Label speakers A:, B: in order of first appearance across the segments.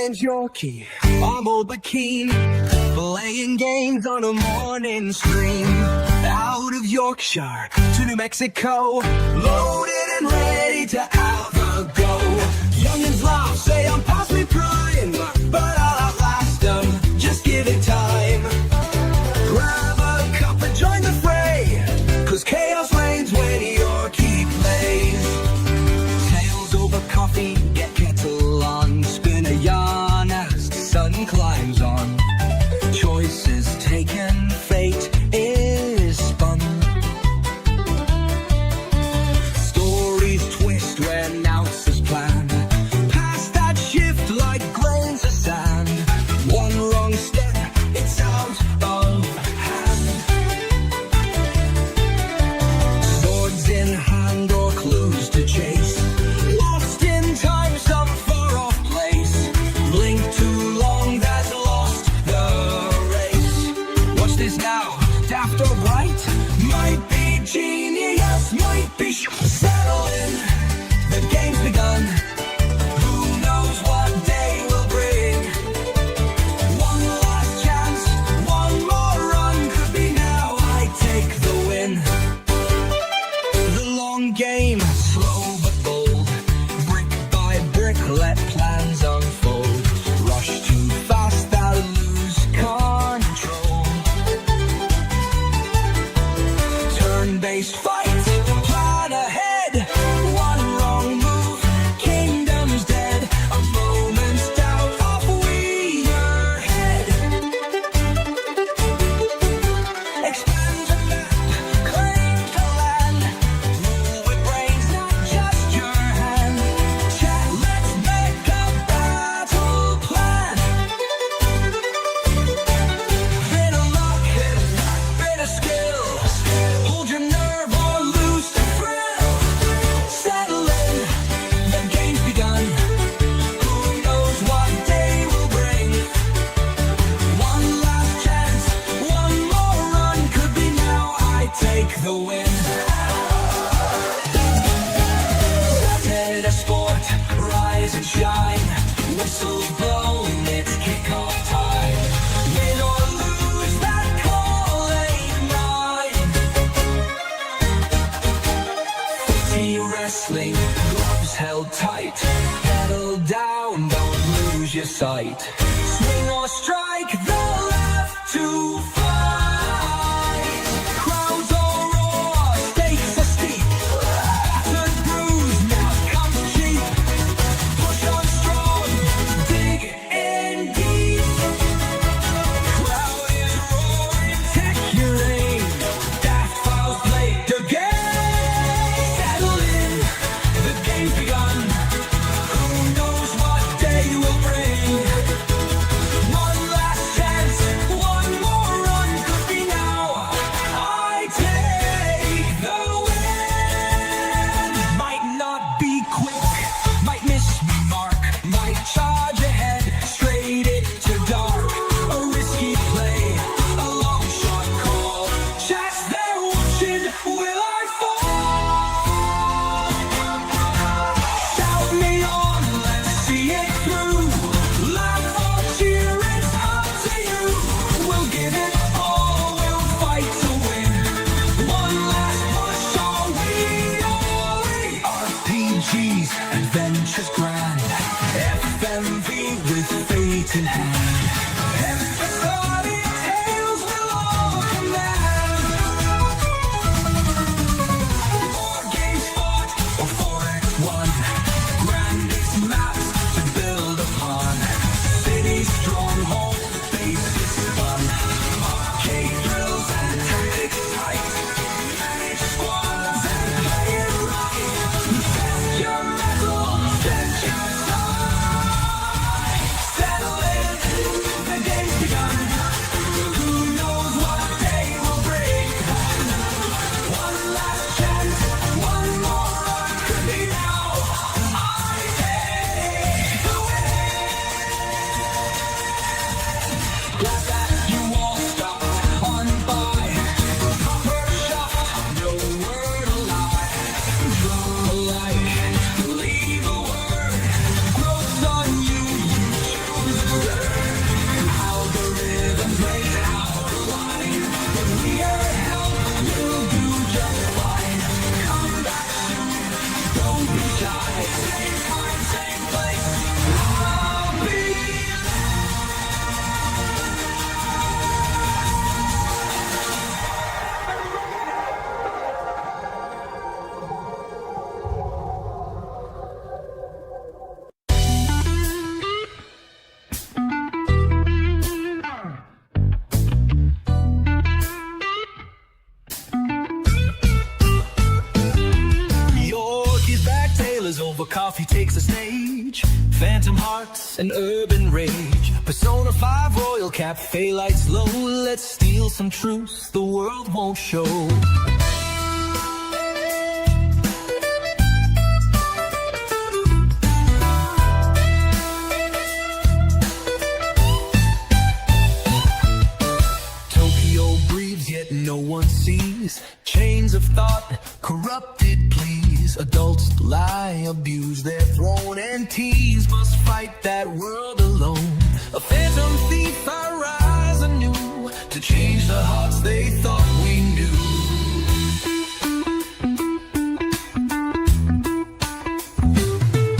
A: name's Yorkie. I'm old but keen, playing games on a morning stream. Out of Yorkshire to New Mexico, loaded and ready to have a go. Youngins laugh, say I'm past me prime, but I'll outlast them, just give it time. Grab a cup and join the fray, 'cause chaos reigns when Yorkie plays. Tails over coffee, get kettle on, spin a yarn as the sun climbs on. Choices taken, fate is spun. Stories twist when outsiders plan. Past that shift like grains of sand. One wrong step, it's out of hand. Swords in hand or clues to chase. Lost in time, some far off place. Blink too long, that's lost the race. Watch this now, daft or bright. Might be genius, might be settle in. The game's begun. Who knows what day will bring? One last chance, one more run. Could be now, I take the win. The long game, slow but bold. Brick by brick, let plans unfold. Rush too fast, I'll lose control. Turn-based fight, plan ahead. One wrong move, kingdom's dead. A moment's doubt, off we are head. Expand the map, claim the land. Rule with brains, not just your hand. Chat, let's make a battle plan. Bit of luck, bit of skill. Hold your nerve or lose the thrill. Settle in, the game's begun. Who knows what day will bring? One last chance, one more run. Could be now, I take the win. Started a sport, rise and shine. Whistles blown, it's kickoff time. Win or lose, that call ain't mine. Footy wrestling, gloves held tight. Pedal down, don't lose your sight. Swing or strike, the left to fight. Crowds all roar, stakes are steep. Battered, bruised, now comes cheap. Push on strong, dig in deep. Crowd is roaring, take your aim. Daft fouls play the game. Settle in, the game's begun. Who knows what day will bring? One last chance, one more run. Could be now, I take the win. Might not be quick, might miss my mark. Might charge ahead, straight into dark. A risky play, a long shot call. Chat's there watching, will I fall? Shout me on, let's see it through. Laugh or cheer, it's up to you. We'll give it all, we'll fight to win. One last push, are we all in? RPGs, adventures grand. FMV with fate in hand. Episodic tales will all command. War games fought or 4x1. Grandest maps to build upon. City stronghold, bases fun. Arcade thrills and tactics tight. Manage squads and play it right. Test your mettle, set your sight. Settle in, night, same time, same place. I'll be Yorkie's back, Taylor's over, coffee takes the stage. Phantom hearts and urban rage. Persona 5, royal cafe lights low. Let's steal some truths the world won't show. Tokyo breathes, yet no one sees. Chains of thought, corrupted pleas. Adults lie, abuse their throne, and teens must fight that world alone. A phantom thief, I rise anew to change the hearts they thought we knew.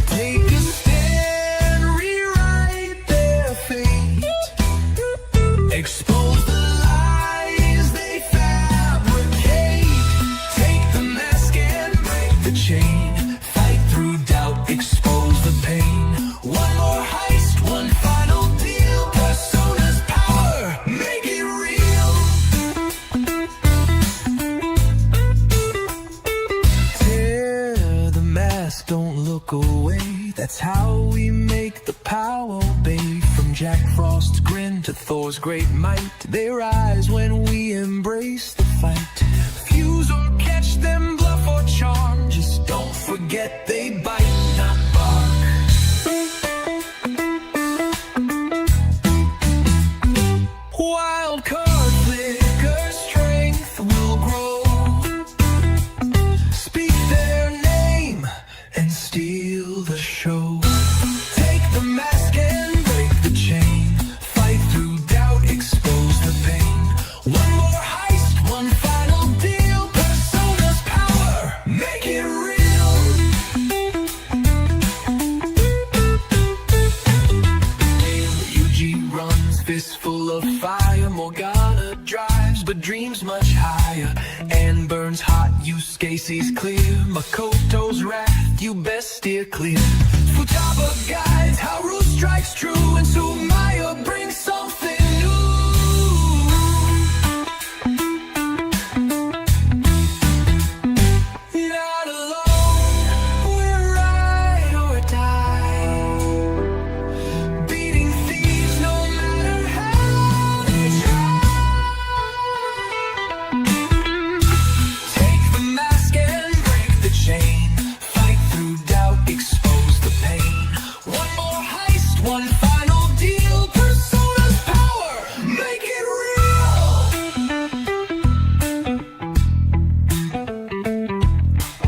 A: Take a stand, rewrite their fate. Expose the lies they fabricate. Take the mask and break the chain. Fight through doubt, expose the pain. One more heist, one final deal. Persona's power, make it real. Tear the mask, don't look away. That's how we make the power obey. From Jack Frost's grin to Thor's great might, they rise when we embrace the fight. Fuse or catch them, bluff or charm. Just don't forget they bite, not bark. Wild card flicker, strength will grow. Speak their name and steal the show. Take the mask and break the chain. Fight through doubt, expose the pain. One more heist, one final deal. Persona's power, make it real. Yuji runs, fistful of fire. Morgana drives, but dreams much higher. Anne burns hot, Yusuke sees clear. Makoto's wrath, you best steer clear. Futaba guides, Haru strikes true. And Sumaya brings something new. Not alone, we're ride or die. Beating thieves no matter how they try. Take the mask and break the chain. Fight through doubt, expose the pain. One more heist, one final deal. Persona's power, make it real.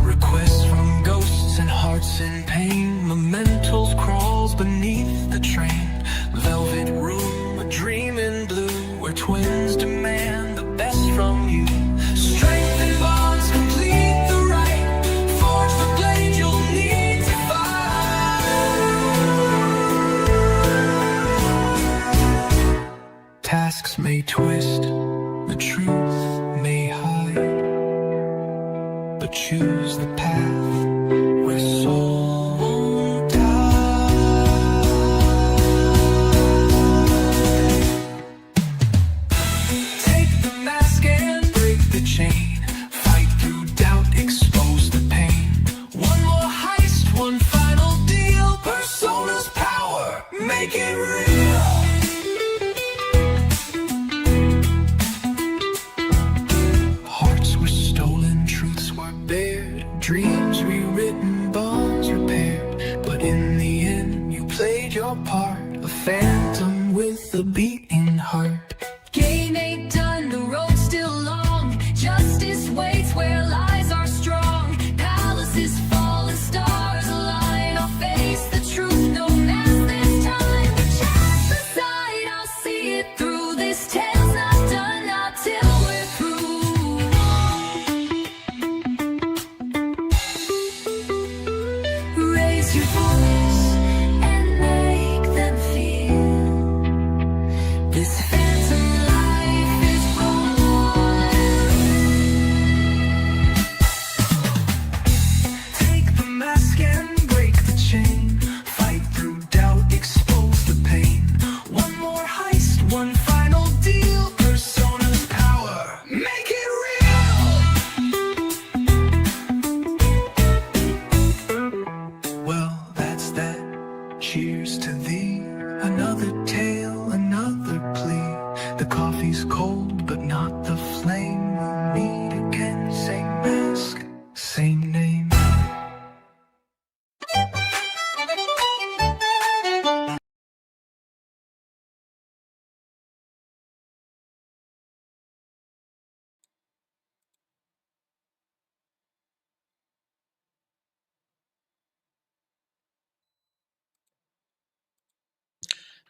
A: Requests from ghosts and hearts in pain. Mementos crawls beneath the train. Velvet room, a dream in blue, where twins demand the best from you. Strength and bonds complete the right. Forge the blade you'll need to fight. Tasks may twist, the truth may hide, but choose the path where soul dies. Take the mask and break the chain. Fight through doubt, expose the pain. One more heist, one final deal. Persona's power, make it real. Hearts were stolen, truths were bared. Dreams rewritten, bonds repaired. But in the end, you played your part. A phantom with a beating heart.
B: Game ain't done, the road's still long. Justice waits where lies are strong. Palaces fall and stars align. I'll face the truth, no mask this time. Chance aside, I'll see it through. This tale's not done, not till we're through. raise your voice and make them feel this phantom life is born.
A: Take the mask and break the chain. Fight through doubt, expose the pain. One more heist, one final deal. Persona's power, make it real. Well, that's that. Cheers to thee. Another tale, another plea. The coffee's cold, but not the flame. We'll meet again, same mask, same name.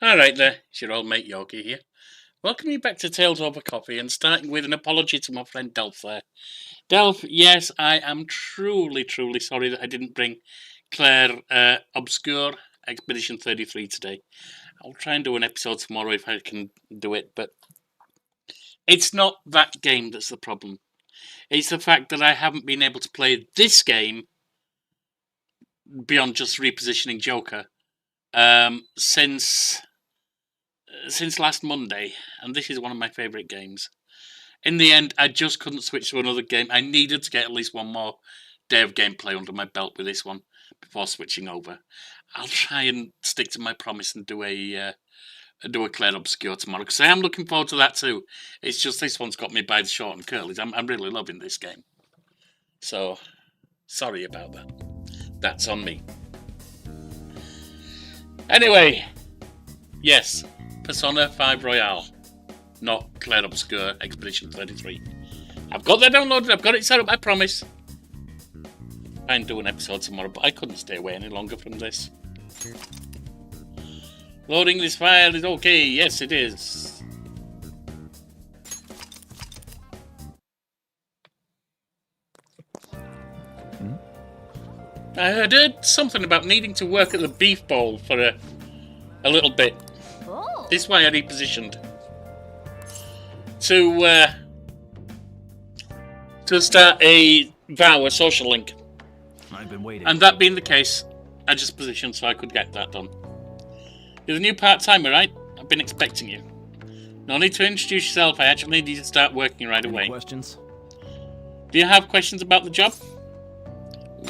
C: Alright there, it's your old mate Yorkie here. Welcome you back to Tales Over Coffee, and starting with an apology to my friend Delph there. Delph, yes, I am truly sorry that I didn't bring Claire Obscure Expedition 33 today. I'll try and do an episode tomorrow if I can do it, but it's not that game that's the problem. It's the fact that I haven't been able to play this game beyond just repositioning Joker since last Monday, and this is one of my favourite games. In the end, I just couldn't switch to another game. I needed to get at least one more day of gameplay under my belt with this one before switching over. I'll try and stick to my promise and do a Claire Obscure tomorrow, because I am looking forward to that too. It's just this one's got me by the short and curlies. I'm really loving this game. So, sorry about that. That's on me. Anyway, yes, Persona 5 Royale, not Claire Obscure Expedition 33. I've got that downloaded, I've got it set up, I promise. I'll do an episode tomorrow, but I couldn't stay away any longer from this. Loading this file is okay, yes it is. I heard something about needing to work at the beef bowl for a little bit.
B: Oh.
C: This way I repositioned to start a vow, a social link.
D: I've been waiting.
C: And that being the case, I just positioned so I could get that done. You're the new part-timer, right? I've been expecting you. No need to introduce yourself, I actually need you to start working right
D: Any
C: away.
D: questions?
C: Do you have questions about the job?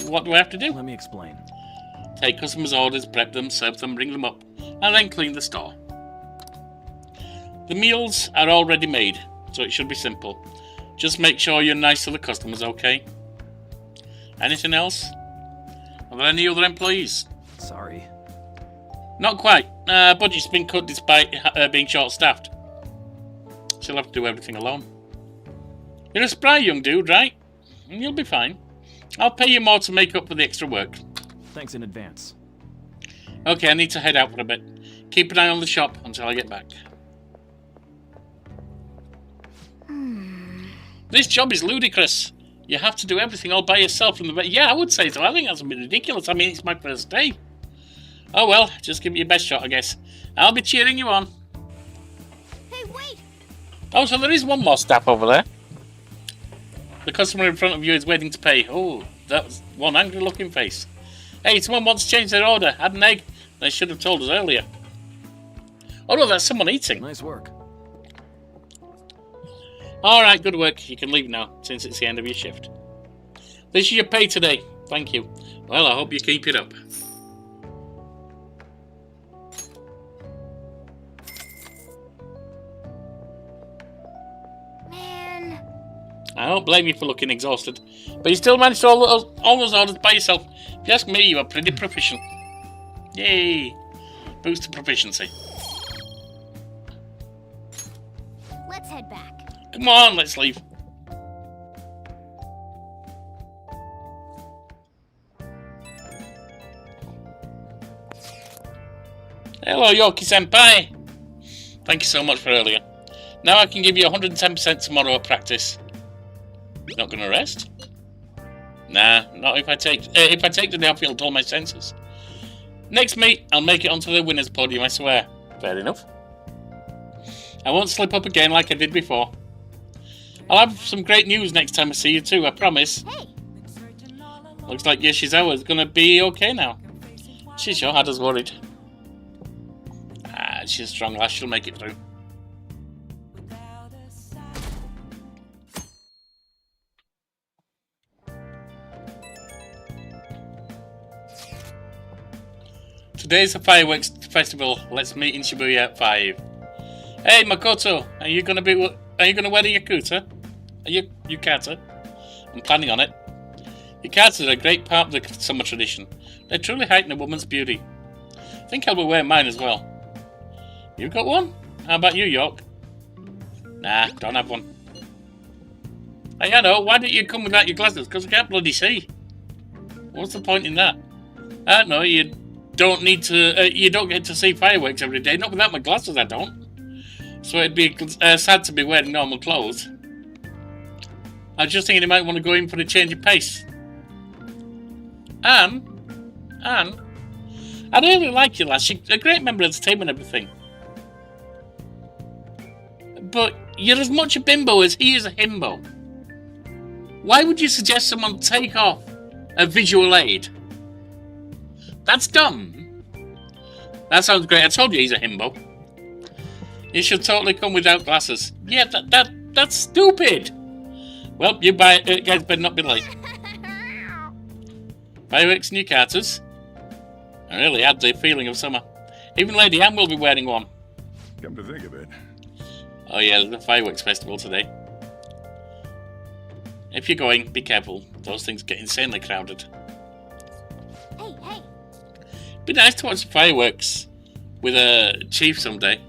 C: What do I have to do?
D: Let me explain.
C: Take customers' orders, prep them, serve them, ring them up, and then clean the store. The meals are already made, so it should be simple. Just make sure you're nice to the customers, okay? Anything else? Are there any other employees?
D: Sorry.
C: Not quite. Budget's been cut despite being short-staffed. She'll have to do everything alone. You're a spry young dude, right? You'll be fine. I'll pay you more to make up for the extra work.
D: Thanks in advance.
C: Okay, I need to head out for a bit. Keep an eye on the shop until I get back. This job is ludicrous. You have to do everything all by yourself from the... Yeah, I would say so. I think that's a bit ridiculous. I mean, it's my first day. Oh well, just give it your best shot, I guess. I'll be cheering you on.
B: Hey, wait!
C: Oh, so there is one more staff over there. The customer in front of you is waiting to pay. Oh, that was one angry-looking face. Hey, someone wants to change their order. Add an egg. They should have told us earlier. Oh no, that's someone eating.
D: Nice work.
C: Alright, good work. You can leave now, since it's the end of your shift. This is your pay today. Thank you. Well, I hope you keep it up.
B: Man.
C: I don't blame you for looking exhausted, but you still managed all those orders by yourself. If you ask me, you are pretty proficient. Yay! Boost to proficiency.
B: Let's head back.
C: Come on, let's leave. Hello, Yorkie-senpai. Thank you so much for earlier. Now I can give you 110% tomorrow at practice. Not gonna rest? Nah, not if I take the day off, it'll dull my senses. Next meet, I'll make it onto the winner's podium, I swear. Fair enough. I won't slip up again like I did before. I'll have some great news next time I see you too, I promise.
B: Hey!
C: Looks like Yoshizawa's gonna be okay now. She sure had us worried. Ah, she's a strong lass, she'll make it through. Today's a fireworks festival. Let's meet in Shibuya at 5. Hey Makoto, are you gonna wear the yukata? I'm planning on it. Yukatas are a great part of the summer tradition. They truly heighten a woman's beauty. I think I'll be wearing mine as well. You got one? How about you, York? Nah, don't have one. Hey, I know, why didn't you come without your glasses? Because I can't bloody see. What's the point in that? I don't know, you don't need to. You don't get to see fireworks every day. Not without my glasses, I don't. So it'd be sad to be wearing normal clothes. I was just thinking you might want to go in for a change of pace. Anne, I really like you, lass. You're a great member of the team and everything. But you're as much a bimbo as he is a himbo. Why would you suggest someone take off a visual aid? That's dumb. That sounds great. I told you he's a himbo. You should totally come without glasses. Yeah, that's stupid. Well, you guys better not be late. Fireworks and yukatas. I really had the feeling of summer. Even Lady Anne will be wearing one.
E: Come to think of it.
C: Oh yeah, there's a fireworks festival today. If you're going, be careful. Those things get insanely crowded.
B: Hey, hey!
C: Be nice to watch the fireworks with a chief someday.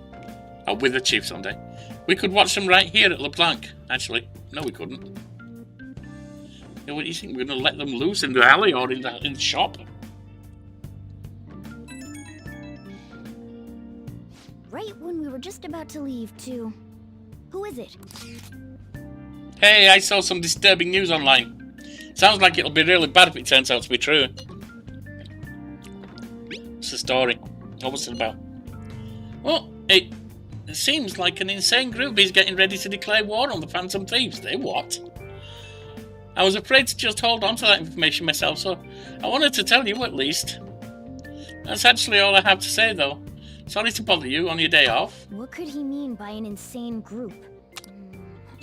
C: Or with a chief someday. We could watch them right here at LeBlanc. Actually, no, we couldn't. Yeah, what do you think? We're going to let them loose in the alley or in the shop?
B: Right when we were just about to leave, too. Who is it?
C: Hey, I saw some disturbing news online. Sounds like it'll be really bad if it turns out to be true. What's the story? What's it about? Well, it seems like an insane group is getting ready to declare war on the Phantom Thieves. They what? I was afraid to just hold on to that information myself, so I wanted to tell you at least. That's actually all I have to say, though. Sorry to bother you on your day off.
B: What could he mean by an insane group?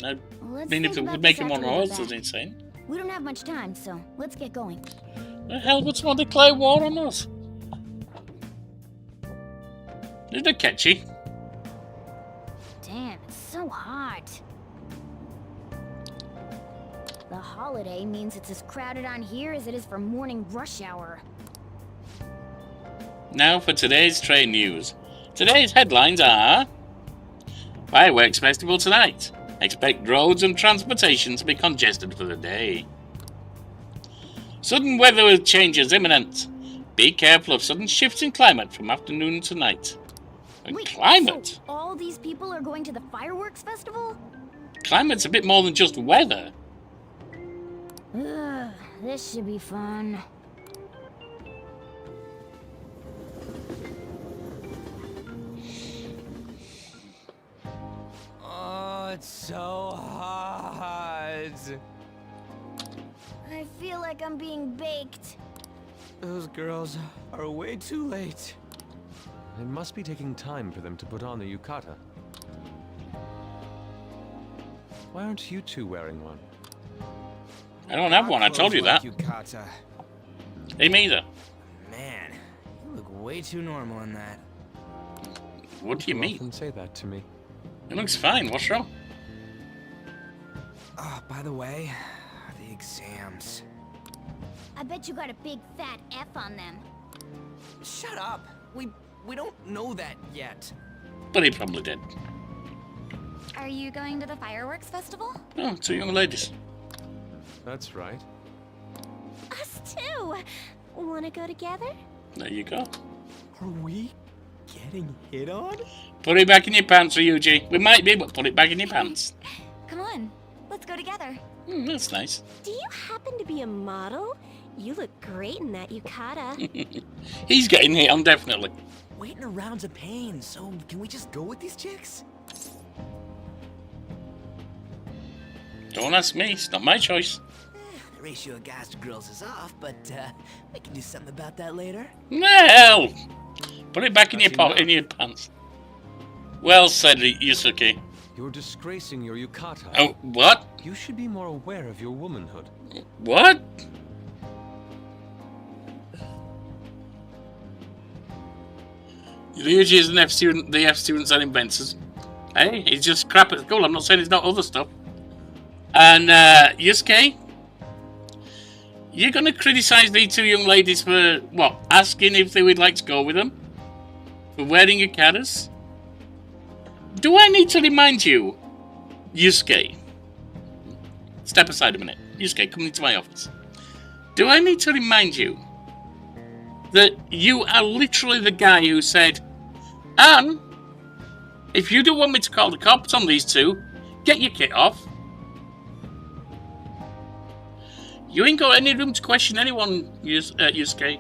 C: I
B: Let's
C: mean, if
B: think
C: it
B: about
C: would make
B: this
C: him one
B: after
C: of
B: we
C: us
B: get
C: as
B: back.
C: insane.
B: We don't have much time, so let's get going.
C: The hell would someone declare war on us? Isn't it catchy?
B: Damn, it's so hot. The holiday means it's as crowded on here as it is for morning rush hour.
C: Now for today's train news. Today's headlines are: Fireworks Festival tonight. Expect roads and transportation to be congested for the day. Sudden weather changes imminent. Be careful of sudden shifts in climate from afternoon to night.
B: Wait,
C: Climate?
B: so all these people are going to the fireworks festival?
C: Climate's a bit more than just weather.
B: Ugh, this should be fun.
F: Oh, it's so hot.
B: I feel like I'm being baked.
F: Those girls are way too late.
D: It must be taking time for them to put on the yukata. Why aren't you two wearing one?
C: I don't have one, I told you that.
F: Yukata.
C: Hey, me either.
F: Man, you look way too normal in that.
C: What do you mean?
D: Often say that to me.
C: It looks fine, what's wrong?
F: Oh, by the way, the exams.
B: I bet you got a big fat F on them.
F: Shut up. We don't know that yet.
C: But he probably did.
B: Are you going to the fireworks festival?
C: Oh, two young ladies.
D: That's right.
B: Us too. Wanna go together?
C: There you go.
F: Are we getting hit on?
C: Put it back in your pants, Ryuji. We might be, but put it back in your pants.
B: Come on, let's go together.
C: That's nice.
G: Do you happen to be a model? You look great in that yukata.
C: He's getting hit on, definitely.
F: Waiting around's a pain, so can we just go with these chicks?
C: Don't ask me, it's not my choice.
F: The ratio of guys to girls is off, but we can do something about that later.
C: Hell! Put it back in your pocket, in your pants. Well said, Yusuke.
D: You're disgracing your yukata.
C: Oh, what?
D: You should be more aware of your womanhood.
C: What? Ryuji is an F student. The F students are inventors. Hey, he's just crap at school. I'm not saying he's not other stuff. And Yusuke, you're gonna criticize these two young ladies for what? Asking if they would like to go with them? For wearing yukatas? Do I need to remind you, Yusuke? Step aside a minute. Yusuke, come into my office. Do I need to remind you that you are literally the guy who said, Anne, if you don't want me to call the cops on these two, get your kit off. You ain't got any room to question anyone, Yusuke.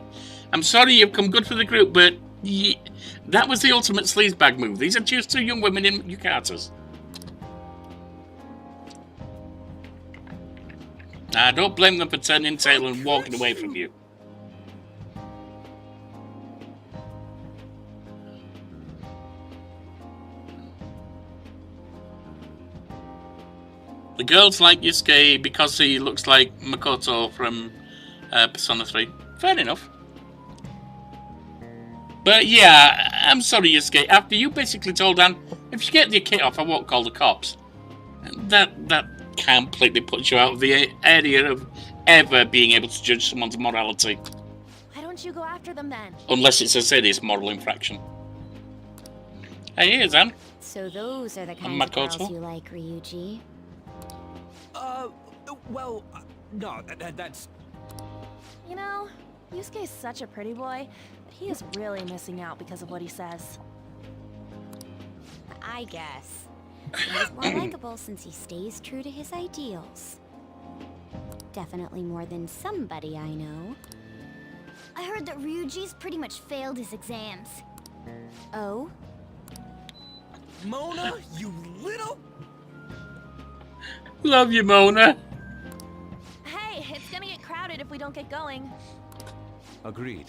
C: I'm sorry you've come good for the group, but that was the ultimate sleazebag move. These are just two young women in yukatas. Nah, don't blame them for turning tail and walking away from you. The girls like Yusuke because he looks like Makoto from Persona 3. Fair enough. But yeah, I'm sorry, Yusuke. After you basically told Anne, if you get your kit off, I won't call the cops. That completely puts you out of the area of ever being able to judge someone's morality.
G: Why don't you go after them then?
C: Unless it's a serious moral infraction. Hey, here's Anne.
G: So those are the kinds of
C: Makoto.
G: girls you like, Ryuji.
F: Well, no, that's...
H: You know, Yusuke's such a pretty boy, but he is really missing out because of what he says.
G: I guess. He's more likable since he stays true to his ideals. Definitely more than somebody I know.
I: I heard that Ryuji's pretty much failed his exams.
G: Oh?
F: Mona, you little...
C: Love you, Mona.
H: Hey, it's gonna get crowded if we don't get going.
D: Agreed.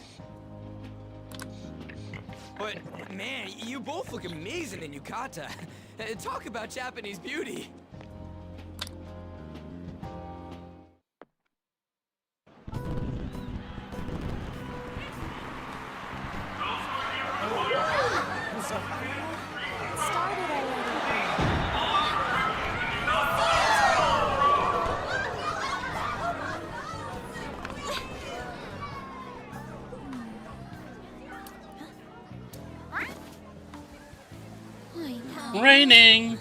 F: But, man, you both look amazing in yukata. Talk about Japanese beauty.
C: Raining.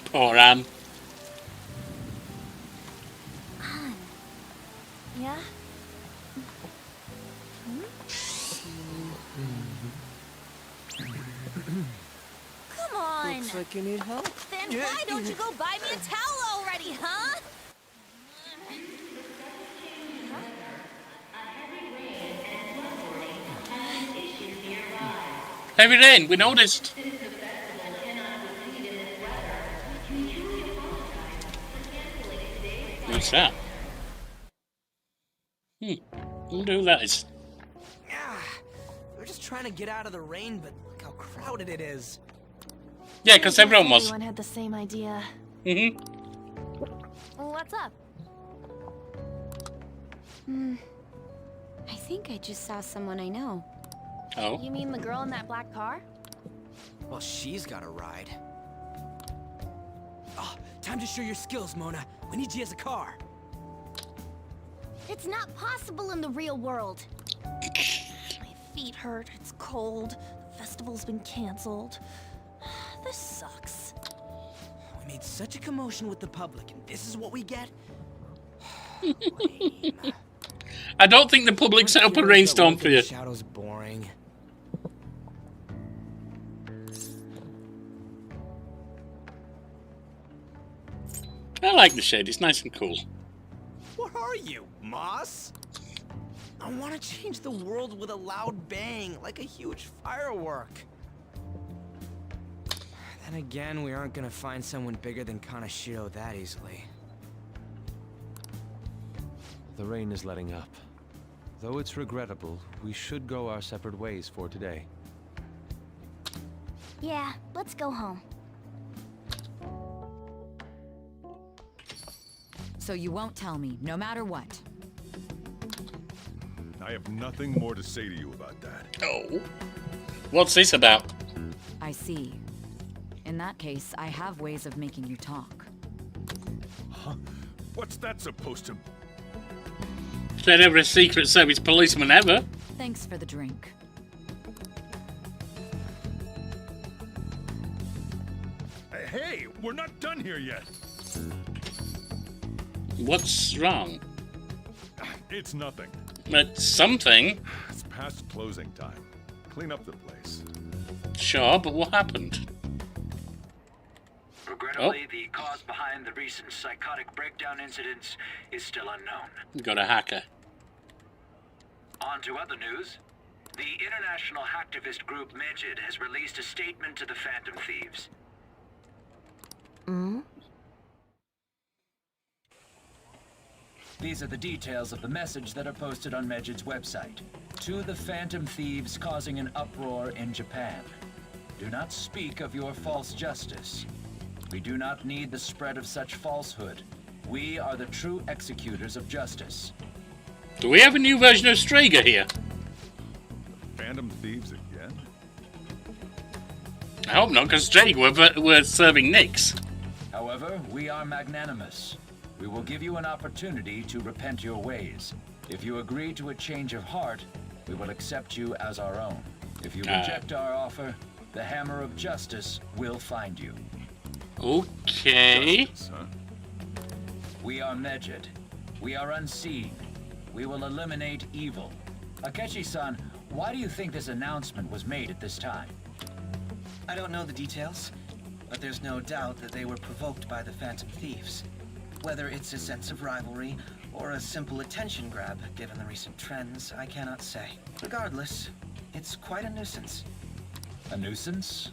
C: Poor Anne.
H: Yeah?
I: Come on!
F: Looks like you need help.
I: Then why don't you go buy me a towel already, huh?
C: Heavy rain, we noticed. What's that? Wonder who that is.
F: We're just trying to get out of the rain, but look how crowded it is.
C: Yeah, because everyone was.
H: Everyone had the same idea.
G: What's up? I think I just saw someone I know.
C: Oh.
H: You mean the girl in that black car?
F: Well, she's got a ride. Oh, time to show your skills, Mona. We need you as a car.
I: It's not possible in the real world.
H: My feet hurt, it's cold, the festival's been canceled. This sucks.
F: We made such a commotion with the public, and this is what we get? Lame.
C: I don't think the public set up a rainstorm for you.
F: Shadow's boring.
C: I like the shade. It's nice and cool.
F: What are you, Moss? I want to change the world with a loud bang, like a huge firework. Then again, we aren't gonna find someone bigger than Kanashiro that easily.
D: The rain is letting up. Though it's regrettable, we should go our separate ways for today.
I: Yeah, let's go home.
J: So you won't tell me, no matter what.
E: I have nothing more to say to you about that.
C: Oh. What's this about?
J: I see. In that case, I have ways of making you talk.
E: Huh? What's that supposed to...
C: Said every Secret Service policeman ever.
J: Thanks for the drink.
E: Hey, we're not done here yet.
C: What's wrong?
E: It's nothing.
C: It's something.
E: It's past closing time. Clean up the place.
C: Sure, but what happened?
K: Regrettably, the cause behind the recent psychotic breakdown incidents is still unknown.
C: We got a hacker.
K: On to other news. The international hacktivist group Megid has released a statement to the Phantom Thieves. These are the details of the message that are posted on Megid's website. To the Phantom Thieves causing an uproar in Japan. Do not speak of your false justice. We do not need the spread of such falsehood. We are the true executors of justice.
C: Do we have a new version of Strager here?
E: Phantom Thieves again?
C: I hope not, because Strager were serving Nix.
K: However, we are magnanimous. We will give you an opportunity to repent your ways. If you agree to a change of heart, we will accept you as our own. If you reject our offer, the hammer of justice will find you.
C: Okay.
E: Justice, huh?
K: We are Megid. We are unseen. We will eliminate evil. Akechi-san, why do you think this announcement was made at this time?
L: I don't know the details, but there's no doubt that they were provoked by the Phantom Thieves. Whether it's a sense of rivalry or a simple attention grab, given the recent trends, I cannot say. Regardless, it's quite a nuisance.
K: A nuisance?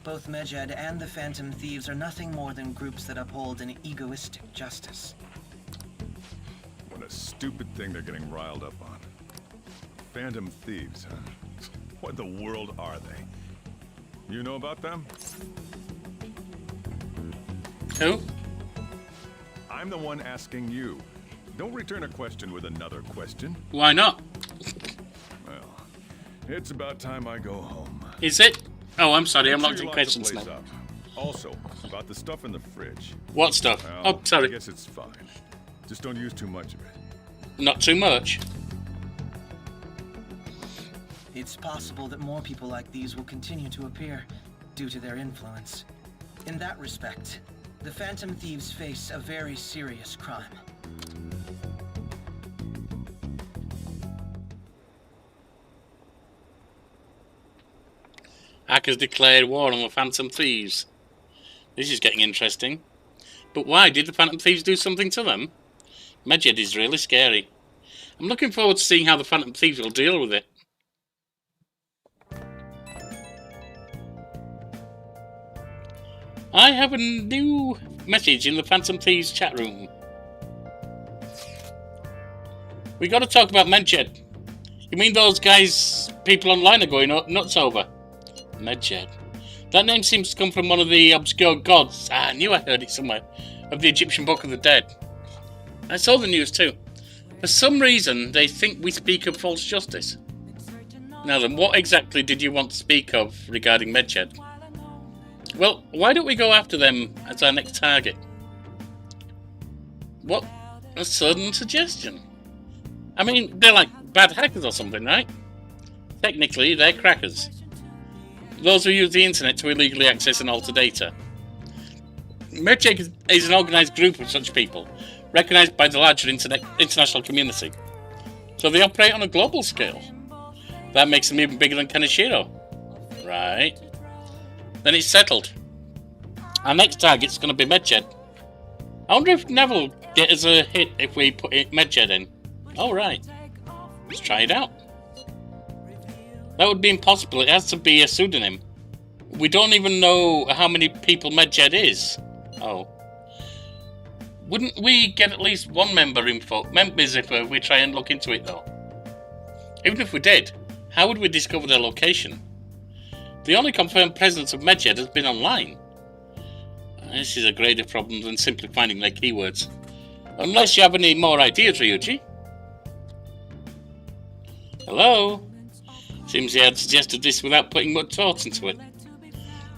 L: Both Megid and the Phantom Thieves are nothing more than groups that uphold an egoistic justice.
E: What a stupid thing they're getting riled up on. Phantom Thieves, huh? What in the world are they? You know about them?
C: Who?
E: I'm the one asking you. Don't return a question with another question.
C: Why not?
E: Well, it's about time I go home.
C: Is it? Oh, I'm sorry, I'm
E: Make sure
C: locked
E: you
C: in
E: lock the
C: questions
E: place
C: now.
E: up. Also, about the stuff in the fridge.
C: What stuff?
E: Well,
C: Oh, sorry.
E: I guess it's fine. Just don't use too much of it.
C: Not too much.
L: It's possible that more people like these will continue to appear due to their influence. In that respect, the Phantom Thieves face a very serious crime.
C: Hackers declared war on the Phantom Thieves. This is getting interesting. But why? Did the Phantom Thieves do something to them? Megid is really scary. I'm looking forward to seeing how the Phantom Thieves will deal with it. I have a new message in the Phantom Thieves chat room. We got to talk about Megid. You mean those guys people online are going nuts over? Megid. That name seems to come from one of the obscure gods. I knew I heard it somewhere. Of the Egyptian Book of the Dead. I saw the news too. For some reason, they think we speak of false justice. Now then, what exactly did you want to speak of regarding Megid? Well, why don't we go after them as our next target? What a sudden suggestion. I mean, they're like bad hackers or something, right? Technically, they're crackers. Those who use the internet to illegally access and alter data. Medjed is an organised group of such people, recognised by the larger international community. So they operate on a global scale. That makes them even bigger than Kaneshiro. Right. Then it's settled. Our next target's going to be Medjed. I wonder if Neville will get us a hit if we put Medjed in. Oh, right. Let's try it out. That would be impossible. It has to be a pseudonym. We don't even know how many people Medjed is. Oh. Wouldn't we get at least one members if we try and look into it, though? Even if we did, how would we discover their location? The only confirmed presence of Medjed has been online. This is a greater problem than simply finding their keywords. Unless you have any more ideas, Ryuji. Hello? Seems he had suggested this without putting much thought into it.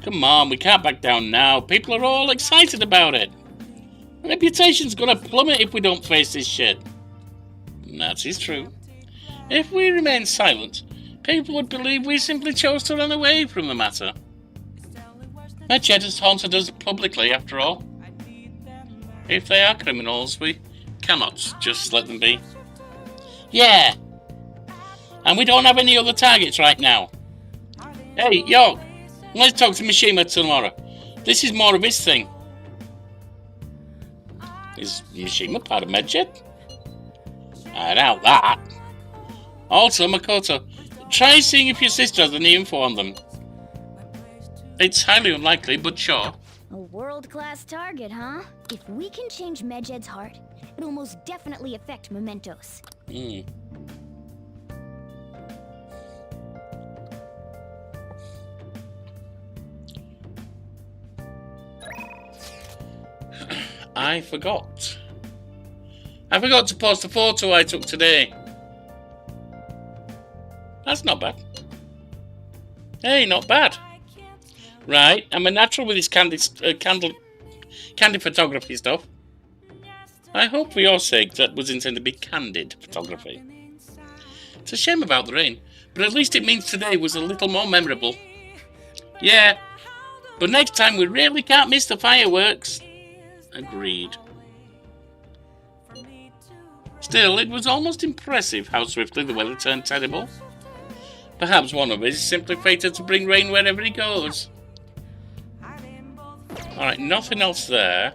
C: Come on, we can't back down now. People are all excited about it. Reputation's gonna plummet if we don't face this shit. That is true. If we remain silent, people would believe we simply chose to run away from the matter. Medjed has haunted us publicly, after all. If they are criminals, we cannot just let them be. Yeah! And we don't have any other targets right now. Hey, York! Let's talk to Mishima tomorrow. This is more of his thing. Is Mishima part of Medjed? I doubt that. Also, Makoto, try seeing if your sister has any info on them. It's highly unlikely, but sure.
I: A world-class target, huh? If we can change Medjed's heart, it'll most definitely affect Mementos.
C: I forgot. I forgot to post the photo I took today. That's not bad. Hey, not bad. Right, I'm a natural with this candy photography stuff. I hope for your sake that was intended to be candid photography. It's a shame about the rain, but at least it means today was a little more memorable. Yeah, but next time we really can't miss the fireworks. Agreed. Still, it was almost impressive how swiftly the weather turned terrible. Perhaps one of us is simply fated to bring rain wherever he goes. Alright, nothing else there.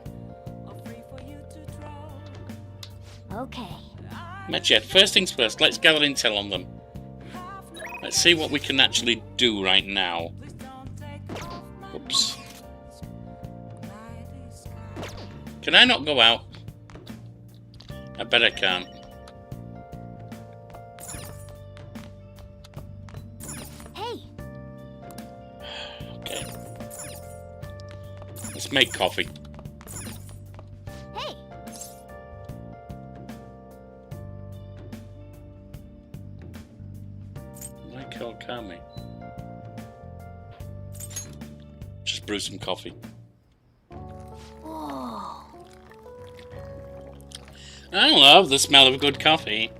I: Okay.
C: Medjed, first things first, let's gather intel on them. Let's see what we can actually do right now. Oops. Can I not go out? I bet I can't.
I: Hey.
C: Okay. Let's make coffee.
I: Hey.
C: Like Okami. Just brew some coffee.
I: Whoa.
C: I love the smell of good coffee.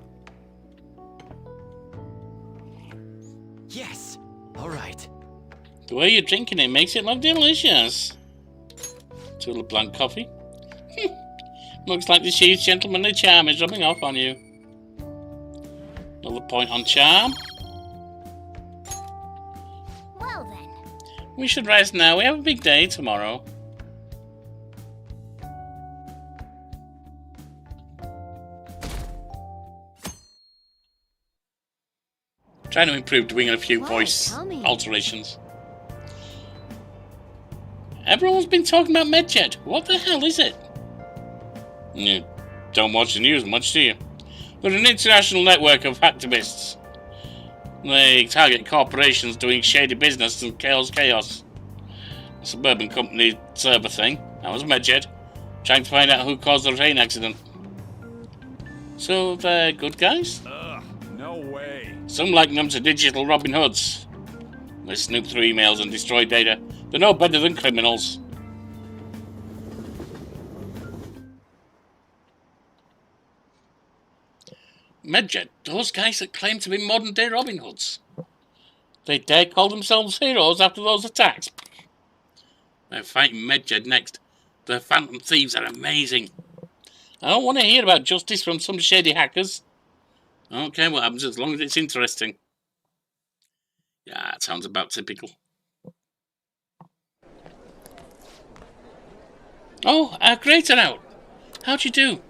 F: Yes. All right.
C: The way you're drinking it makes it look delicious. Two blanc coffee. Looks like the chief's gentlemanly charm is rubbing off on you. Another point on charm.
I: Well then.
C: We should rest now. We have a big day tomorrow. Trying to improve doing a few voice alterations. Everyone's been talking about Medjed. What the hell is it? You don't watch the news much, do you? They're an international network of hacktivists. They target corporations doing shady business and cause chaos. A suburban company server thing. That was Medjed. Trying to find out who caused the train accident. So they're good guys?
E: Ugh, no way.
C: Some liken them to digital Robin Hoods. They snoop through emails and destroy data. They're no better than criminals. Medjed, those guys that claim to be modern-day Robin Hoods. They dare call themselves heroes after those attacks. They're fighting Medjed next. The Phantom Thieves are amazing. I don't want to hear about justice from some shady hackers. I don't care what happens as long as it's interesting. Yeah, it sounds about typical. Oh, our great out. How'd you do?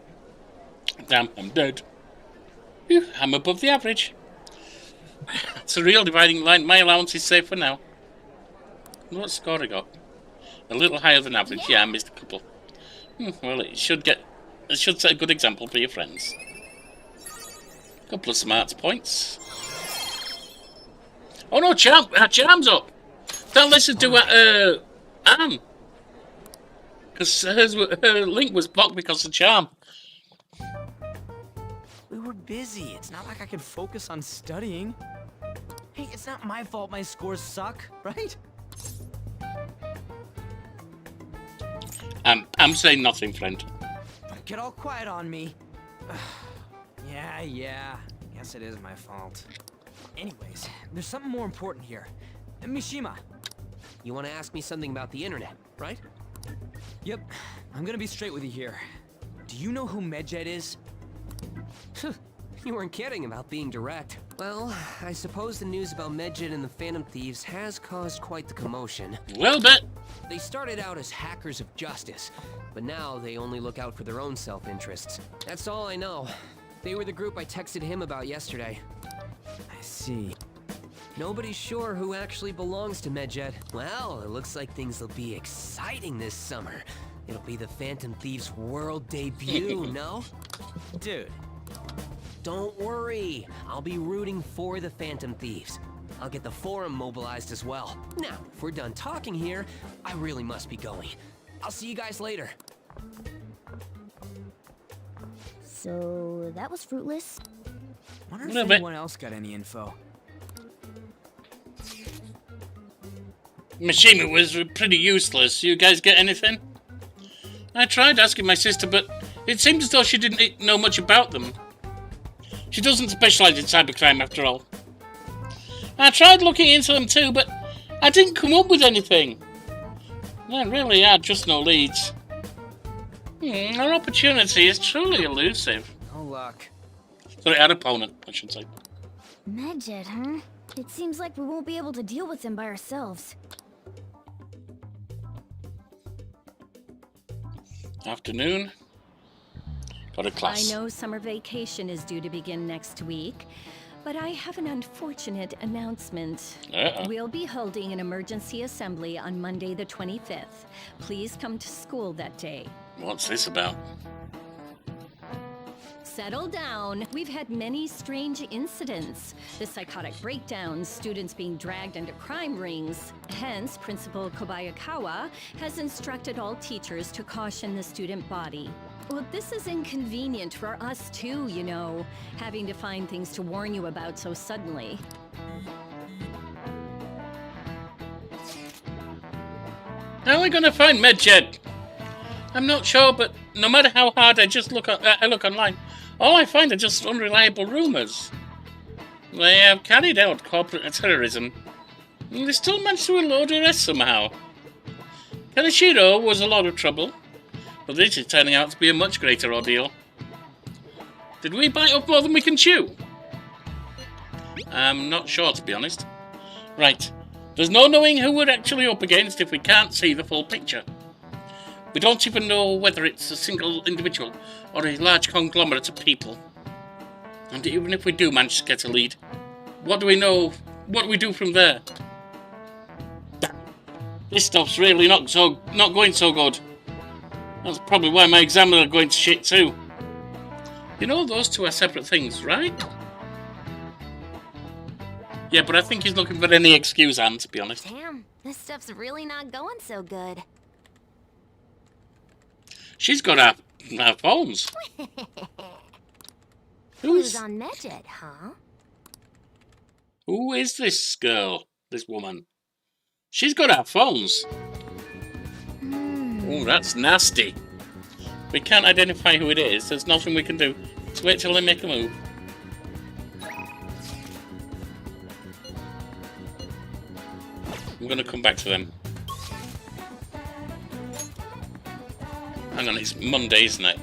C: Damn, I'm dead. Phew, I'm above the average. It's a real dividing line. My allowance is safe for now. What score I got? A little higher than average. Yeah, I missed a couple. Well, it should set a good example for your friends. Couple of smarts points. Oh no, Charm's up. Don't listen to Anne. Because her link was blocked because of Charm.
F: We were busy. It's not like I could focus on studying. Hey, it's not my fault my scores suck, right?
C: I'm saying nothing, friend.
F: Don't get all quiet on me. Yeah. Guess it is my fault. Anyways, there's something more important here. Mishima.
M: You want to ask me something about the internet, right?
F: Yep. I'm gonna be straight with you here. Do you know who Medjed is?
M: You weren't kidding about being direct. Well, I suppose the news about Medjed and the Phantom Thieves has caused quite the commotion.
C: A little bit.
M: They started out as hackers of justice, but now they only look out for their own self-interests. That's all I know. They were the group I texted him about yesterday.
F: I see.
M: Nobody's sure who actually belongs to Medjed. Well, it looks like things will be exciting this summer. It'll be the Phantom Thieves' world debut, no?
F: Dude.
M: Don't worry. I'll be rooting for the Phantom Thieves. I'll get the forum mobilized as well. Now, if we're done talking here, I really must be going. I'll see you guys later.
I: So, that was fruitless?
F: Wonder if anyone else got any info.
C: Mishima was pretty useless. You guys get anything? I tried asking my sister, but it seemed as though she didn't know much about them. She doesn't specialize in cybercrime, after all. I tried looking into them too, but I didn't come up with anything. There really are just no leads. Our opportunity is truly elusive.
F: No luck.
C: Sorry, our opponent, I should say.
I: Medjed, huh? It seems like we won't be able to deal with them by ourselves.
C: Afternoon. Got a class.
N: I know summer vacation is due to begin next week, but I have an unfortunate announcement. We'll be holding an emergency assembly on Monday the 25th. Please come to school that day.
C: What's this about?
N: Settle down. We've had many strange incidents. The psychotic breakdowns, students being dragged into crime rings. Hence, Principal Kobayakawa has instructed all teachers to caution the student body. Well, this is inconvenient for us too, you know, having to find things to warn you about so suddenly.
C: How are we going to find Medjed? I'm not sure, but no matter how hard I look online, all I find are just unreliable rumors. They have carried out corporate terrorism, and they still managed to elude arrest somehow. Kaneshiro was a lot of trouble, but this is turning out to be a much greater ordeal. Did we bite off more than we can chew? I'm not sure, to be honest. Right, there's no knowing who we're actually up against if we can't see the full picture. We don't even know whether it's a single individual or a large conglomerate of people. And even if we do manage to get a lead, what do we know? What do we do from there? This stuff's really not going so good. That's probably why my exams are going to shit too. You know, those two are separate things, right? Yeah, but I think he's looking for any excuse, Anne, to be honest.
G: Damn, this stuff's really not going so good.
C: She's got our phones.
G: Who's on Medjed, huh?
C: Who is this girl? This woman? She's got our phones. Oh, that's nasty. We can't identify who it is. There's nothing we can do. Let's wait till they make a move. I'm going to come back to them. Hang on, it's Monday, isn't it?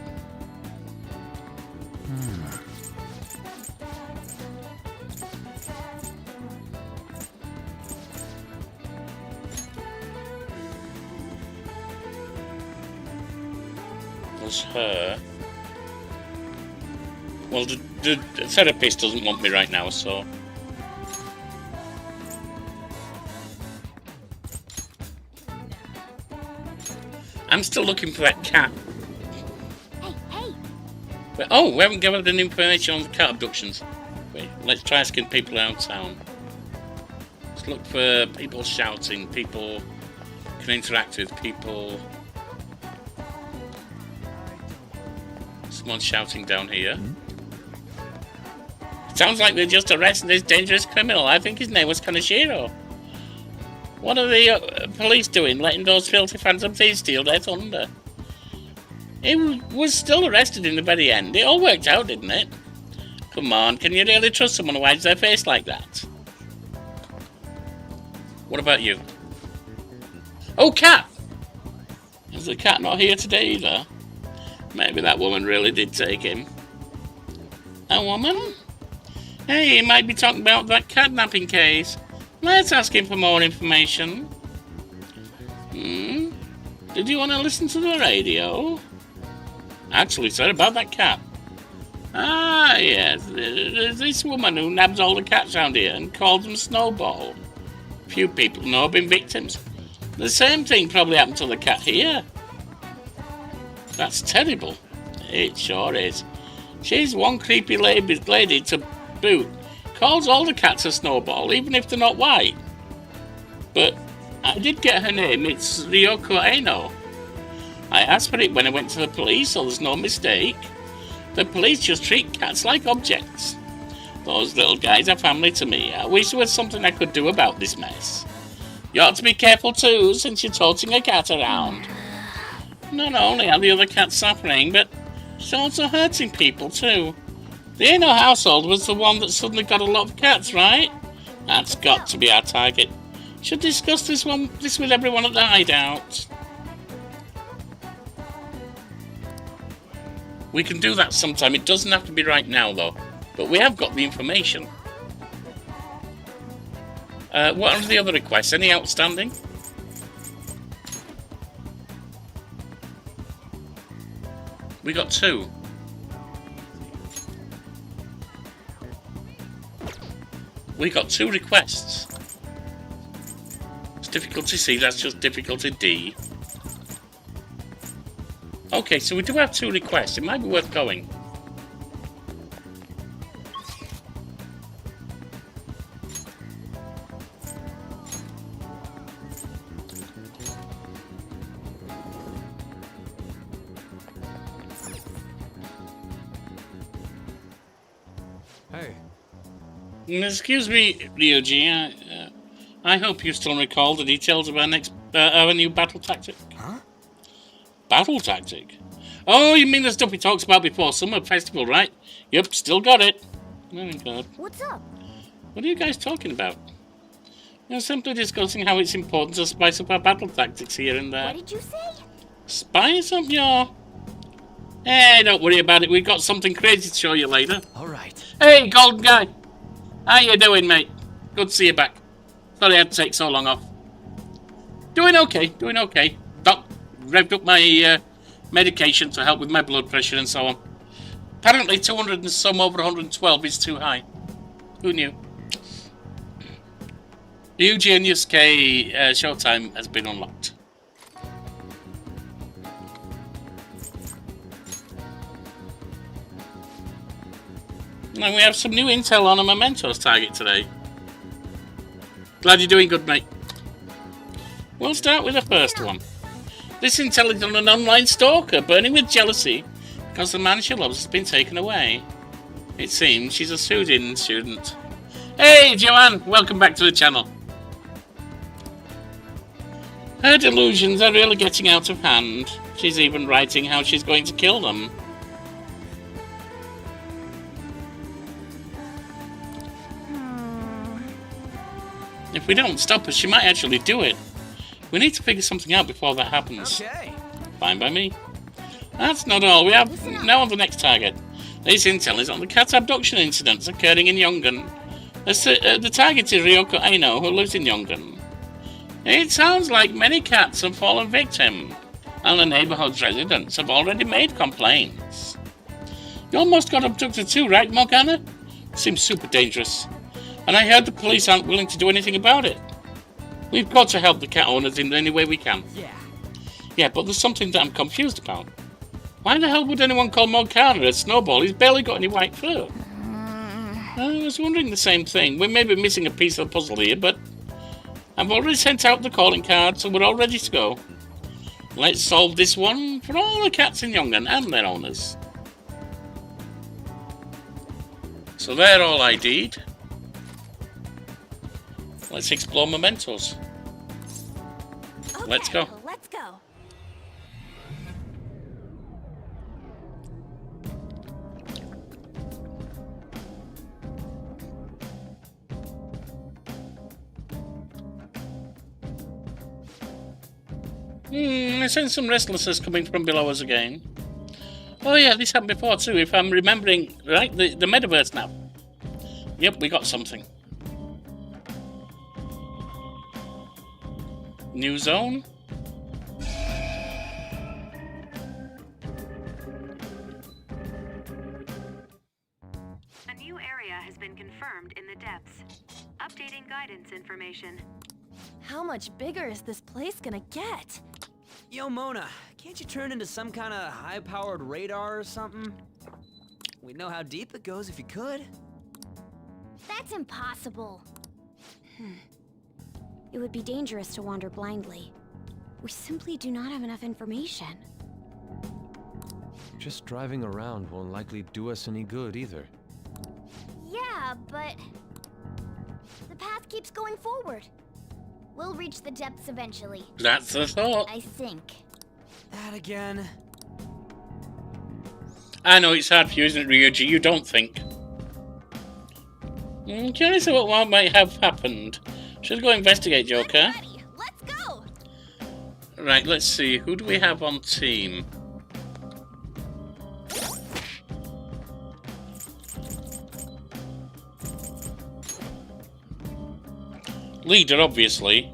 C: Was her. Well, the therapist doesn't want me right now, so. I'm still looking for that cat.
I: Hey!
C: But, oh, we haven't gathered any information on the cat abductions. Wait, let's try asking people around town. Let's look for people shouting, people can interact with, people. Someone shouting down here. Sounds like they just arrested this dangerous criminal. I think his name was Kaneshiro. What are the police doing, letting those filthy phantom thieves steal their thunder? He was still arrested in the very end. It all worked out, didn't it? Come on, can you really trust someone who hides their face like that? What about you? Oh, cat! Is the cat not here today either? Maybe that woman really did take him. A woman? Hey, he might be talking about that kidnapping case. Let's ask him for more information. Did you want to listen to the radio? Actually, sir, about that cat. Ah, yes. There's this woman who nabs all the cats around here and calls them Snowball. Few people know have been victims. The same thing probably happened to the cat here. That's terrible. It sure is. She's one creepy lady to boot. Calls all the cats a Snowball, even if they're not white. But I did get her name. It's Ryoko Eno. I asked for it when I went to the police, so there's no mistake. The police just treat cats like objects. Those little guys are family to me. I wish there was something I could do about this mess. You ought to be careful too, since you're toting a cat around. Not only are the other cats suffering, but she's also hurting people too. The Eno household was the one that suddenly got a lot of cats, right? That's got to be our target. Should discuss this with everyone at the hideout. We can do that sometime. It doesn't have to be right now, though. But we have got the information. What are the other requests? Any outstanding? We got 2. We got 2 requests. It's difficulty C, that's just difficulty D. Okay, so we do have 2 requests. It might be worth going.
D: Hey.
C: Excuse me, Ryoji. I hope you still recall the details of our new battle tactic.
F: Huh?
C: Battle tactic? Oh, you mean the stuff we talked about before Summer Festival, right? Yep, still got it. Very good.
I: What's up?
C: What are you guys talking about? We're simply discussing how it's important to spice up our battle tactics here and there.
I: What did you say?
C: Spice up your... Hey, don't worry about it. We've got something crazy to show you later.
F: All right.
C: Hey, Golden Guy. How you doing, mate? Good to see you back. Sorry I had to take so long off. Doing okay, doing okay. Doc revved up my medication to help with my blood pressure and so on. Apparently 200 and some over 112 is too high. Who knew? The UG and Yusuke showtime has been unlocked. And we have some new intel on a Mementos target today. Glad you're doing good, mate. We'll start with the first one. This intel is on an online stalker burning with jealousy because the man she loves has been taken away. It seems she's a Sudan student. Hey, Joanne! Welcome back to the channel. Her delusions are really getting out of hand. She's even writing how she's going to kill them. If we don't stop her, she might actually do it. We need to figure something out before that happens.
F: Okay.
C: Fine by me. That's not all. We have now on the next target. This intel is on the cat abduction incidents occurring in Yongan. The target is Ryoko Aino, who lives in Yongan. It sounds like many cats have fallen victim, and the neighborhood's residents have already made complaints. You almost got abducted too, right, Morgana? Seems super dangerous. And I heard the police aren't willing to do anything about it. We've got to help the cat owners in any way we can. Yeah, but there's something that I'm confused about. Why the hell would anyone call Morgana a snowball? He's barely got any white fur. I was wondering the same thing. We may be missing a piece of the puzzle here, but I've already sent out the calling card, so we're all ready to go. Let's solve this one for all the cats in Yongan and their owners. So they're all ID'd. Let's explore mementos.
G: Okay,
C: Let's go.
G: Let's go.
C: I sense some restlessness coming from below us again. Oh yeah, this happened before too, if I'm remembering right, the metaverse now. Yep, we got something. New zone?
O: A new area has been confirmed in the depths. Updating guidance information.
H: How much bigger is this place gonna get?
F: Yo, Mona, can't you turn into some kind of high-powered radar or something? We'd know how deep it goes if you could.
I: That's impossible.
G: It would be dangerous to wander blindly. We simply do not have enough information.
D: Just driving around won't likely do us any good either.
I: Yeah, but the path keeps going forward. We'll reach the depths eventually.
C: That's the thought.
I: I think.
F: That again.
C: I know it's hard for you, isn't it, Ryuji? You don't think. Curious about what might have happened. Should go investigate, Joker.
I: Let's go.
C: Right, let's see. Who do we have on team? Leader, obviously.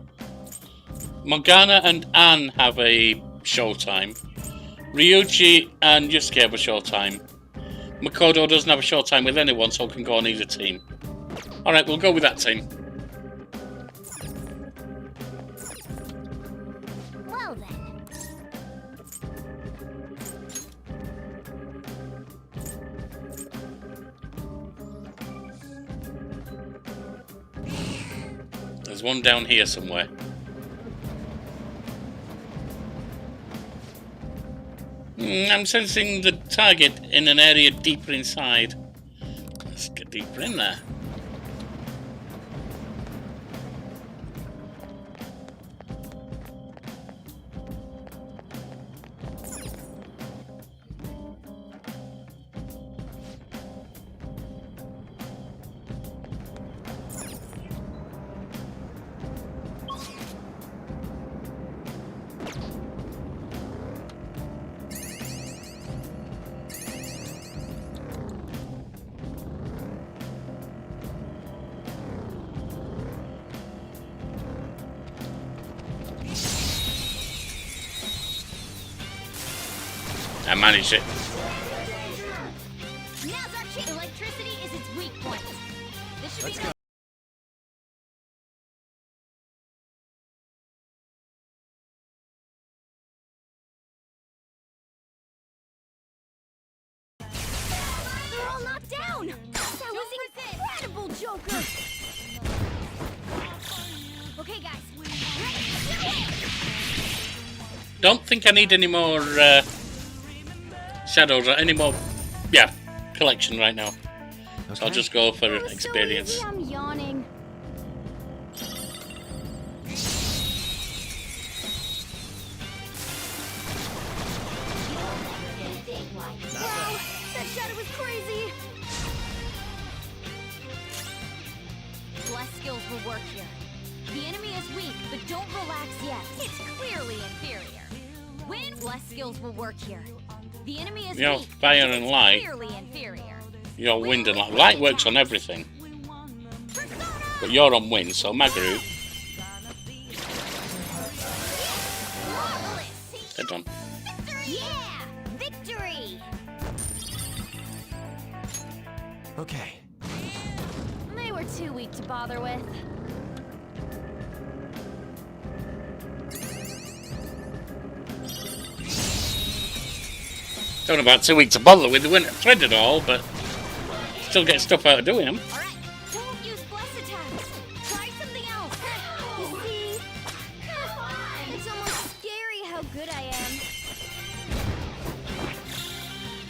C: Morgana and Anne have a showtime. Ryuji and Yusuke have a showtime. Makoto doesn't have a showtime with anyone, so can go on either team. Alright, we'll go with that team.
I: Well then.
C: There's one down here somewhere. I'm sensing the target in an area deeper inside. Let's get deeper in there. I managed it.
I: Now's our chance. Electricity is its weak point. This should be. They're all knocked down. That was incredible, Joker. Okay, guys.
C: Don't think I need any more shadows or any more, collection right now. Okay. So I'll just go for experience.
I: So easy, I'm yawning. Wow, that shadow was crazy.
B: Bless skills will work here. The enemy is weak, but don't relax yet. It's clearly inferior. Bless skills will work here.
I: The enemy is
C: Your
I: weak,
C: fire and light,
I: clearly inferior.
C: your wind and light. Light works on everything. But you're on wind, so Magaru. They're done.
I: Yeah! Victory!
M: Okay.
H: They were too weak to bother with.
C: Don't know about 2 weeks to bother with. They wouldn't thread it all, but still get stuff out of doing them.
I: Alright, don't use bless attacks. Try something else. You see? It's almost scary how good I am.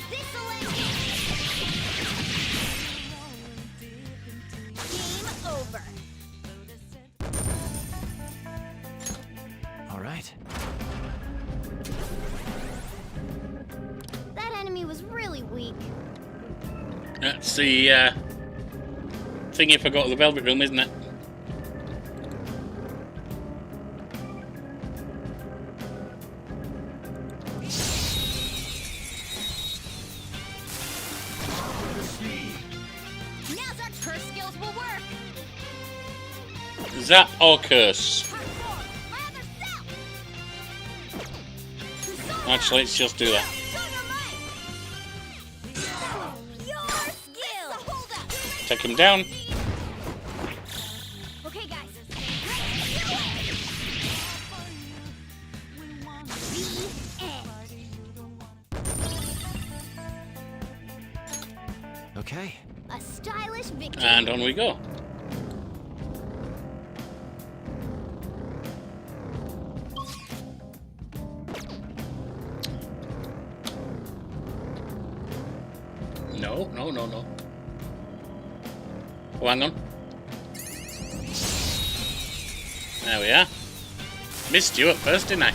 I: This'll end it. Game over.
M: All right.
I: That enemy was really weak.
C: That's the thing you forgot the Velvet Room, isn't it?
I: Now's our curse skills will work.
C: Zap or curse? Actually, let's just do that. Take him down.
I: Okay, guys.
M: Okay.
I: A stylish victory.
C: And on we go. No, no, no, no. Oh, hang on. There we are. Missed you at first, didn't I?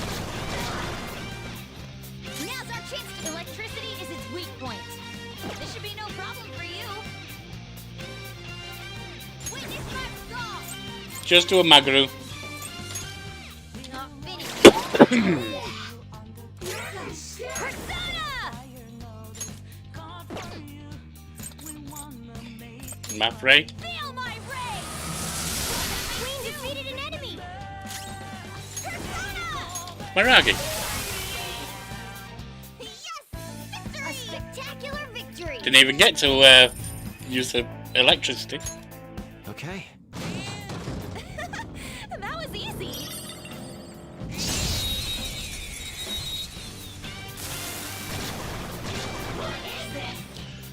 I: Now's our chance. Electricity is its weak point. This should be no problem for you. Witness my resolve.
C: Just do a Magaru.
I: Not finished. Persona!
C: Mafray.
I: Feel my ray! Queen defeated an enemy! Persona!
C: Maragi.
I: Yes! Victory! A spectacular victory!
C: Didn't even get to use the electricity.
M: Okay.
H: That was easy.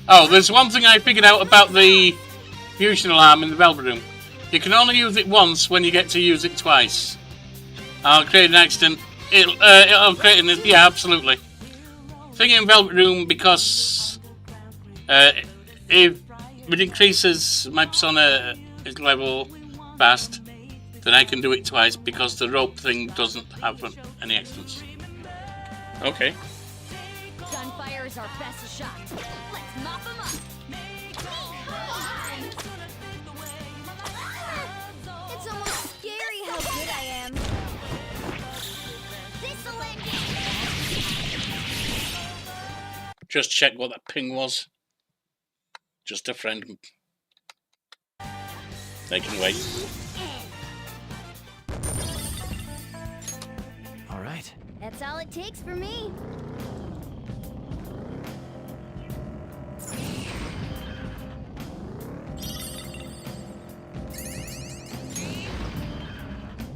C: Oh, there's one thing I figured out about the fusion alarm in the Velvet Room. You can only use it once when you get to use it twice. I'll create an accident. It'll create an... Yeah, absolutely. Thing in Velvet Room, because if it increases my persona level fast, then I can do it twice because the rope thing doesn't have any extras. Okay.
I: Gunfire is our best shot. Let's mop him up. It's almost scary how good I am. This'll end it.
C: Just check what that ping was. Just a friend. They can wait.
M: All right.
I: That's all it takes for me.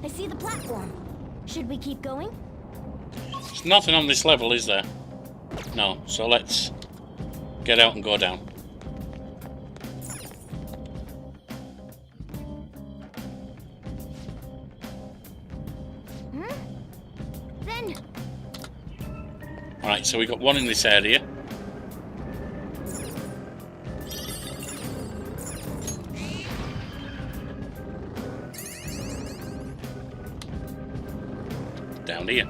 I: I see the platform. Should we keep going?
C: There's nothing on this level, is there? No, so let's get out and go down.
I: Then
C: Alright, so we got one in this area. Down here.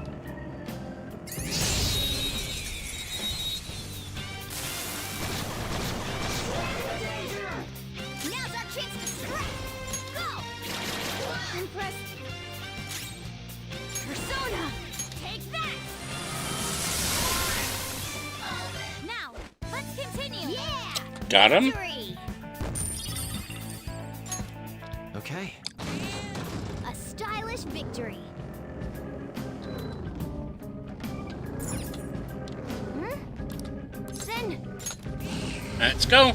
I: now's our chance to strike. Go! Impressed. Persona, take that!
C: Got him.
M: Okay.
I: A stylish victory. Send.
C: Let's go.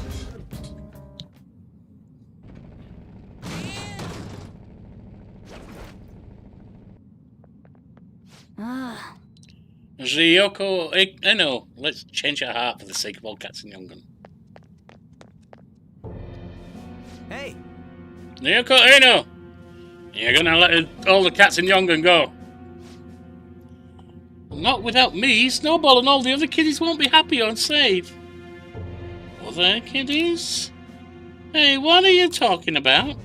G: Ah.
C: Ryoko, I know. Let's change our heart for the sake of all cats and young gun.
F: Hey.
C: Ryoko, I know. You're gonna let all the cats in young gun go. Not without me. Snowball and all the other kiddies won't be happy or safe. Other kiddies? Hey, what are you talking about?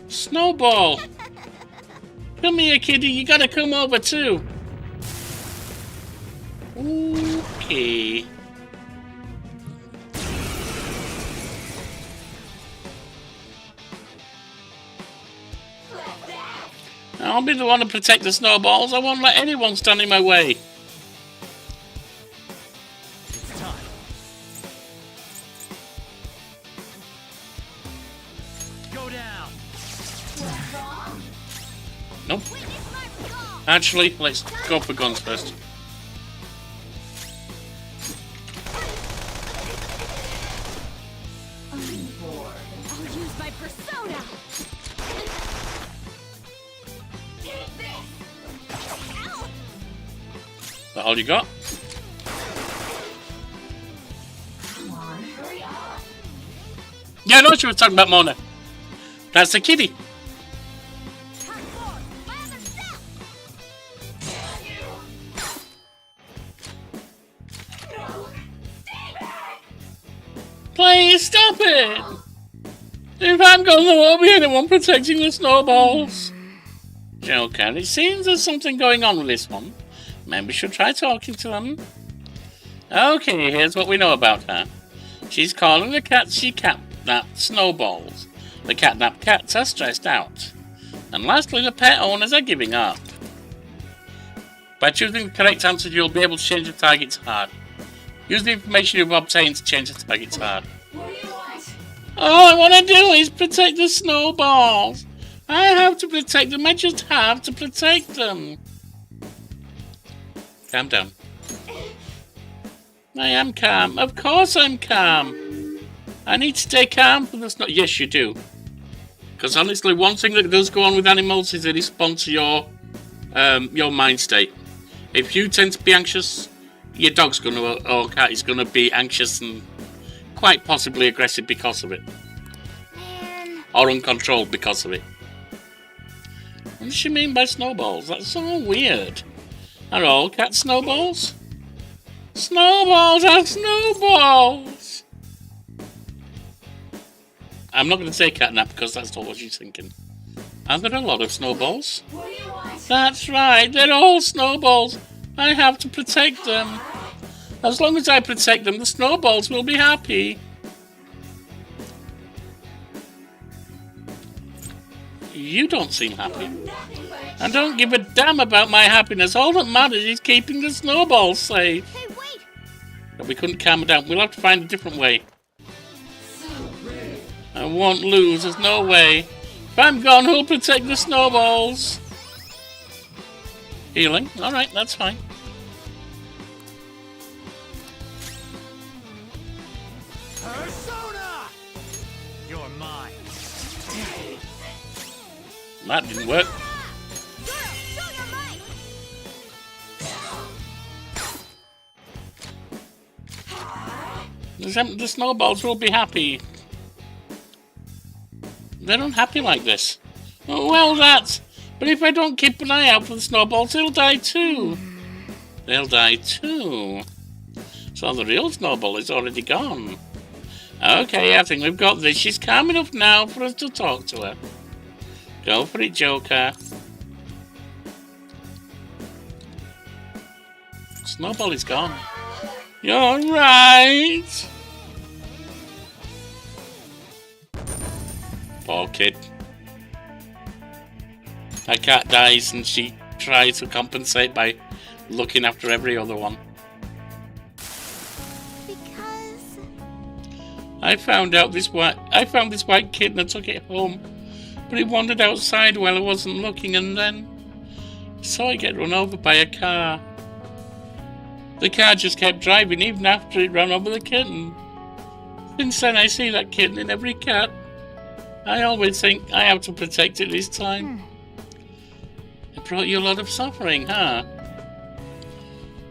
C: Snowball! Come here, kiddie. You gotta come over too. Okay. I'll be the one to protect the snowballs. I won't let anyone stand in my way.
F: It's time. Go down.
C: Nope. Actually, let's go for guns first.
I: I'll use my persona.
C: That all you got? Yeah, I know what you were talking about, Mona. That's the kitty. Please stop it! If I'm gone, there won't be anyone protecting the snowballs. Joker, it seems there's something going on with this one. Maybe we should try talking to them. Okay, here's what we know about her. She's calling the cats she catnapped snowballs. The catnapped cats are stressed out. And lastly, the pet owners are giving up. By choosing the correct answer, you'll be able to change the target's heart. Use the information you've obtained to change the target's heart. All I want to do is protect the snowballs. I have to protect them. I just have to protect them. Calm down. I am calm. Of course I'm calm. I need to stay calm for the snow. Yes, you do. Because honestly, one thing that does go on with animals is they respond to your mind state. If you tend to be anxious, your dog's going to, or cat is going to be anxious and quite possibly aggressive because of it. Or uncontrolled because of it. What does she mean by snowballs? That's so weird. Are all cats snowballs? Snowballs are snowballs! I'm not going to say catnap because that's not what she's thinking. Are there a lot of snowballs? That's right, they're all snowballs. I have to protect them. As long as I protect them, the snowballs will be happy. You don't seem happy. I don't give a damn about my happiness. All that matters is keeping the snowballs safe.
I: Hey, wait!
C: But we couldn't calm her down. We'll have to find a different way. I won't lose. There's no way. If I'm gone, who'll protect the snowballs? Healing. Alright, that's fine.
F: Persona! You're mine.
C: That didn't work. The snowballs will be happy. They're unhappy like this. Oh, well, that's... But if I don't keep an eye out for the snowballs, they'll die too. They'll die too. So the real snowball is already gone. Okay, I think we've got this. She's calm enough now for us to talk to her. Go for it, Joker. Snowball is gone. You're right. Poor kid. Her cat dies and she tries to compensate by looking after every other one.
I: Because
C: I found this white kitten and took it home, but it wandered outside while I wasn't looking, and then I saw it get run over by a car. The car just kept driving even after it ran over the kitten. Since then I see that kitten in every cat. I always think I have to protect it this time. It brought you a lot of suffering, huh?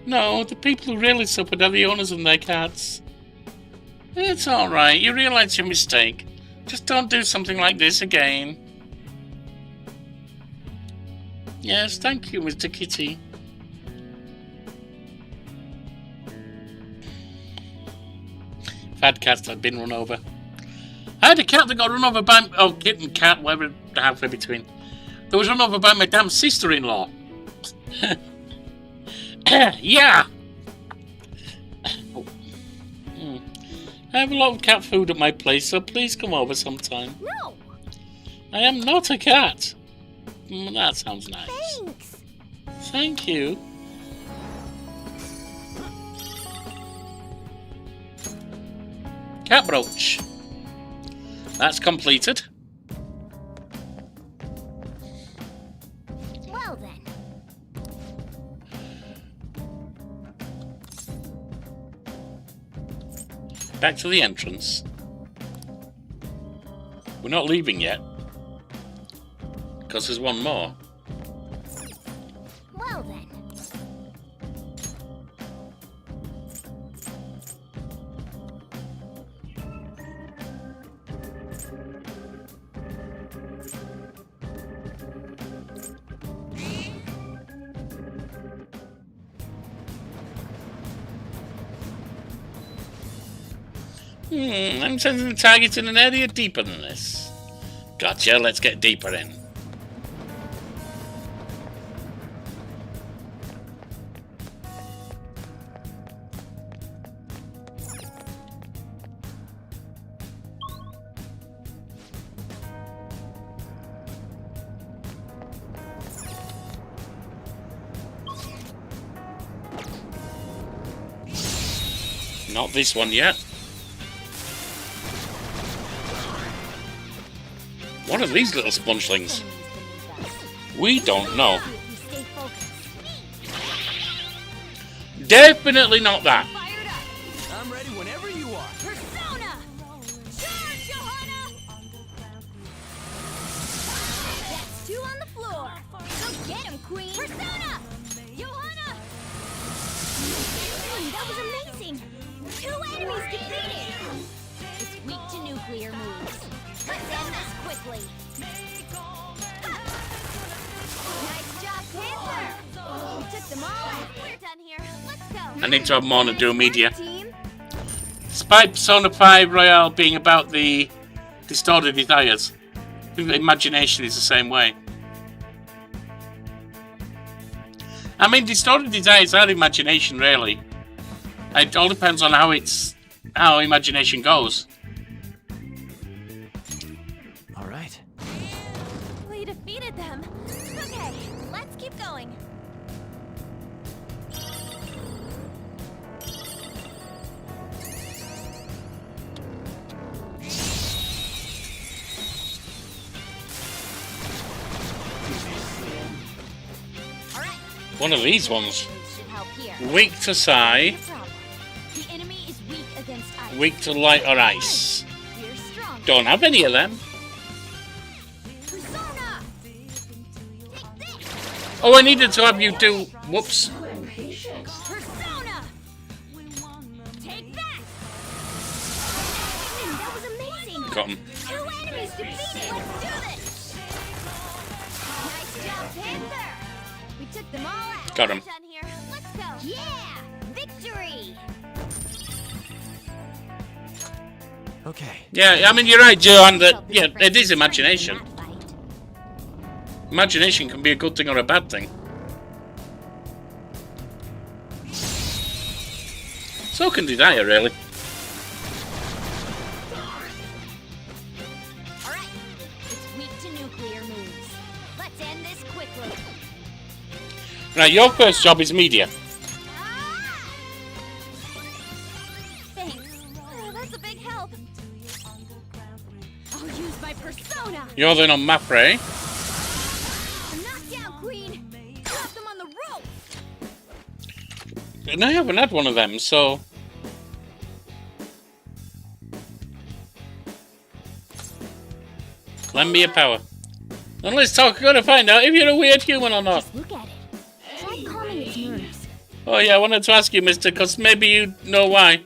C: No, the people who really suffered are the owners of their cats. It's alright, you realize your mistake. Just don't do something like this again. Yes, thank you, Mr. Kitty. Fat cats that had been run over. I had a cat that got run over by... Oh, kitten, cat, whatever, halfway between. That was run over by my damn sister-in-law. Yeah! I have a lot of cat food at my place, so please come over sometime.
I: No!
C: I am not a cat. That sounds nice.
I: Thanks.
C: Thank you. Cat brooch. That's completed.
I: Well then.
C: Back to the entrance. We're not leaving yet. Because there's one more.
I: Well then.
C: I'm sensing the target in an area deeper than this. Gotcha, let's get deeper in. Not this one yet. What are these little spongelings? We don't know. Definitely not that.
F: I'm ready whenever you are.
I: Persona! Charge, Johanna! That's two on the floor. Go get him, Queen. Persona! Johanna! That was amazing. 2 enemies defeated. It's weak to nuclear moves. Let's end this quickly. Nice job, Panther. We took them all out. We're done here. Let's go.
C: I need to have more to do media.
I: Team.
C: Despite Persona 5 Royale being about the distorted desires, I think the imagination is the same way. I mean, distorted desires are imagination, really. It all depends on how imagination goes.
M: All right.
H: We defeated them.
I: Okay, let's keep going.
C: One of these ones.
I: Should help here.
C: Weak to psi,
I: No problem. The enemy is weak against ice.
C: weak to light or ice.
I: We're strong.
C: Don't have any of them.
I: Persona! Take this!
C: Oh, I needed to have you do... Whoops.
I: Persona! Take that! That was amazing!
C: Got him.
I: 2 enemies defeated! Let's do this! Nice job, Panther! We took them all out.
C: Got him.
I: We're done here. Let's go. Yeah! Victory!
M: Okay.
C: Yeah, I mean, you're right, Johan, that, yeah, it is imagination. Imagination can be a good thing or a bad thing. So can desire, really.
I: Alright. It's weak to nuclear moves. Let's end this quickly.
C: Right, your first job is media.
I: Thanks. Oh, that's a big help. I'll use my persona.
C: You're then on map, Ray.
I: Knockdown queen. Drop them on the rope.
C: And I haven't had one of them, so... Lend me your power. And let's talk, I'm gonna find out if you're a weird human or not.
I: Just look at it. Try calming its nerves.
C: Oh yeah, I wanted to ask you, mister, because maybe you know why.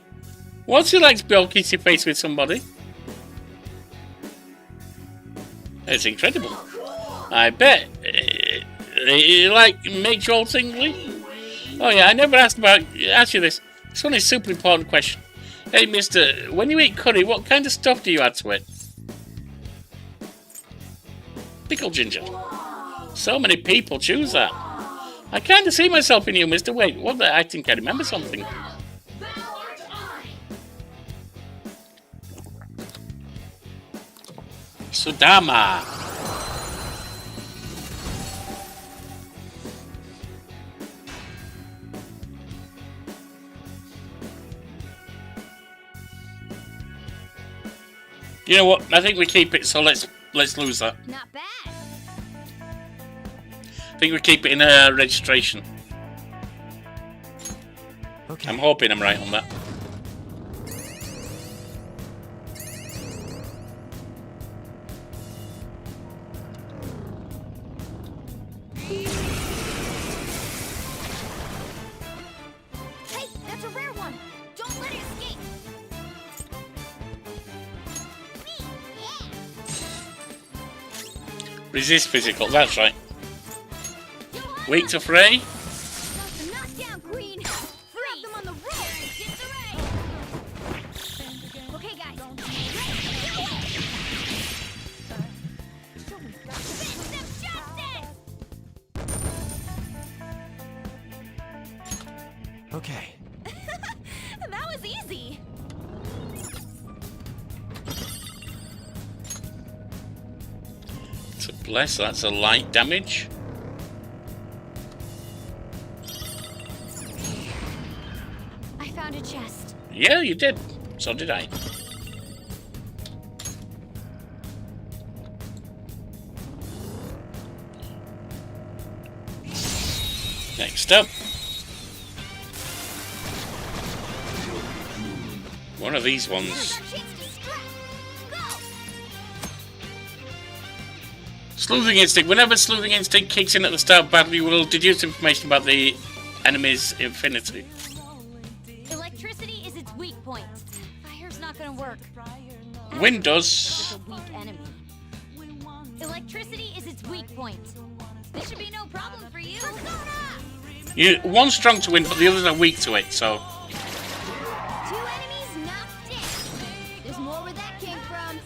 C: What's it like to be all kissy face with somebody? It's incredible. I bet. It like makes you all tingly. Oh yeah, I never asked you this. It's only a super important question. Hey mister, when you eat curry, what kind of stuff do you add to it? Pickled ginger. So many people choose that. I kind of see myself in you, mister. Wait, what? I think I remember something. Sudama. You know what? I think we keep it, so let's lose that.
I: Not bad.
C: I think we keep it in registration.
M: Okay.
C: I'm hoping I'm right on that.
I: Hey, that's a rare one. Don't let it escape.
C: Resist physical, that's right. Weak to fray.
I: Knockdown queen. Drop them on the rope. Disarray. Okay, guys.
M: Okay.
I: That was easy.
C: So bless, that's a light damage.
I: I found a chest.
C: Yeah, you did. So did I. Next up. One of these ones. Sleuthing Instinct. Whenever Sleuthing Instinct kicks in at the start of battle, you will deduce information about the enemy's affinity.
I: Electricity is its weak point. Fire's not gonna work.
C: Wind does.
I: It's a weak enemy. Electricity is its weak point. This should be no problem for you.
C: One's strong to wind, but the others are weak to it, so...
I: Two enemies knocked in. There's more where that came from.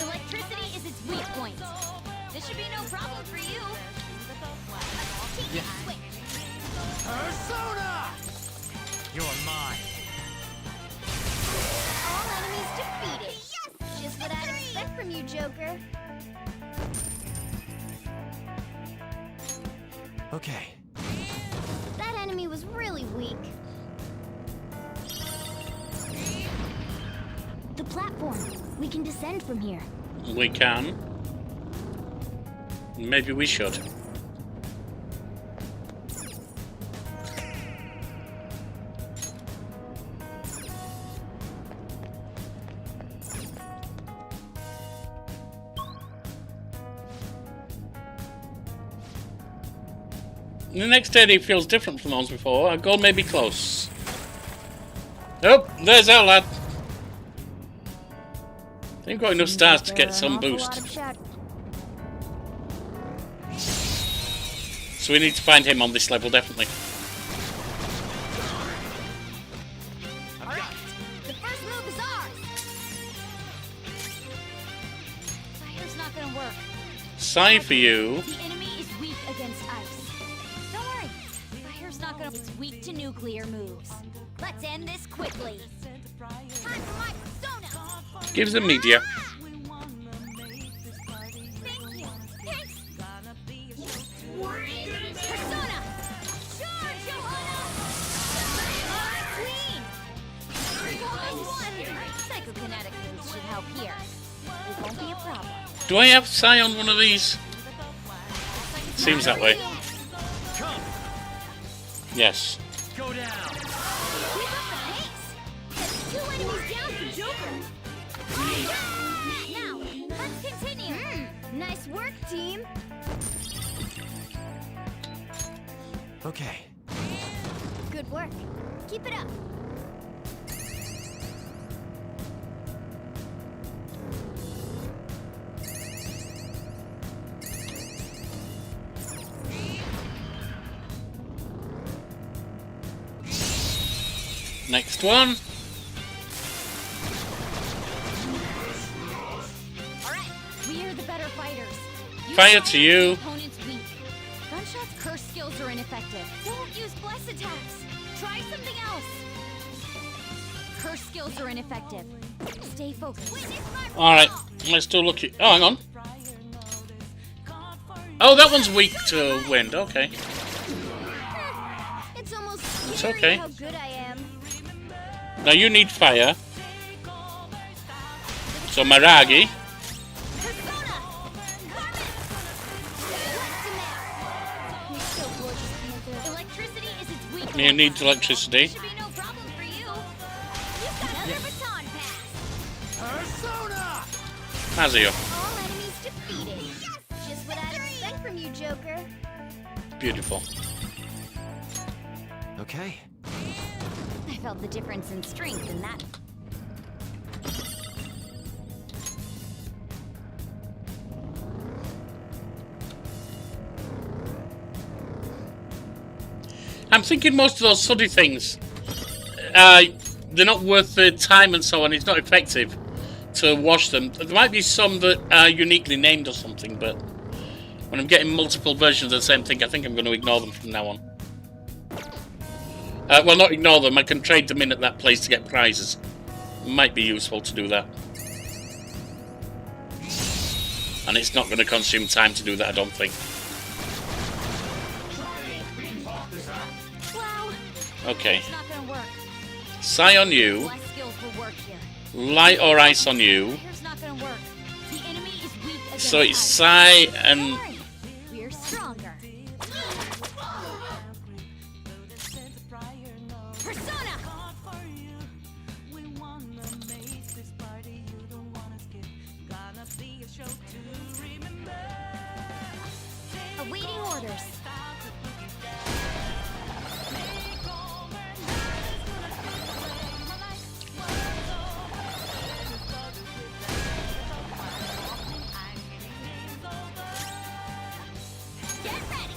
I: Electricity is its weak point. This should be no problem for you.
F: Persona! You're mine.
I: All enemies defeated. Yes! Just what I'd expect from you, Joker.
M: Okay.
I: That enemy was really weak. The platform. We can descend from here.
C: We can. Maybe we should. The next area feels different from the ones before. Our goal may be close. Oh, there's our lad. They've got enough stars to get some boost. So we need to find him on this level, definitely.
I: Alright, the first move is ours. Fire's not gonna work.
C: Sigh for you.
I: The enemy is weak against ice. Don't worry, fire's not gonna. It's weak to nuclear moves. Let's end this quickly. Time for my persona.
C: Gives them media.
I: Thank you. Thanks. Persona. Charge, Johanna. Queen. One. Psychokinetic moves help here. It won't be a problem.
C: Do I have Psy on one of these? Seems that way. Yes.
F: Go down.
I: Keep up the pace. That's 2 enemies down for Joker. Now, let's continue. Nice work, team.
M: Okay.
I: Good work. Keep it up.
C: Next one.
I: Alright, we are the better fighters.
C: Fire to you.
I: Opponent's weak. Gunshot's curse skills are ineffective. Don't use bless attacks. Try something else. Curse skills are ineffective. Stay focused.
C: Alright, let's do a look at... Oh, hang on. Oh, that one's weak to wind. Okay.
I: It's almost
C: It's
I: scary
C: okay.
I: how good I am.
C: Now you need fire. So Maragi.
I: You're so gorgeous, Panther. Electricity is its weak
C: You need electricity.
I: Should be no problem for you. You've got another baton pass.
F: Persona!
C: Mazio.
I: All enemies defeated. Yes! Just what I'd expect from you, Joker.
C: Beautiful.
M: Okay.
G: I felt the difference in strength in that.
C: I'm thinking most of those suddy things, they're not worth the time and so on. It's not effective to wash them. There might be some that are uniquely named or something, but when I'm getting multiple versions of the same thing, I think I'm going to ignore them from now on. Well, not ignore them. I can trade them in at that place to get prizes. Might be useful to do that. And it's not going to consume time to do that, I don't think.
I: Wow.
C: Okay.
I: It's not gonna work.
C: Psy on you.
I: Bless skills will work here.
C: Light or ice on you.
I: Here's not gonna work. The enemy is weak against
C: So it's
I: ice.
C: Psy and...
I: Don't worry. We're stronger. Persona! Awaiting orders. Get ready.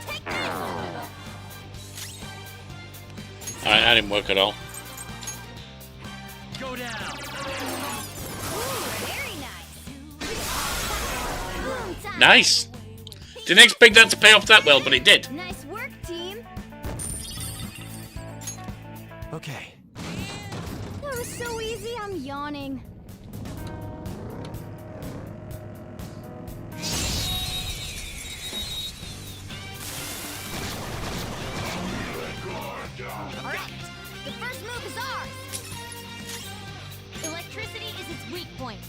I: Take this.
C: Alright, that didn't work at all.
F: Go down.
I: Very nice. Boom time.
C: Nice! Didn't expect that to pay off that well, but it did.
I: Nice work, team.
M: Okay.
I: That was so easy, I'm yawning. Alright, the first move is ours. Electricity is its weak point.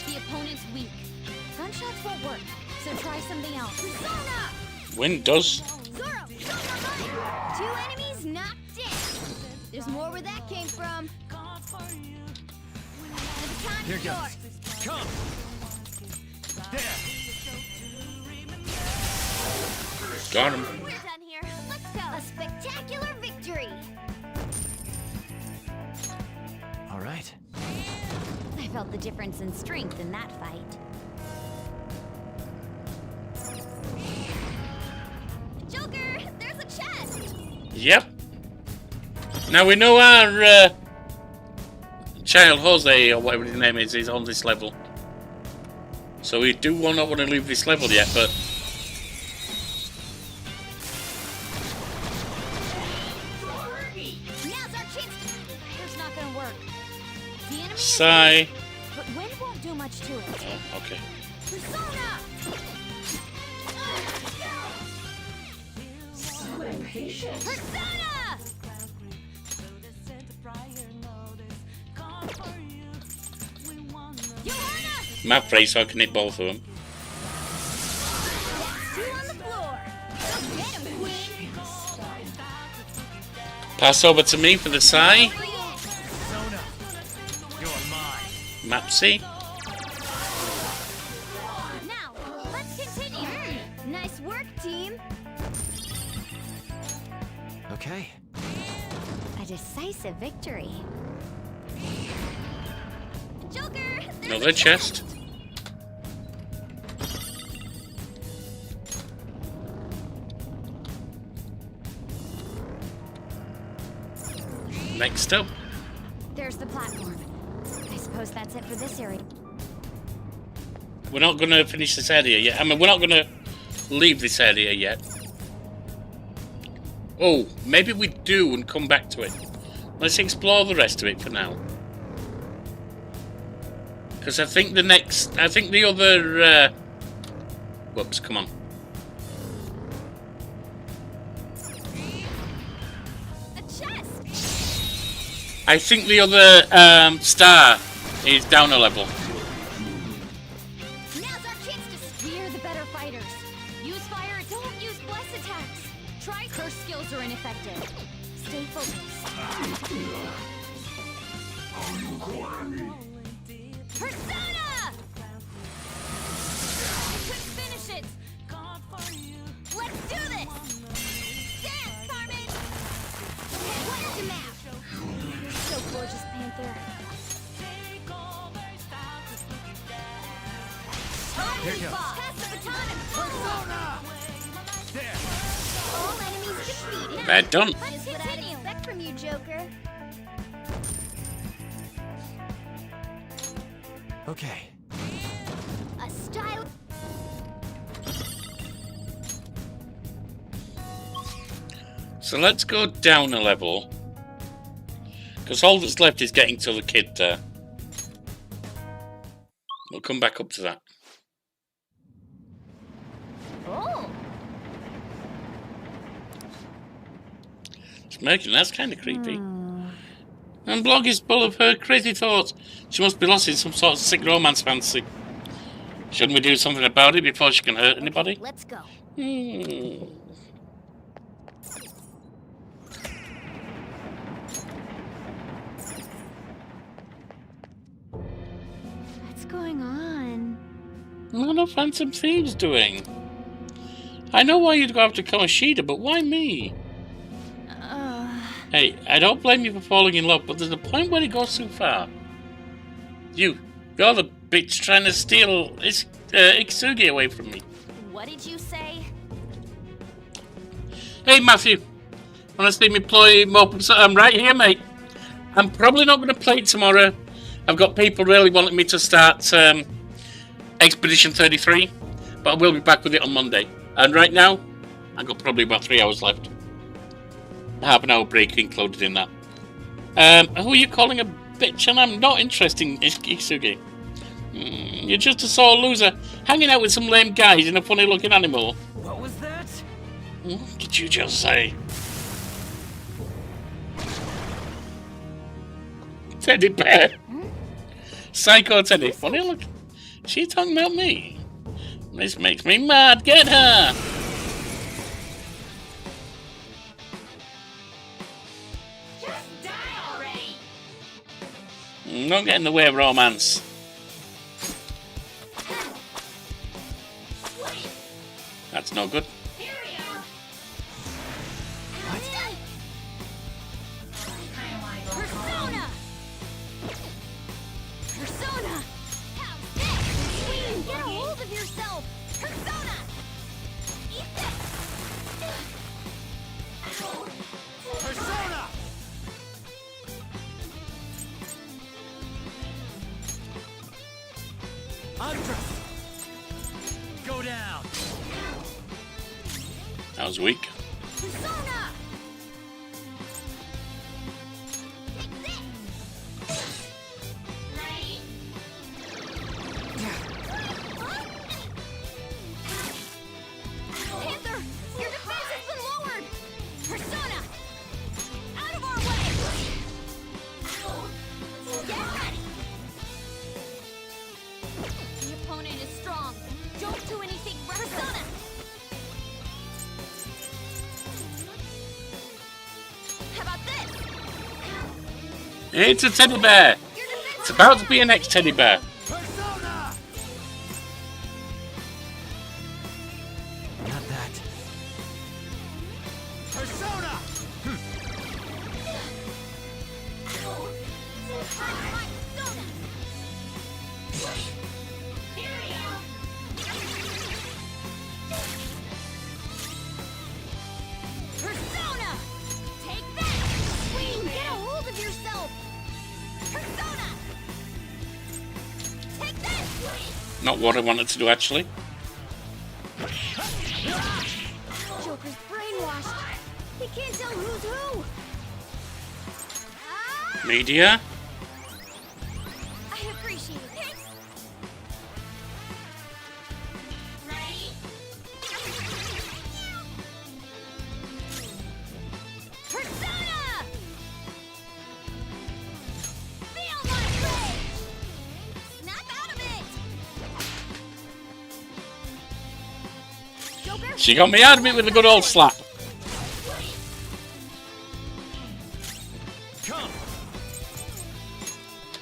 I: The opponent's weak. Gunshots won't work, so try something else. Persona!
C: Wind does.
I: Zoro, show your might! 2 enemies knocked down. There's more where that came from. The time's
F: Here
I: yours.
F: goes. Come. There.
C: Got him.
I: We're done here. Let's go. A spectacular victory.
M: All right.
G: I felt the difference in strength in that fight.
I: Joker, there's a chest.
C: Yep. Now we know our child Jose, or whatever his name is on this level. So we do not want to leave this level yet, but...
I: Now's our chance. Fire's not gonna work. The enemy is
C: Psy.
I: weak, but wind won't do much to it.
C: Okay.
I: Persona!
B: So impatient.
I: Persona!
C: I'm afraid so I can hit both of them. Pass over to me for the Psy. Mapsy.
I: Now, let's continue. Nice work, team.
M: Okay.
G: A decisive victory.
I: Joker!
C: Another chest. Next up.
G: There's the platform. I suppose that's it for this area.
C: We're not going to finish this area yet. I mean, we're not going to leave this area yet. Oh, maybe we do and come back to it. Let's explore the rest of it for now. Because I think the other... whoops, come on. I think the other star is down a level.
I: Now's our chance to... We're the better fighters. Use fire, don't use bless attacks. Try curse skills are ineffective. Stay focused. Persona! I couldn't finish it. Let's do this. Dance, Carmen. What is the map? You're so gorgeous, Panther.
F: Here you go.
I: Pass the baton and
F: Persona! There.
I: all enemies defeated.
C: Bad done.
I: Let's continue. Expect from you, Joker.
M: Okay.
I: A style.
C: So let's go down a level. Because all that's left is getting to the kid there. We'll come back up to that.
I: Oh.
C: Smoking, that's kind of creepy. And Blog is full of her crazy thoughts. She must be lost in some sort of sick romance fantasy. Shouldn't we do something about it before she can hurt anybody?
I: Let's go.
G: What's going on?
C: What are Phantom Thieves doing? I know why you'd go after Kamoshida, but why me? Hey, I don't blame you for falling in love, but there's a point where it goes too far. You're the bitch trying to steal Iksugi away from me.
I: What did you say?
C: Hey, Matthew. Want to see me play more? I'm right here, mate. I'm probably not going to play it tomorrow. I've got people really wanting me to start Expedition 33, but I will be back with it on Monday. And right now, I've got probably about 3 hours left. Half an hour break included in that. Who are you calling a bitch? And I'm not interested in Iksugi. You're just a sore loser, hanging out with some lame guys in a funny looking animal.
F: What was that?
C: What did you just say? Teddy bear. Psycho Teddy. Funny look. She's talking about me. This makes me mad. Get her.
I: Just die already.
C: Don't get in the way of romance. That's no good.
I: Persona! Persona! How's this? Queen, get a hold of yourself! Persona! Eat this!
F: Persona! Undress! Go down!
C: That was weak.
I: Persona! Panther, your defense has been lowered! Persona! Out of our way! Get
C: It's a teddy bear. It's about to be an ex-teddy bear.
F: Not that. Persona!
I: Persona! Take that! Queen, get a hold of yourself! Persona! Take this!
C: Not what I wanted to do, actually.
I: Joker's brainwashed. He can't tell who's who.
C: Media.
I: I appreciate it. Ready? Persona! Feel my rage! Snap out of it! Joker?
C: She got me out of it with a good old slap.
F: Come!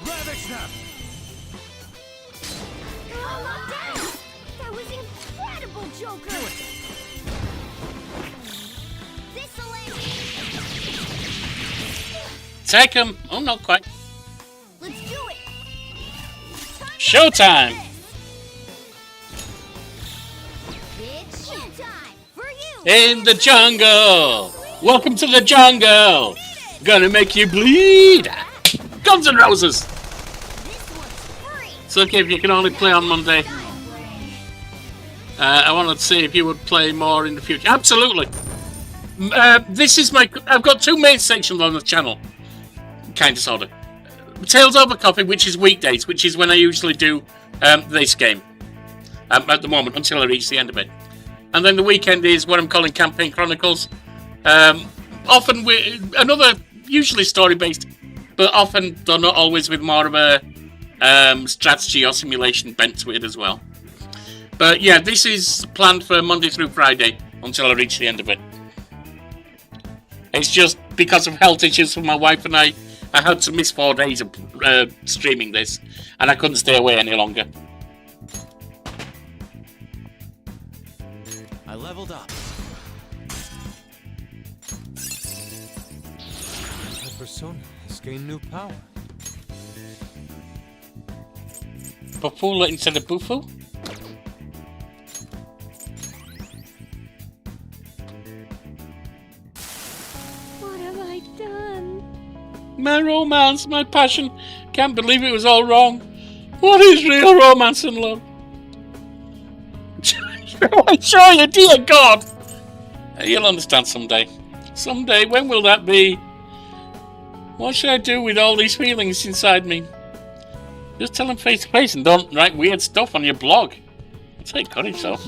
F: Ravage them!
I: You're all locked down! That was incredible, Joker! This'll end it!
C: Take him. Oh, not quite.
I: Let's do it!
C: Showtime.
I: It's showtime! For you!
C: In the jungle. Welcome to the jungle. Gonna make you bleed. Guns N' Roses. It's okay if you can only play on Monday. I wanted to see if you would play more in the future. Absolutely. This is my... I've got two main sections on the channel. Kind of, sort of. Tales Over Coffee, which is weekdays, which is when I usually do this game. At the moment, until I reach the end of it. And then the weekend is what I'm calling Campaign Chronicles. Often with another, usually story-based, but often, though not always, with more of a strategy or simulation bent to it as well. But yeah, this is planned for Monday through Friday until I reach the end of it. It's just because of health issues for my wife and I had to miss 4 days of streaming this, and I couldn't stay away any longer.
D: I leveled up. My persona has gained new power.
C: Bufula instead of Bufu?
N: What have I done?
C: My romance, my passion. Can't believe it was all wrong. What is real romance and love? I show you, dear God. You'll understand someday. Someday, when will that be? What should I do with all these feelings inside me? Just tell them face to face and don't write weird stuff on your blog. Take courage, though.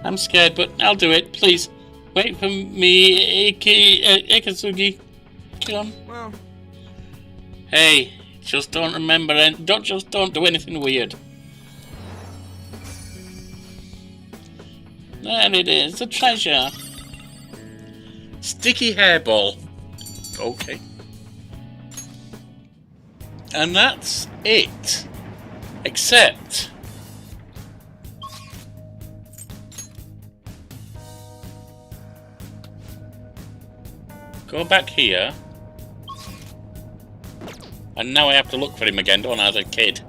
C: I'm scared, but I'll do it. Please, wait for me, Ikatsugi. Come on.
F: Well.
C: Hey, just don't remember and don't do anything weird. There it is, a treasure. Sticky hairball. Okay. And that's it. Except... go back here. And now I have to look for him again, don't I, as a kid?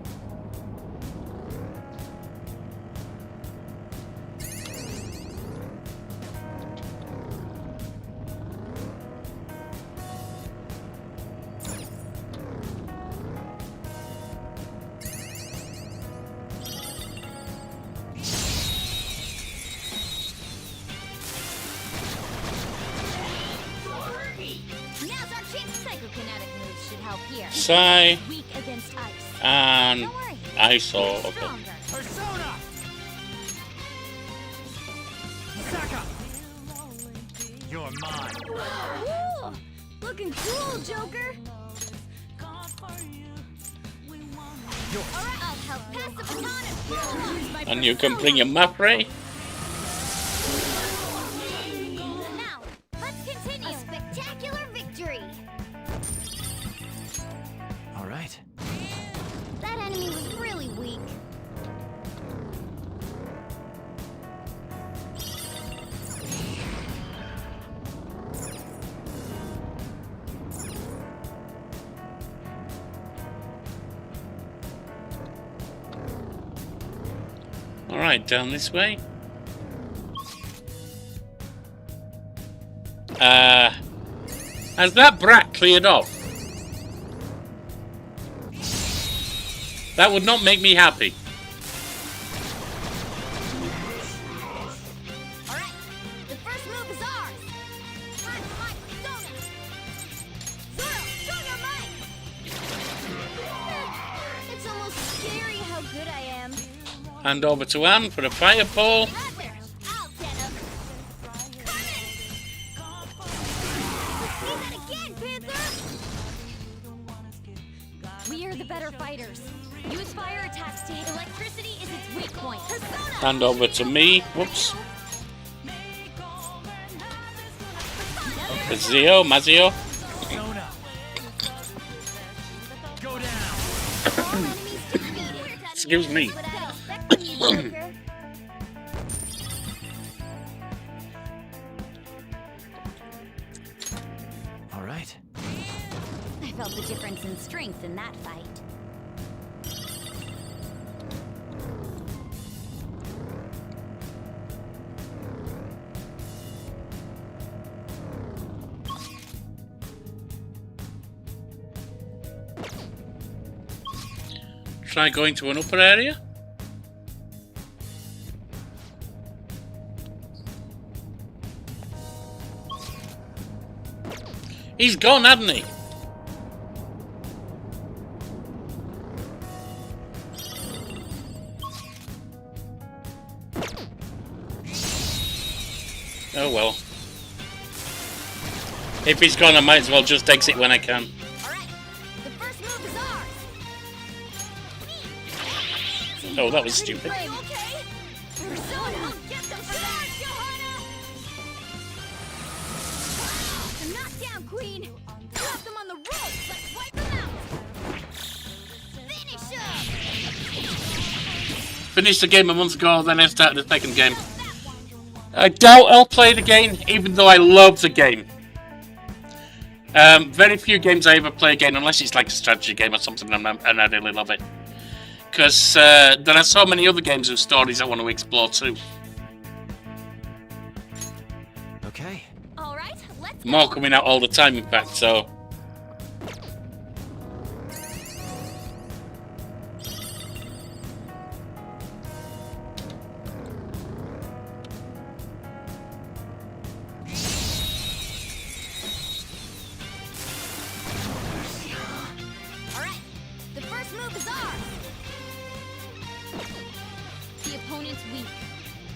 I: Now's our chance. Psychokinetic moves should help here.
C: Psy.
I: Weak against ice.
C: And
I: Don't worry.
C: I saw. Okay.
I: Stronger.
F: Persona! Saka! You're mine.
I: Ooh, looking cool, Joker. Alright, I'll help pass the baton and follow on my
C: And you can bring your map, Ray.
I: Now, let's continue. A spectacular victory.
C: Alright, down this way. Has that brat cleared off? That would not make me happy.
I: Alright, the first move is ours. Time for my persona. Zoro, show your might. It's almost scary how good I am.
C: Hand over to Anne for a fireball.
I: We are the better fighters. Use fire attacks to hit. Electricity is its weak point. Persona!
C: Hand over to me. Whoops. Mazio.
F: Persona. Go down.
C: Excuse me.
M: All right.
G: I felt the difference in strength in that fight.
C: Try going to an upper area. He's gone, hasn't he? Oh well. If he's gone, I might as well just exit when I can.
I: The first move is ours.
C: Oh, that was stupid.
I: Okay? Persona, get them back, Johanna! I'm knocked down, Queen. You have them on the ropes. Let's wipe them out. Finish up.
C: Finished the game a month ago, then I started the second game. I doubt I'll play it again, even though I love the game. Very few games I ever play again, unless it's like a strategy game or something, and I really love it. Because there are so many other games with stories I want to explore too.
M: Okay.
I: All right, let's
C: More coming out all the time, in fact, so...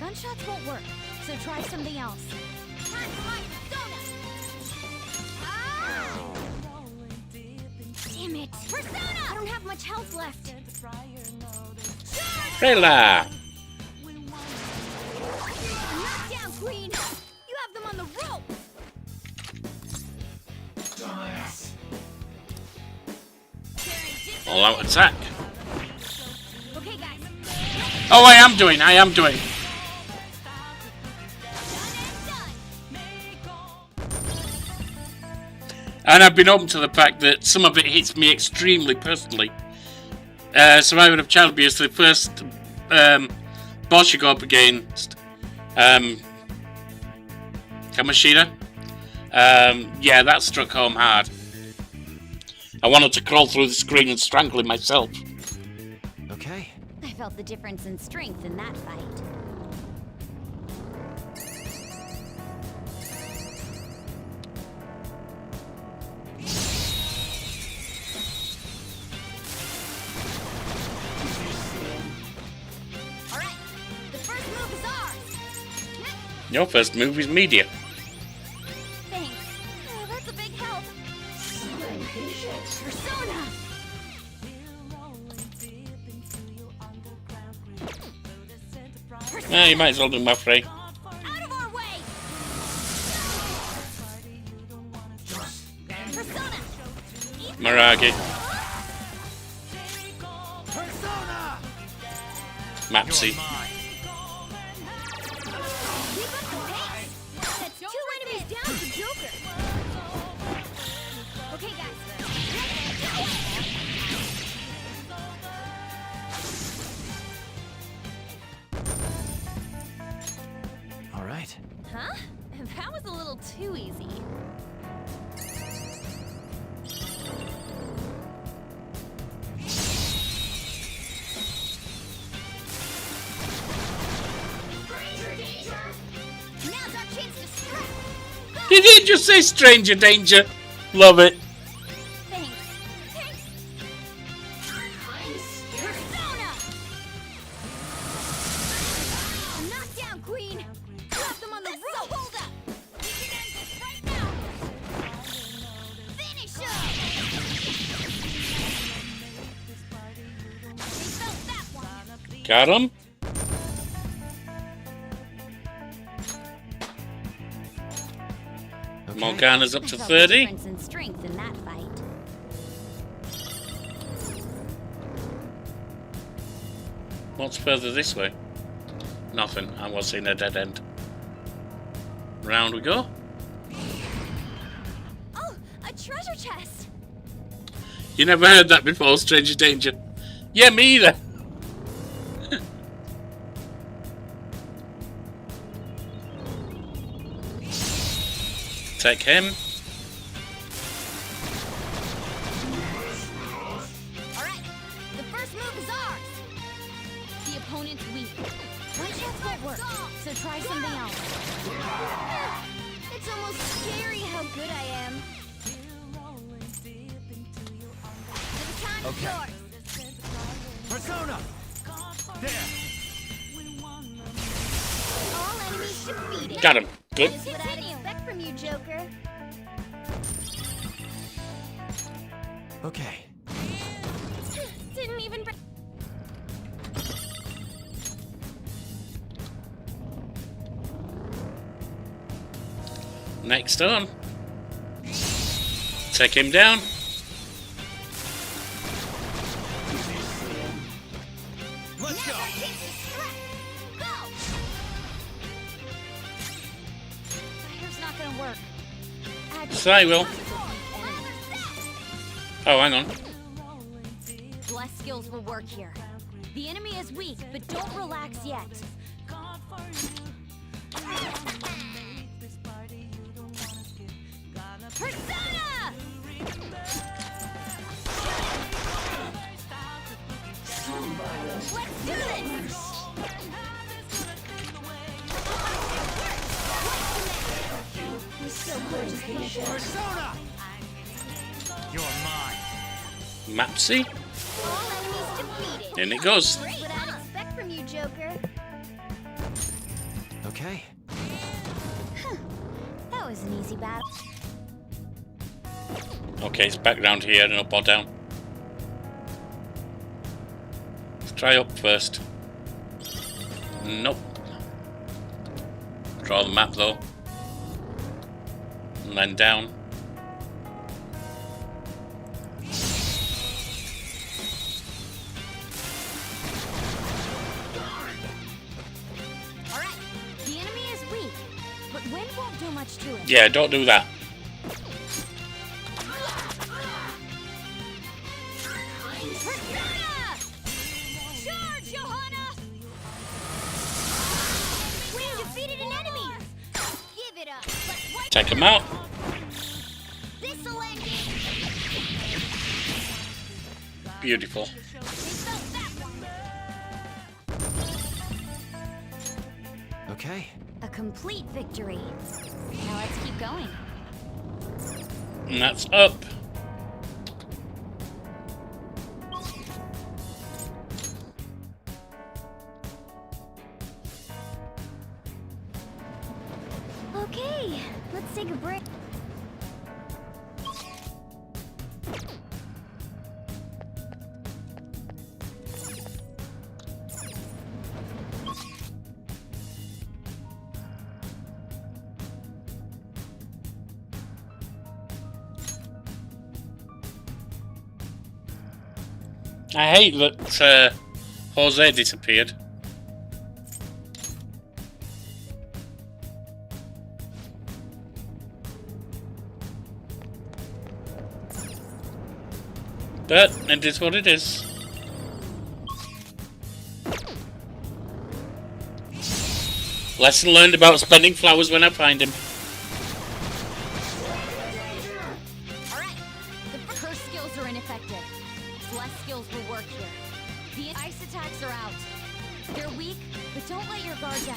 I: Gunshots won't work, so try something else. Time for my persona! Ah! Damn it! Persona! I don't have much health left.
C: Rayla!
I: Knock down, Queen! You have them on the rope!
C: All out attack.
I: Okay, guys.
C: Oh, I am doing. And I've been open to the fact that some of it hits me extremely personally. Survivor of Child Abuse, the first boss you go up against, Kamashita. Yeah, that struck home hard. I wanted to crawl through the screen and strangle him myself.
M: Okay.
G: I felt the difference in strength in that fight.
C: Your first move is media.
I: Thanks. Oh, that's a big help. Persona!
C: Yeah, you might as well do my free.
I: Out of our way! Persona!
C: Miragi.
F: Persona!
C: Mapsy.
I: That's 2 enemies down to Joker. Okay, guys.
C: Did it just say stranger danger? Love it.
I: Thanks. Persona! Knock down, Queen! Drop them on the roof! Hold up! We can end this right now! Finish him! They felt that one!
C: Got him. Morgana's up to
G: Felt
C: 30.
G: the difference in strength in that fight.
C: What's further this way? Nothing. I was in a dead end. Round we go.
I: Oh, a treasure chest!
C: You never heard that before, stranger danger. Yeah, me either. Take him.
I: Alright, the first move is ours! The opponent's weak. One chance won't work, so try something else. It's almost scary how good I am. The time is yours.
F: Persona! There!
I: All enemies defeated.
C: Got him. Good.
I: That is what I'd expect from you, Joker.
F: Okay.
I: Didn't even...
C: Next on. Take him down.
F: Let's go!
I: Fire's not gonna work.
C: So I will. Oh, hang on.
I: Bless skills will work here. The enemy is weak, but don't relax yet. Persona! Let's do this! He's so gorgeous, Peter.
F: Persona! You're mine.
C: Mapsy.
I: All enemies defeated.
C: In it goes.
I: Great, what I'd expect from you, Joker.
M: Okay.
G: That was an easy battle.
C: Okay, it's back round here and up or down. Let's try up first. Nope. Draw the map though. And then down.
I: Alright, the enemy is weak, but wind won't do much to it.
C: Yeah, don't do that.
I: Persona! Charge, Johanna! We defeated an enemy! Give it up! Let's wipe
C: Take him out.
I: This'll end it!
C: Beautiful.
I: They felt that one!
M: Okay.
G: A complete victory. Now let's keep going.
C: And that's up.
G: Okay, let's take a break.
C: I hate that Jose disappeared. But it is what it is. Lesson learned about spending flowers when I find him.
I: Alright, the curse skills are ineffective. Bless skills will work here. The ice attacks are out. They're weak, but don't let your guard down.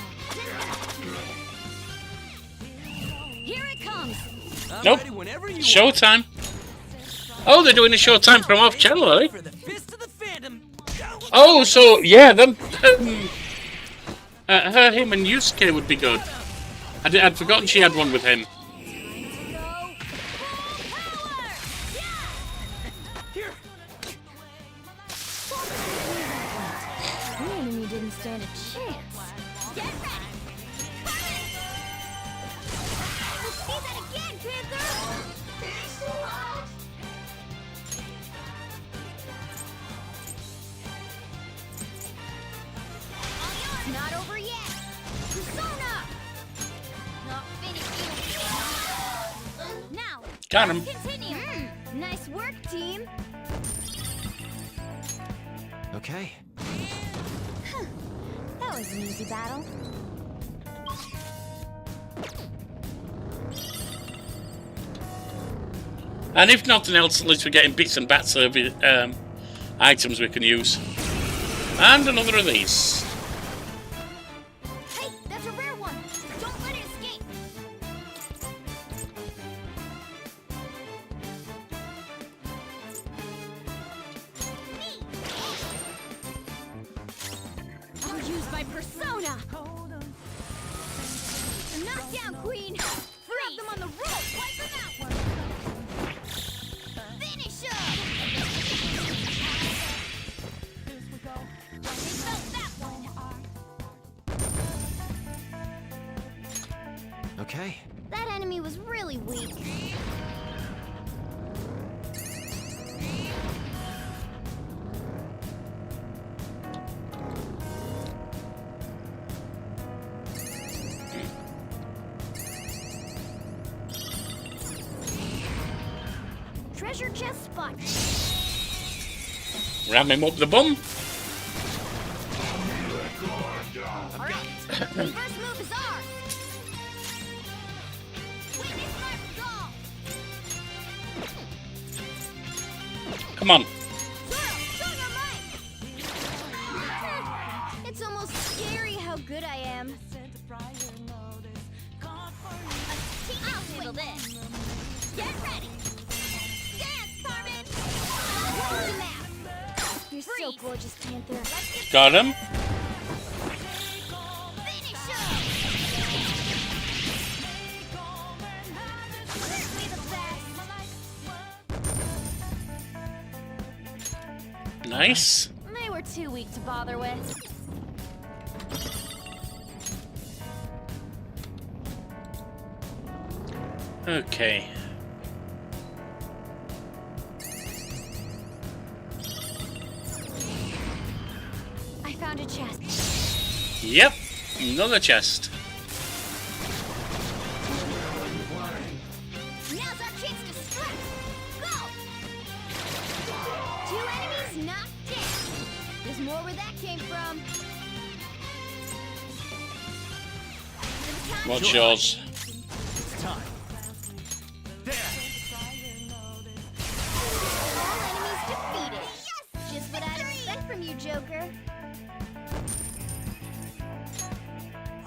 I: Here it comes.
C: Nope. Showtime. Oh, they're doing a showtime from off channel, are they? Oh, so yeah, them. Him and Yusuke would be good. I'd forgotten she had one with him.
H: The enemy didn't stand a chance.
I: Get ready. We'll see that again, Panther. It's not over yet. Persona. Not finished yet. Now.
C: Got him.
I: Continue. Nice work, team.
M: Okay.
G: That was an easy battle.
C: And if nothing else, at least we're getting bits and bats of items we can use. And another of these.
I: Hey, that's a rare one. Don't let it escape. I'll use my persona. Knockdown, Queen. Grab them on the rope. Wipe them out. Finish him. They felt that one.
M: Okay.
G: That enemy was really weak.
I: Treasure chest spot.
C: Ram him up the bum.
I: All right. The first move is ours. Witness my resolve.
C: Come on.
I: Show your might. It's almost scary how good I am. I'll handle this. Get ready. Dance, Carmen. What's the map?
G: You're so gorgeous, Panther.
C: Got him.
I: Finish him. Certainly the best.
C: Nice.
H: They were too weak to bother with.
C: Okay.
G: I found a chest.
C: Yep. Another chest.
I: Now's our chance to strike. Go. 2 enemies knocked down. There's more where that came from.
C: What's yours?
F: It's time. There.
I: All enemies defeated. Yes! Just what I'd expect from you, Joker.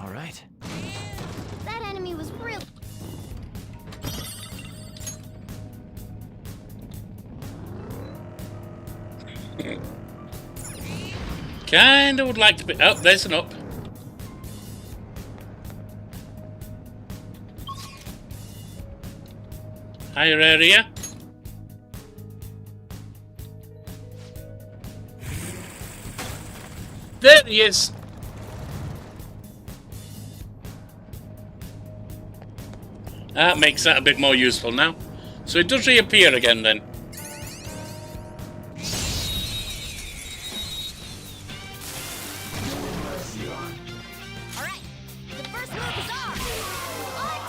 M: All right.
G: That enemy was real.
C: Kinda would like to be. Oh, there's an up. Higher area. There he is. That makes that a bit more useful now. So it does reappear again then.
I: Alright, the first move is ours.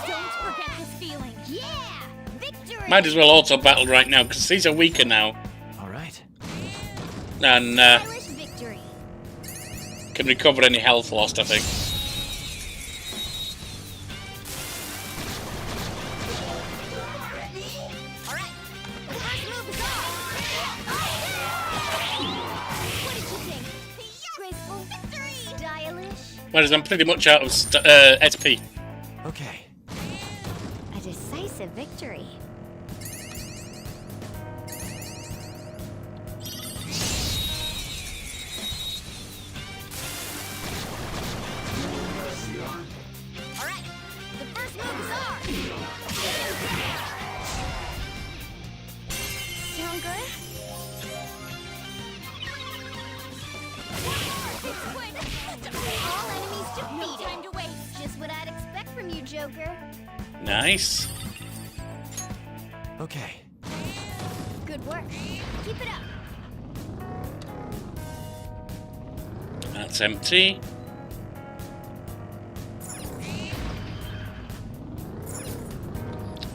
I: Don't forget this feeling. Yeah! Victory!
C: Might as well auto battle right now because these are weaker now.
M: All right.
C: And
I: Irish victory.
C: can recover any health lost, I think.
I: Alright, the first move is ours. What did you think? Graceful victory! Stylish.
C: Whereas I'm pretty much out of SP.
M: Okay.
I: stronger. All enemies defeated. No time to waste. Just what I'd expect from you, Joker.
C: Nice.
M: Okay.
I: Good work. Keep it up.
C: That's empty.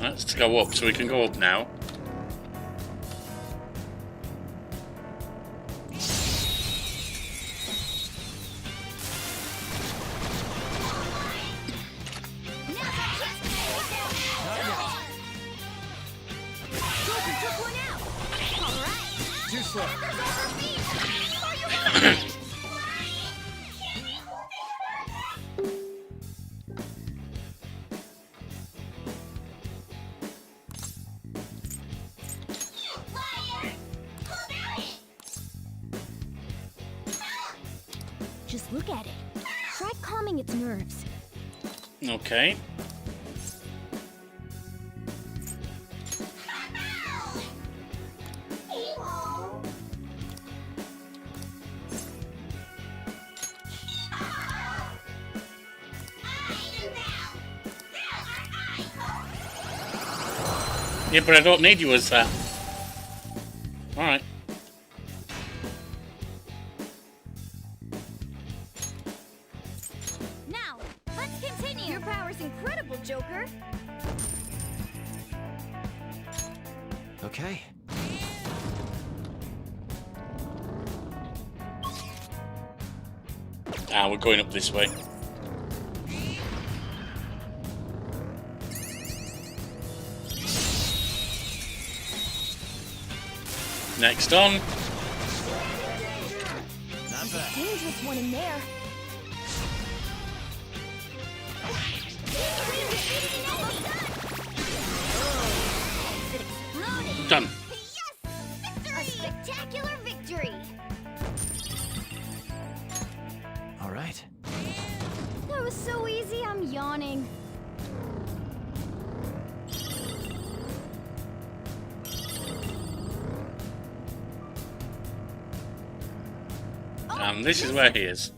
C: Let's go up, so we can go up now.
I: Joker took one out. All right.
M: Too slow.
I: Are you ready? Just look at it. Try calming its nerves.
C: Okay. Yeah, but I don't need you as that. Alright.
I: Now, let's continue. Your power's incredible, Joker.
M: Okay.
C: Ah, we're going up this way. Next on.
I: There's a dangerous one in there.
C: Done.
I: A spectacular victory.
M: All right.
I: That was so easy, I'm yawning.
C: And this is where he is.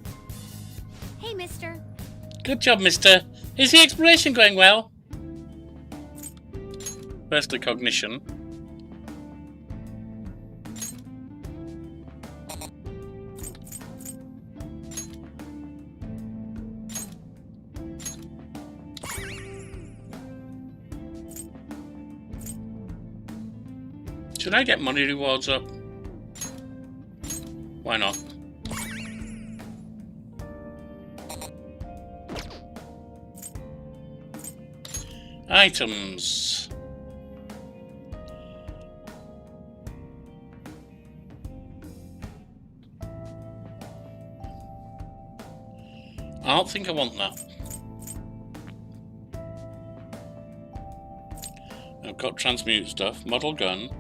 I: Hey, mister.
C: Good job, mister. Is the exploration going well? Firstly, cognition. Should I get money rewards up? Why not? Items. I don't think I want that. I've got transmute stuff, model gun.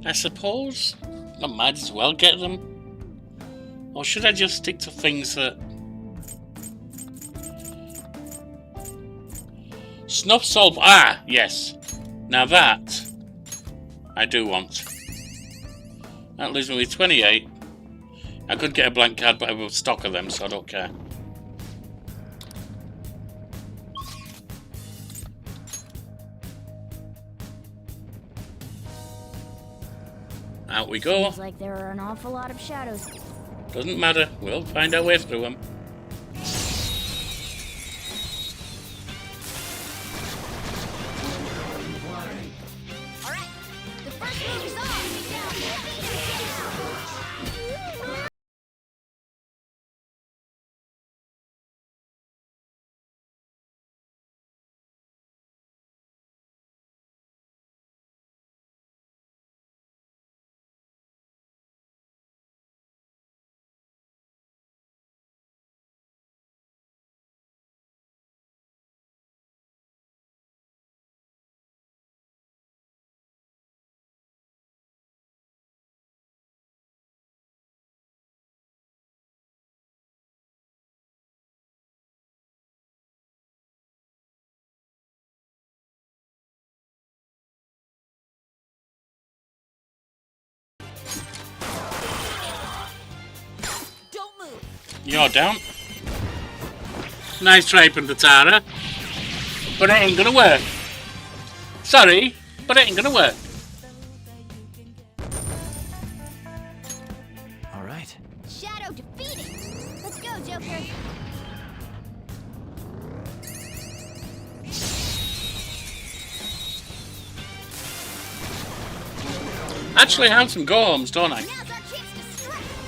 C: I suppose I might as well get them. Or should I just stick to things that... Snuff solve. Ah, yes. Now that I do want. That leaves me with 28. I could get a blank card, but I have a stock of them, so I don't care. Out we go.
I: Seems like there are an awful lot of shadows.
C: Doesn't matter. We'll find our way through them. You're down. Nice try, Puntatara. But it ain't gonna work. Sorry, but it ain't gonna work.
M: All right.
I: Shadow defeated. Let's go, Joker.
C: Actually, I have some go-homes, don't I?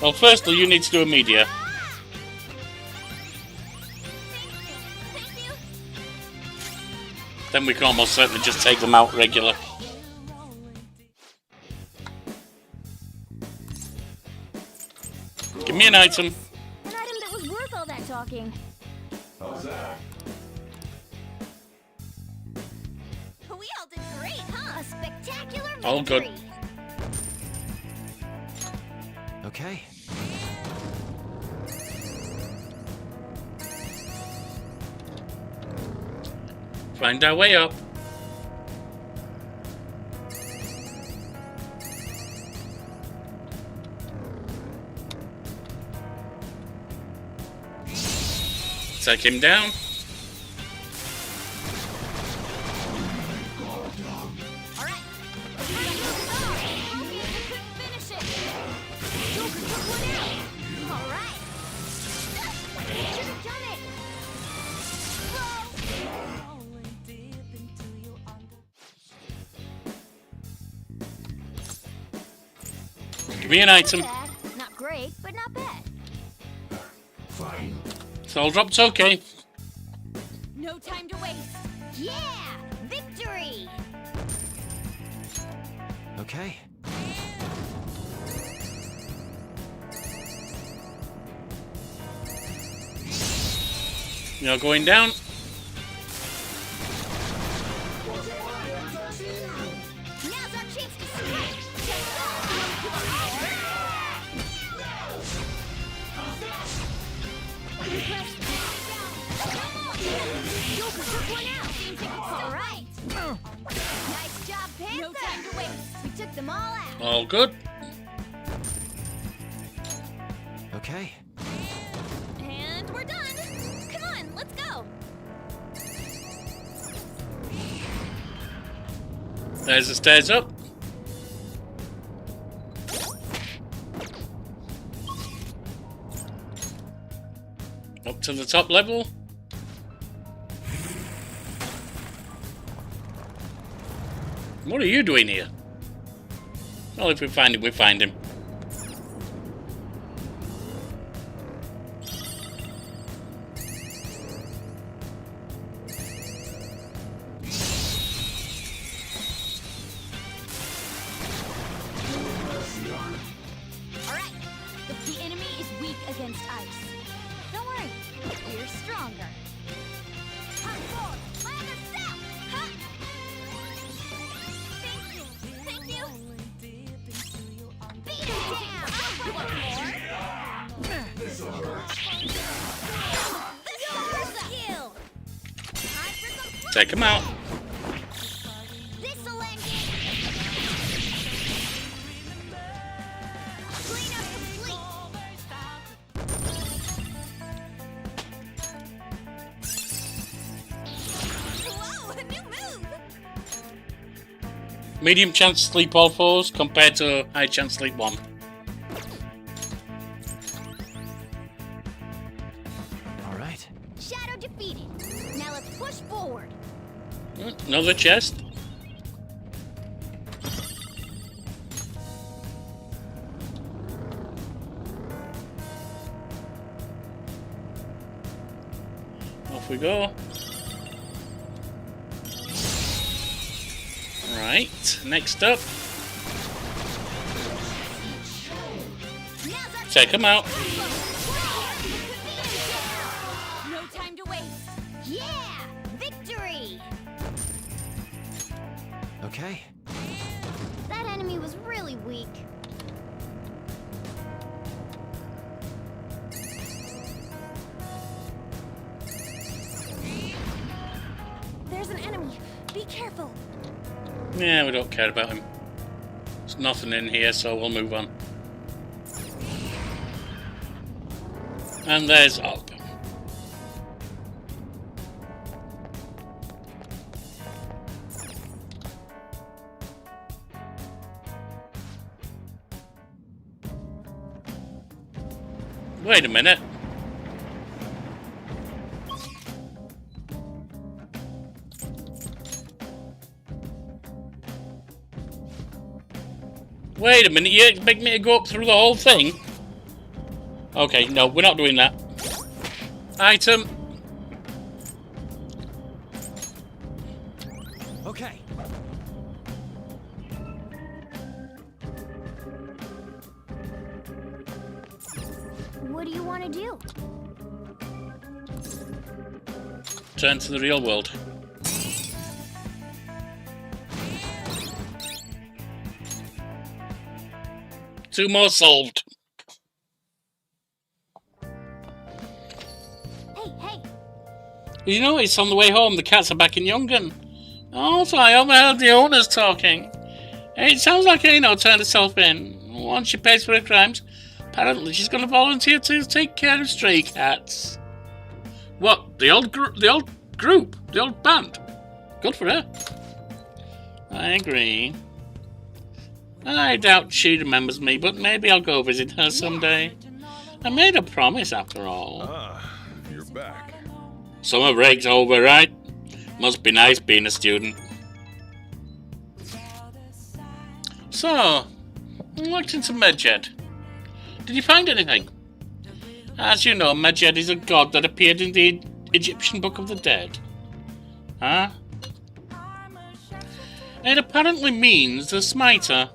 C: Well, firstly, you need to do a media. Then we can almost certainly just take them out regular. Give me an item.
I: An item that was worth all that talking.
E: How's that?
I: We all did great, huh? A spectacular victory.
C: All good.
M: Okay.
C: Find our way up. Take him down. Give me an item.
I: Not great, but not bad.
E: Fine.
C: Soul drop's okay.
I: No time to waste. Yeah! Victory!
M: Okay.
C: You're going down.
I: Now's our chance to strike. Joker took one out. All right. Nice job, Panther. No time to waste. We took them all out.
C: All good.
M: Okay.
I: And we're done. Come on, let's go.
C: There's the stairs up. Up to the top level. What are you doing here? Well, if we find him, we find him.
I: All right. The enemy is weak against ice. Don't worry, we're stronger. Hot forward, lather south. Huh? Thank you. Thank you. Beat him down. I'll one more. This'll hurt. Kill. Time for some
C: Take him out.
I: This'll end it. Cleanup complete. Whoa, a new move.
C: Medium chance to sleep all fours compared to high chance sleep one.
M: All right.
I: Shadow defeated. Now let's push forward.
C: Another chest. Off we go. Right, next up. Take him out.
I: No time to waste. Yeah! Victory!
M: Okay.
I: That enemy was really weak. There's an enemy. Be careful.
C: Yeah, we don't care about him. There's nothing in here, so we'll move on. And there's up. Wait a minute. Wait a minute, you expect me to go up through the whole thing? Okay, no, we're not doing that. Item.
M: Okay.
G: What do you want to do?
C: Turn to the real world. Two more solved.
G: Hey!
C: You know, it's on the way home. The cats are back in Yongan. Also, I overheard the owners talking. It sounds like Aino turned herself in. Once she pays for her crimes, apparently she's going to volunteer to take care of stray cats. What? The old group? The old band? Good for her. I agree. I doubt she remembers me, but maybe I'll go visit her someday. I made a promise after all.
E: Ah, you're back.
C: Summer break's over, right? Must be nice being a student. So, I looked into Medjed. Did you find anything? As you know, Medjed is a god that appeared in the Egyptian Book of the Dead. Huh? It apparently means the Smiter.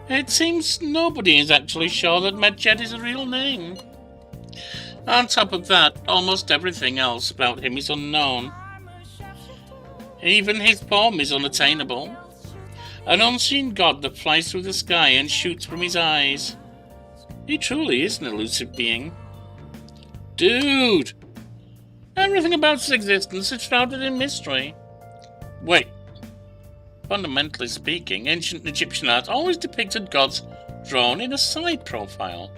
C: It seems nobody is actually sure that Medjed is a real name. On top of that, almost everything else about him is unknown. Even his form is unattainable. An unseen god that flies through the sky and shoots from his eyes. He truly is an elusive being. Dude! Everything about his existence is shrouded in mystery. Wait. Fundamentally speaking, ancient Egyptian art always depicted gods drawn in a side profile.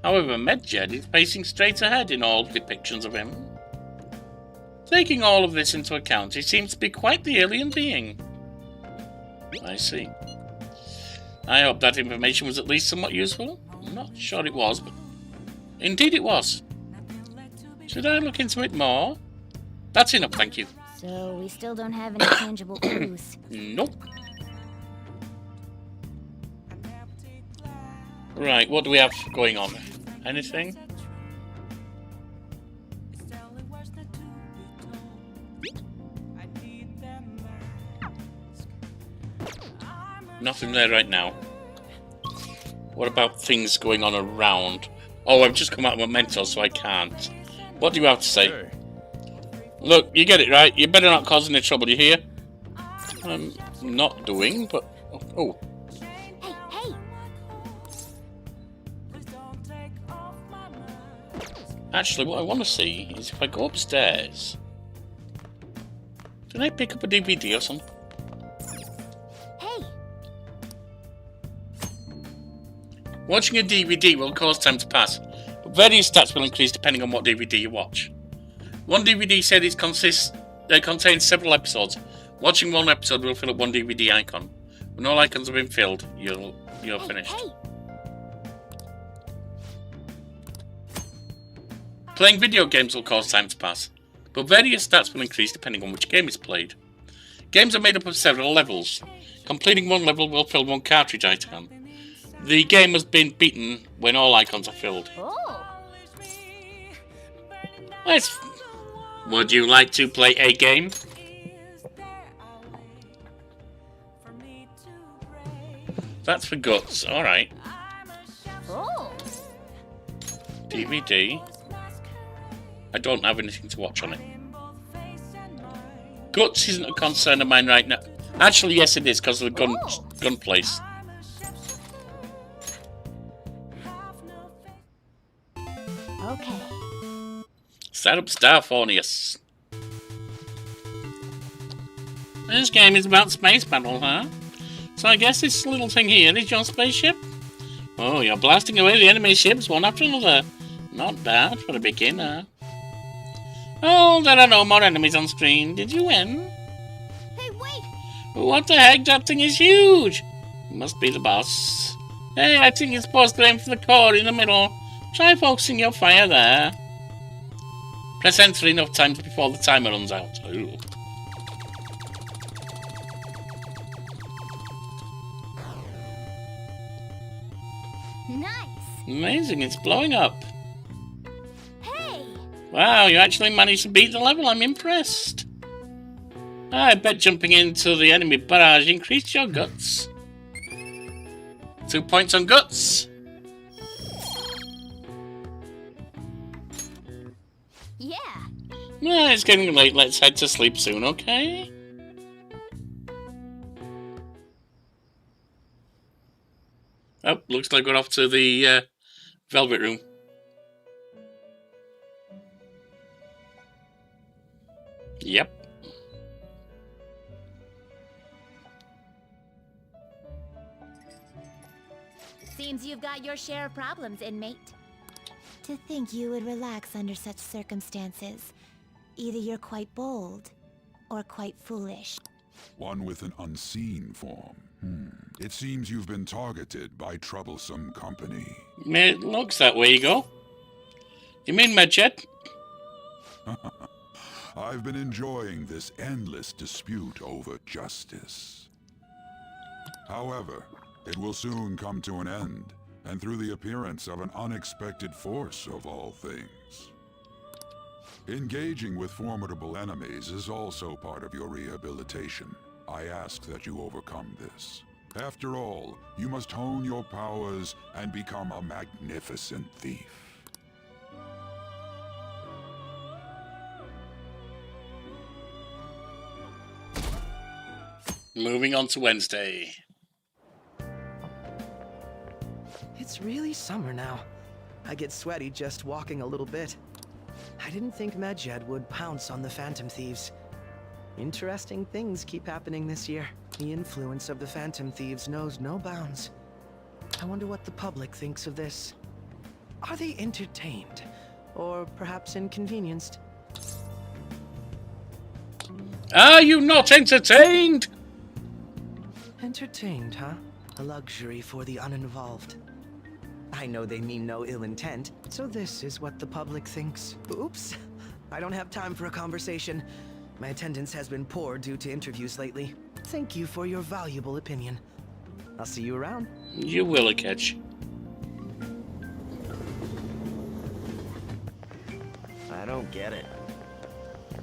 C: However, Medjed is facing straight ahead in all depictions of him. Taking all of this into account, he seems to be quite the alien being. I see. I hope that information was at least somewhat useful. I'm not sure it was, but indeed it was. Should I look into it more? That's enough, thank you.
G: So we still don't have any tangible clues.
C: Nope. Right, what do we have going on? Anything? Nothing there right now. What about things going on around? Oh, I've just come out of Memento, so I can't. What do you have to say?
E: Hey.
C: Look, you get it right. You better not cause any trouble, you hear? I'm not doing, but... Oh.
G: Hey!
C: Actually, what I want to see is if I go upstairs... Did I pick up a DVD or something?
G: Hey!
C: Watching a DVD will cause time to pass, but various stats will increase depending on what DVD you watch. One DVD said it contains several episodes. Watching one episode will fill up one DVD icon. When all icons have been filled, you're finished.
G: Hey!
C: Playing video games will cause time to pass, but various stats will increase depending on which game is played. Games are made up of several levels. Completing one level will fill one cartridge icon. The game has been beaten when all icons are filled.
G: Oh!
C: Would you like to play a game? That's for guts, alright.
G: Oh!
C: DVD. I don't have anything to watch on it. Guts isn't a concern of mine right now. Actually, yes it is, because of the gun place.
G: Okay.
C: Set up Starphonius. This game is about space battle, huh? So I guess this little thing here is your spaceship? Oh, you're blasting away the enemy ships one after another. Not bad for a beginner. Oh, there are no more enemies on screen. Did you win?
I: Hey, wait!
C: What the heck? That thing is huge! Must be the boss. Hey, I think you're supposed to aim for the core in the middle. Try focusing your fire there. Press enter enough times before the timer runs out. Ooh.
I: Nice!
C: Amazing, it's blowing up.
I: Hey!
C: Wow, you actually managed to beat the level. I'm impressed. I bet jumping into the enemy barrage increased your guts. 2 points on guts.
I: Yeah!
C: Well, it's getting late. Let's head to sleep soon, okay? Oh, looks like we're off to the Velvet Room. Yep.
I: Seems you've got your share of problems, inmate.
G: To think you would relax under such circumstances. Either you're quite bold, or quite foolish.
P: One with an unseen form. It seems you've been targeted by troublesome company.
C: It looks that way, you go. You mean Medjet?
P: I've been enjoying this endless dispute over justice. However, it will soon come to an end, and through the appearance of an unexpected force of all things. Engaging with formidable enemies is also part of your rehabilitation. I ask that you overcome this. After all, you must hone your powers and become a magnificent thief.
C: Moving on to Wednesday.
F: It's really summer now. I get sweaty just walking a little bit. I didn't think Medjed would pounce on the Phantom Thieves. Interesting things keep happening this year. The influence of the Phantom Thieves knows no bounds. I wonder what the public thinks of this. Are they entertained? Or perhaps inconvenienced?
C: Are you not entertained?
F: Entertained, huh? A luxury for the uninvolved. I know they mean no ill intent, so this is what the public thinks. Oops, I don't have time for a conversation. My attendance has been poor due to interviews lately. Thank you for your valuable opinion. I'll see you around.
C: You will, catch.
F: I don't get it.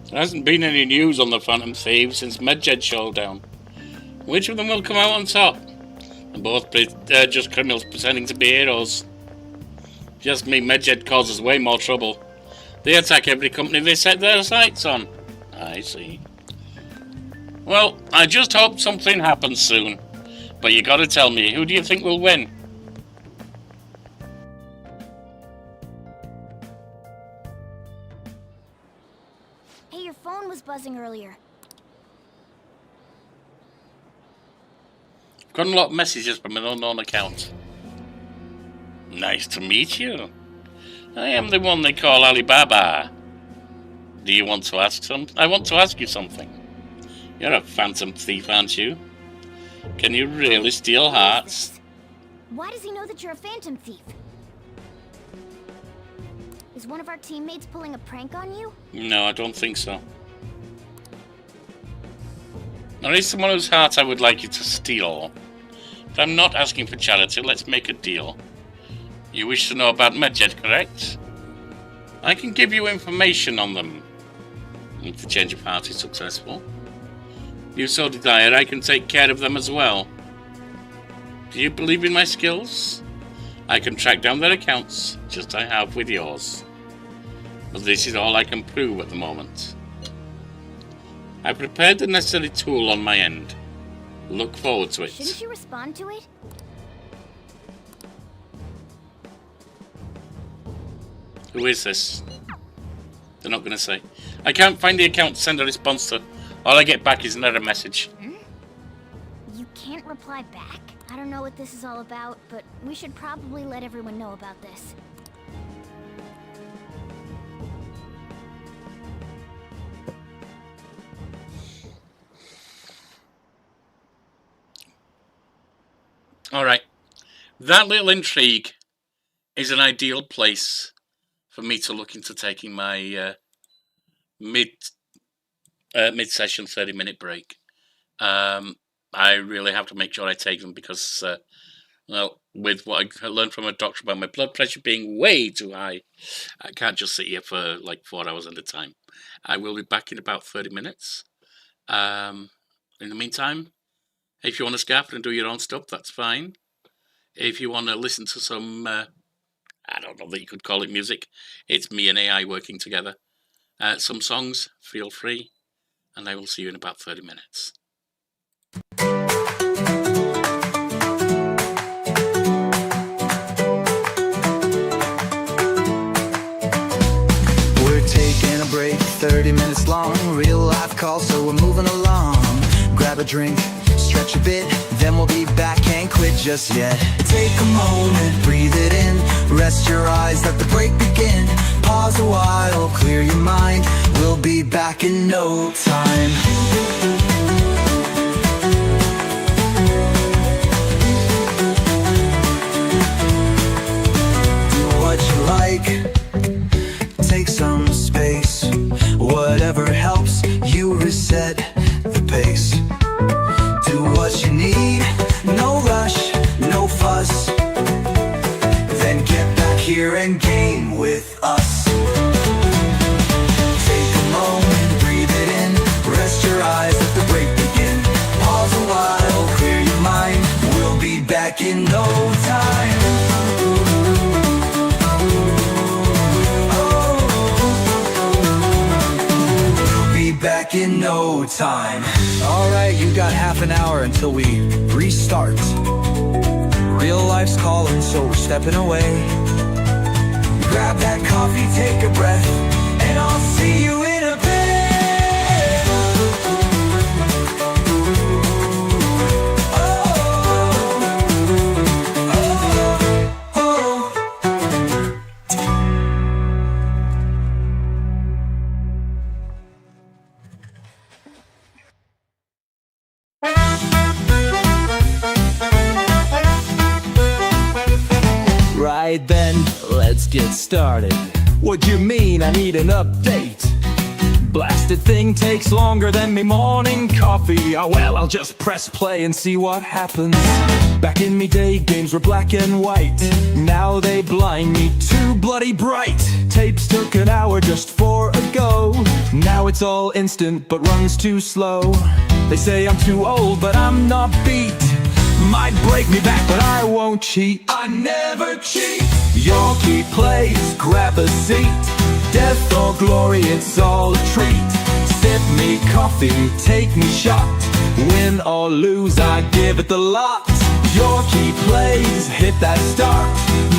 C: There hasn't been any news on the Phantom Thieves since Medjed Showdown. Which of them will come out on top? And both just criminals pretending to be heroes. Just me, Medjed causes way more trouble. They attack every company they set their sights on. I see. Well, I just hope something happens soon. But you gotta tell me, who do you think will win?
I: Hey, your phone was buzzing earlier.
C: Got a lot of messages from an unknown account. Nice to meet you. I am the one they call Alibaba. Do you want to ask I want to ask you something. You're a phantom thief, aren't you? Can you really steal hearts?
I: Why does he know that you're a phantom thief? Is one of our teammates pulling a prank on you?
C: No, I don't think so. There is someone whose heart I would like you to steal. But I'm not asking for charity, let's make a deal. You wish to know about Medjed, correct? I can give you information on them. If the change of heart is successful. You so desire, I can take care of them as well. Do you believe in my skills? I can track down their accounts, just as I have with yours. But this is all I can prove at the moment. I prepared the necessary tool on my end. Look forward to it.
I: Shouldn't you respond to it?
C: Who is this? They're not going to say. I can't find the account to send a response to. All I get back is another message.
I: You can't reply back? I don't know what this is all about, but we should probably let everyone know about this.
C: Alright. That little intrigue is an ideal place for me to look into taking my mid-session 30-minute break. I really have to make sure I take them because, well, with what I learned from a doctor about my blood pressure being way too high, I can't just sit here for like 4 hours at a time. I will be back in about 30 minutes. In the meantime, if you want to scap and do your own stuff, that's fine. If you want to listen to some, I don't know that you could call it music, it's me and AI working together. Some songs, feel free, and I will see you in about 30 minutes.
A: We're taking a break, 30 minutes long. Real life call, so we're moving along. Grab a drink, stretch a bit, then we'll be back, can't quit just yet. Take a moment, breathe it in, rest your eyes, let the break begin. Pause a while, clear your mind, we'll be back in no time. Do what you like, take some space, whatever helps you reset the pace. Do what you need, no rush, no fuss, then get back here and game with us. Take a moment, breathe it in, rest your eyes, let the break begin. Pause a while, clear your mind, we'll be back in no time. Back in no time. Alright, you got half an hour until we restart. Real life's calling, so we're stepping away. Grab that coffee, take a breath, and I'll see you in a bit.
Q: Right then, let's get started. What do you mean I need an update? Blasted thing takes longer than me morning coffee. Oh well, I'll just press play and see what happens. Back in me day, games were black and white. Now they blind me too bloody bright. Tapes took an hour just for a go. Now it's all instant but runs too slow. They say I'm too old but I'm not beat. Might break me back, but I won't cheat. I never cheat. Yorkie plays, grab a seat. Death or glory, it's all a treat. Sip me coffee, take me shot. Win or lose, I give it the lot. Yorkie plays, hit that start.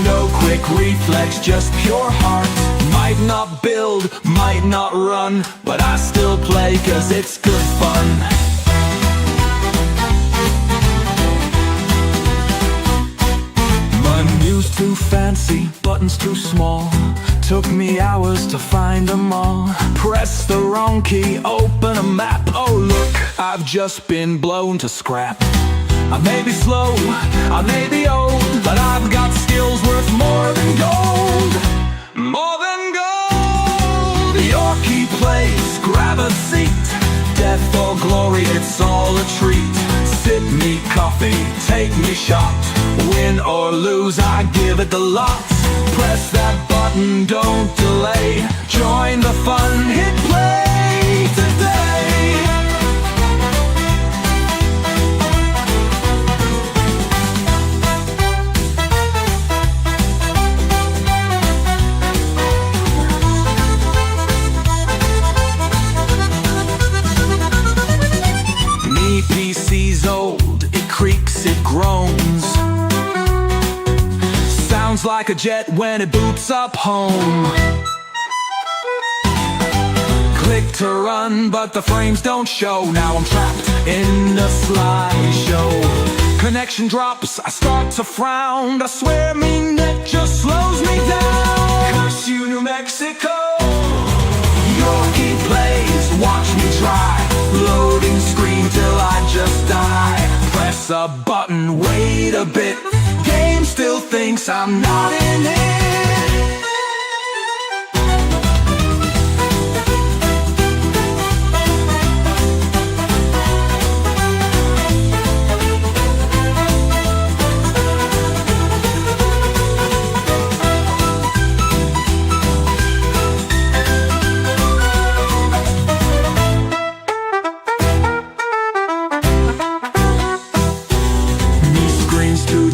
Q: No quick reflex, just pure heart. Might not build, might not run, but I still play 'cause it's good fun. Menus too fancy, buttons too small. Took me hours to find them all. Press the wrong key, open a map. Oh look, I've just been blown to scrap. I may be slow, I may be old, but I've got skills worth more than gold. More than gold. Yorkie plays, grab a seat. Death or glory, it's all a treat. Sip me coffee, take me shot. Win or lose, I give it the lot. Press that button, don't delay. Join the fun, hit play today. Me PC's old, it creaks, it groans. Sounds like a jet when it boots up home. Click to run, but the frames don't show. Now I'm trapped in a slideshow. Connection drops, I start to frown. I swear me net just slows me down. Curse you, New Mexico. Yorkie plays, watch me try. Loading screen till I just die. Press a button on, wait a bit. Game still thinks I'm not in it.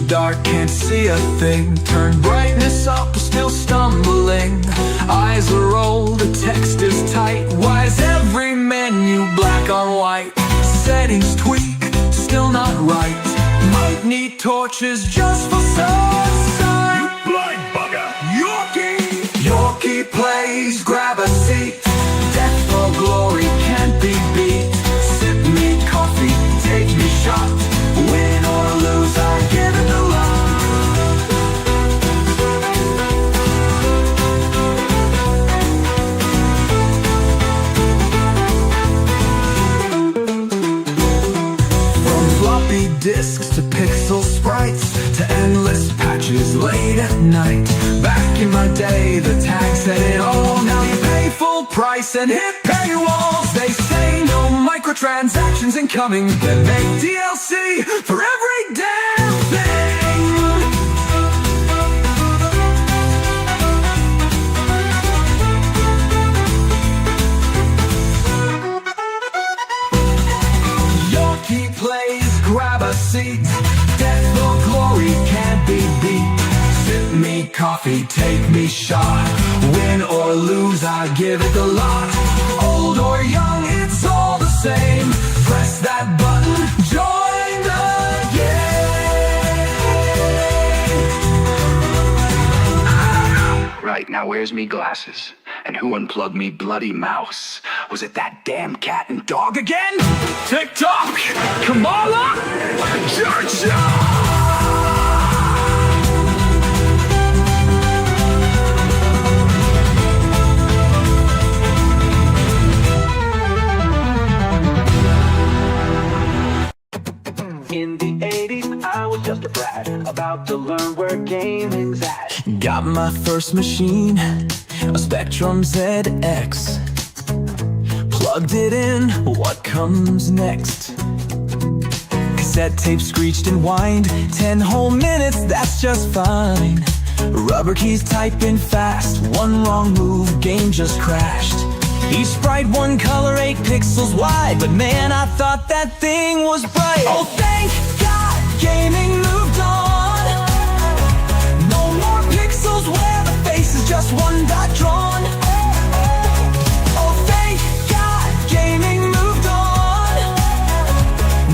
Q: Dark, can't see a thing. Turn brightness up, still stumbling. Eyes are old, the text is tight. Why is every menu black on white? Settings tweak, still not right. Might need torches just for sunshine. You blind bugger! Yorkie! Yorkie plays, grab a seat. Death for glory can't be beat. Sip me coffee, take me shot. Win or lose, I give it the lot. From floppy disks to pixel sprites to endless patches late at night. Back in my day, the tag said it all. Now you pay full price and hit paywalls. They say no microtransactions incoming. Then make DLC for every damn thing. Yorkie plays, grab a seat. Death or glory can't be beat. Sip me coffee, take me shot. Win or lose, I give it the lot. Old or young, it's all the same. Press that button, join the game.
R: Right, now where's me glasses? And who unplugged me bloody mouse? Was it that damn cat and dog again?
Q: TikTok, Kamala, Georgia.
R: In the 80s, I was just a brat, about to learn where gaming's at.
Q: Got my first machine, a Spectrum ZX. Plugged it in, what comes next? Cassette tape screeched and whined. 10 whole minutes, that's just fine. Rubber keys typing fast, one wrong move, game just crashed. Each sprite one color, 8 pixels wide. But man, I thought that thing was bright. Oh, thank God, gaming moved on. No more pixels where the face is just one dot drawn. Oh, thank God, gaming moved on.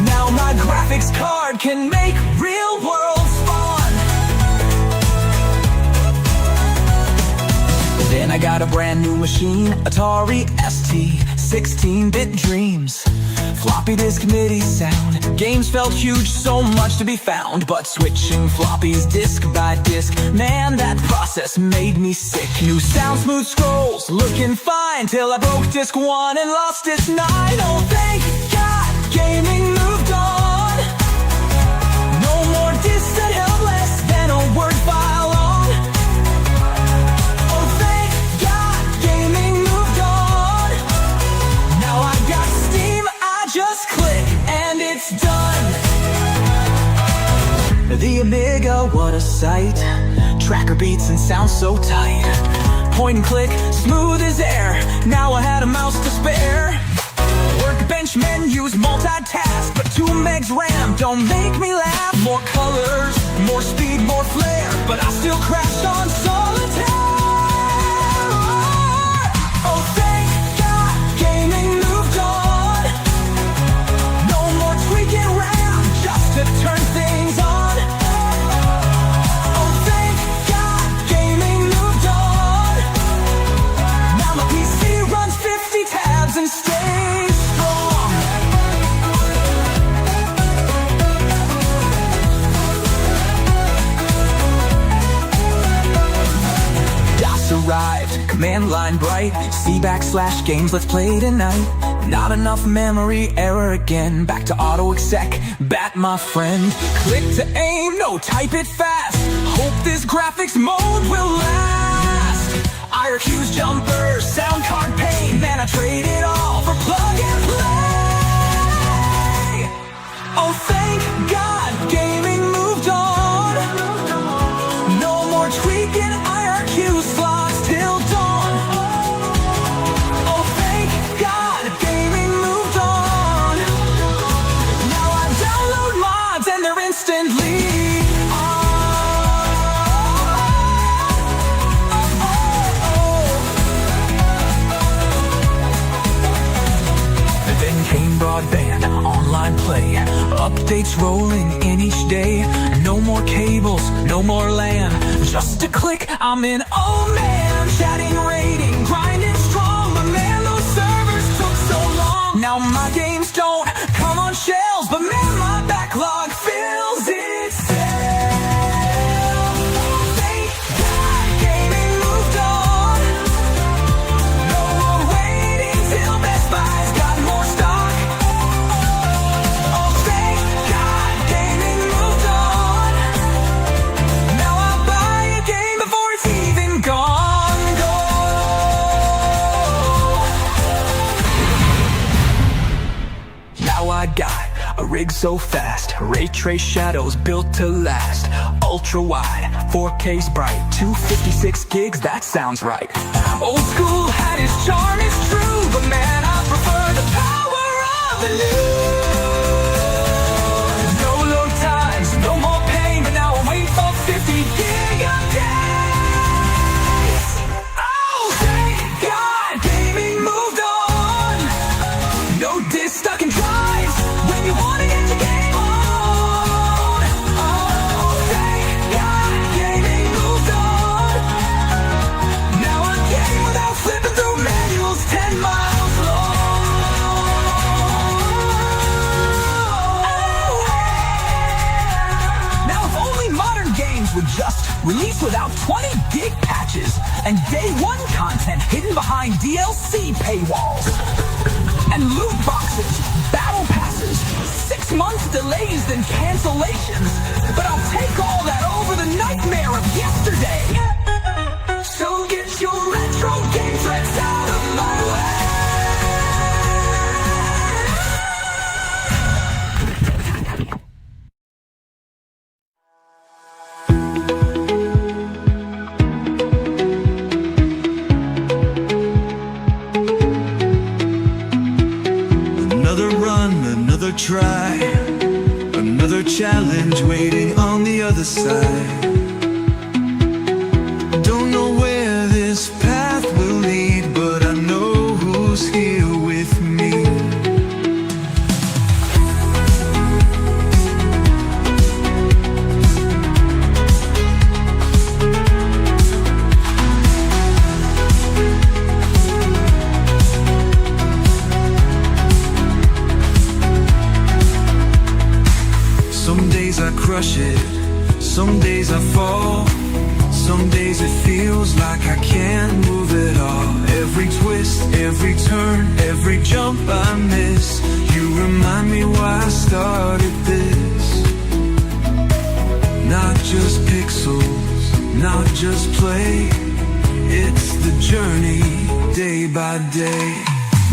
Q: Now my graphics card can make real world spawn. Then I got a brand new machine, Atari ST, 16-bit dreams. Floppy disk MIDI sound, games felt huge, so much to be found. But switching floppies disc by disc, man, that process made me sick. New sound, smooth scrolls, looking fine, till I broke disc 1 and lost disc 9. Oh, thank God, gaming moved on. No more discs that held less than a word file long. Oh, thank God, gaming moved on. Now I got Steam, I just click and it's done. The Amiga, what a sight. Tracker beats and sounds so tight. Point and click, smooth as air. Now I had a mouse to spare. Workbench menus, multitask, but 2 megs RAM don't make me laugh. More colors, more speed, more flair, but I still crashed on solitaire. Oh, thank God, gaming moved on. No more tweaking RAM just to turn things on. Oh, thank God, gaming moved on. Now my PC runs 50 tabs and stays strong. arrived. Command line bright, C/games, let's play tonight. Not enough memory, error again. Back to auto exec, bat my friend. Click to aim, no, type it fast. Hope this graphics mode will last. IRQ's jumper, sound card pain. Man, I trade it all for plug and play. Oh, thank God, gaming moved on. No more tweaking IRQ slots till dawn. Oh, thank God, gaming moved on. Now I download mods and they're instantly broadband, online play, updates rolling in each day. No more cables, no more LAN. Just a click, I'm in. Oh man, chatting, rating, grinding strong. But man, those servers took so long. Now my games don't come on shelves, but man, my backlog fills itself. Thank God, gaming moved on. No more waiting till Best Buy's got more stock. I got a rig so fast, ray trace shadows built to last. Ultra wide, 4K's bright, 256 gigs, that sounds right. Old school had its charm, it's true, but man, I prefer the power of the new. No load times, no more pain, but now I wait for 50 gig a day. Oh, thank God, gaming moved on. No disk stuck in drives when you want to get your game on. Oh, thank God, gaming moved on. Now a game without flipping through manuals 10 miles long. Now if only modern games would just release without 20 gig patches and day one content hidden behind DLC paywalls and loot boxes, battle passes, 6 months delays, then cancellations. But I'll take all that over the nightmare of yesterday. So get your retro game threats out of my way.
A: Try another challenge waiting on the other side. Don't know where this path will lead, but I know who's here with me. Some days I crush it, some days I fall. Some days it feels like I can't move at all. Every twist, every turn, every jump I miss, you remind me why I started this. Not just pixels, not just play, it's the journey, day by day.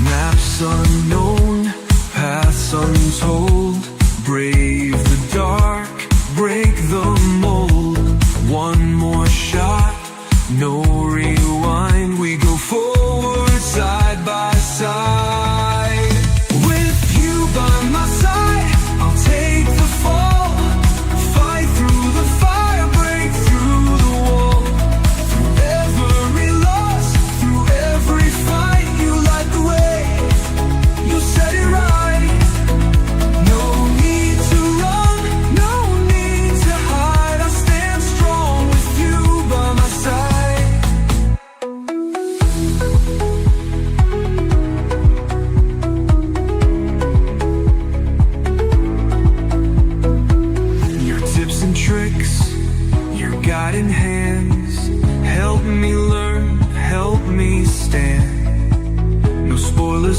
A: Maps unknown, paths untold. Brave the dark, break the mold. One more shot, no rewind. We go forward side by side. With you by my side, I'll take the fall. Fight through the fire, break through the wall. Through every loss, through every fight, you light the way, you set it right.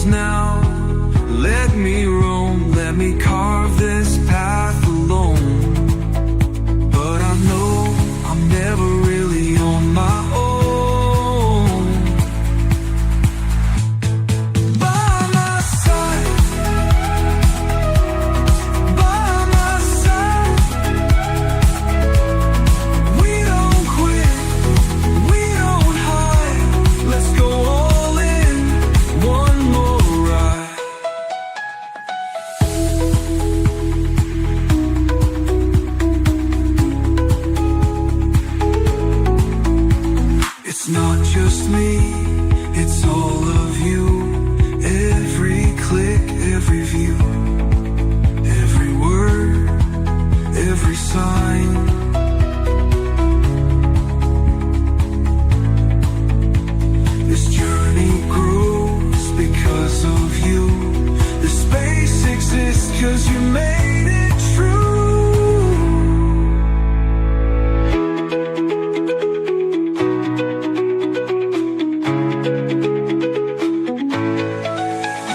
A: now. Let me roam, let me carve this path alone. But I know I'm never really on my own. By my side, by my side. We don't quit, we don't hide. Let's go all in, one more ride. It's not just me, it's all of you. Every click, every view, every word, every sign. This journey grows because of you. This space exists because you made it true.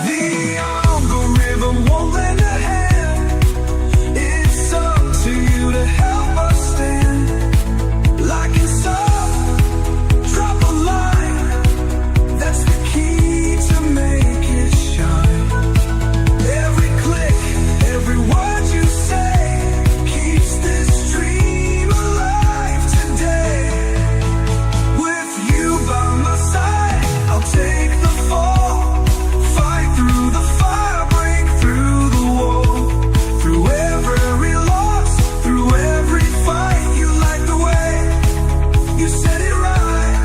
A: The algorithm won't lend a hand. It's up to you to help us stand. Like and sub, drop a line. That's the key to make it shine. Every click, every word you say keeps this dream alive today. With you by my side, I'll take the fall. Fight through the fire, break through the wall. Through every loss, through every fight, you light the way. You said it right.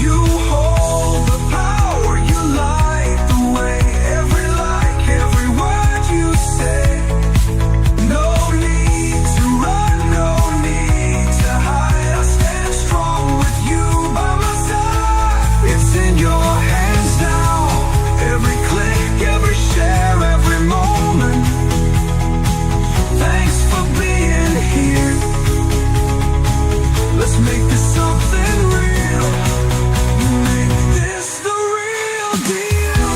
A: You hold the power, you light the way. Every like, every word you say. No need to run, no need to hide. I stand strong with you by my side. It's in your hands now. Every click, every share, every moment. Thanks for being here. Let's make this something real. Make this the real deal.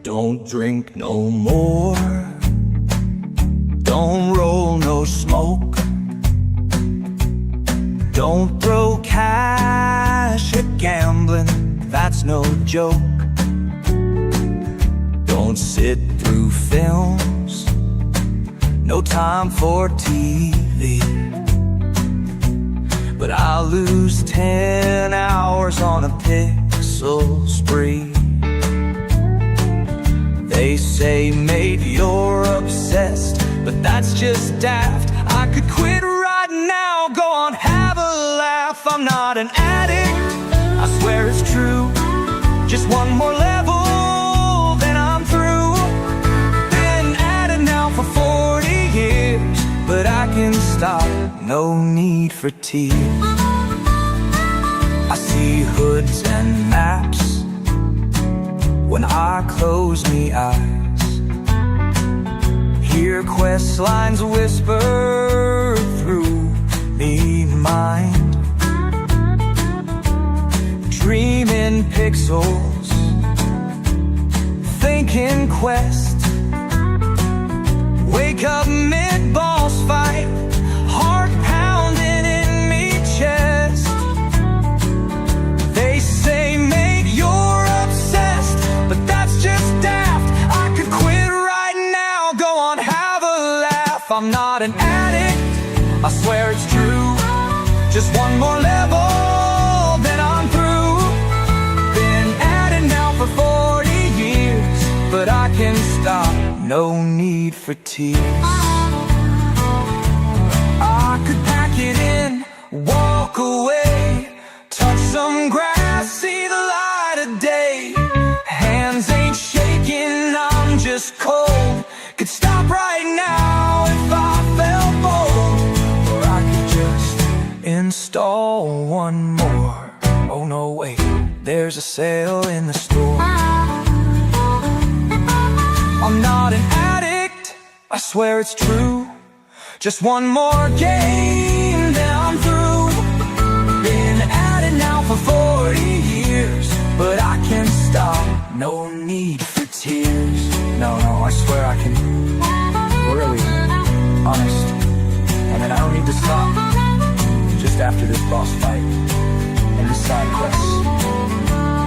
R: Don't drink no more. Don't roll no smoke. Don't throw cash at gambling. That's no joke. Don't sit through films. No time for TV. But I'll lose 10 hours on a pixel spree. They say, mate, you're obsessed, but that's just daft. I could quit right now, go on, have a laugh. I'm not an addict, I swear it's true. Just one more level, then I'm through. Been at it now for 40 years, but I can stop, no need for tears. I see hoods and maps when I close me eyes. Hear quest lines whisper through me mind. Dreaming pixels, thinking quest. Wake up mid-boss fight, heart pounding in me chest. They say, mate, you're obsessed, but that's just daft. I could quit right now, go on, have a laugh. I'm not an addict, I swear it's true. Just one more level, then I'm through. Been at it now for 40 years, but I can stop, no need for tears. I could pack it in, walk away, touch some grass install one more. Oh no, wait, there's a sale in the store. I'm not an addict, I swear it's true. Just one more game, then I'm through. Been at it now for 40 years, but I can't stop, no need for tears. No, I swear I can, really, honest. I mean, I don't need to stop, just after this boss fight, and this side quest.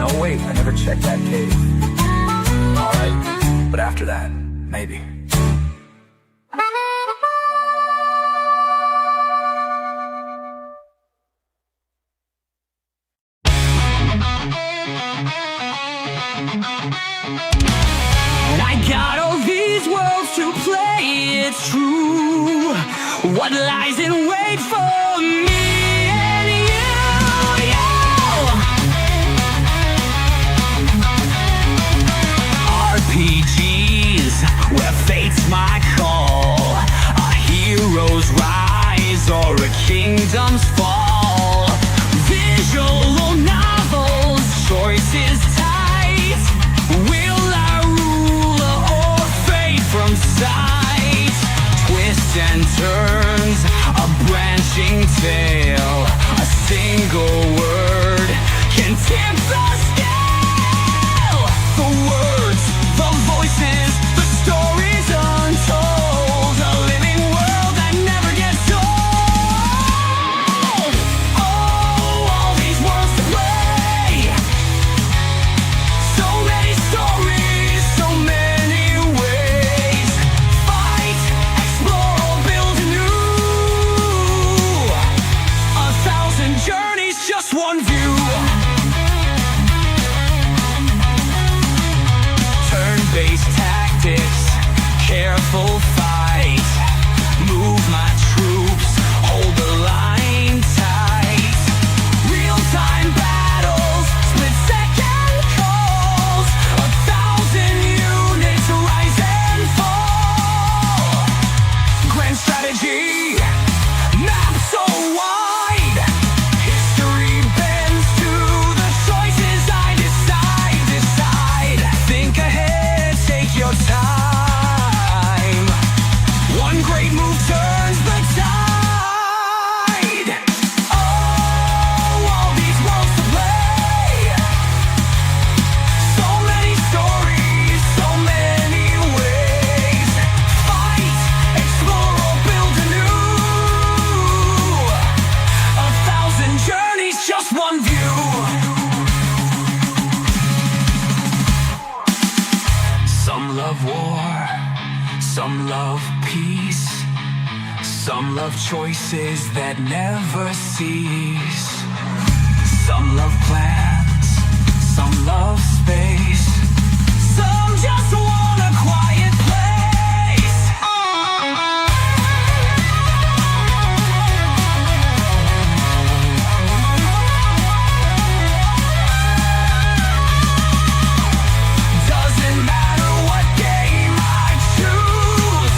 R: No, wait, I never checked that cave. Alright, but after that, maybe.
Q: And I got all these worlds to play, it's true. What lies in wait for me and you, RPGs, where fate's my call. A hero's rise or a kingdom's fall. Visual novels, choices tight. Will I rule or fade from sight? Twists and turns, a branching tale. A single word can tip the scale. The words, the voices, the stories untold. A living world that never gets old. Oh, all these worlds to play. So many stories, so many ways. Fight, explore, or build anew. 1,000 journeys, just one view. Turn-based tactics, careful fight. Move my troops, hold the line tight. Real-time battles, split-second calls. 1,000 units rise and fall. Grand strategy, map so wide. History bends to the choices I decide. Think ahead, take your time. One great move turns the tide. Oh, all these worlds to play. So many stories, so many ways. Fight, explore, or build anew. 1,000 journeys, just one view. Some love war, some love peace. Some love choices that never cease. Some love plans, some love space. Some just want a quiet place. Doesn't matter what game I choose,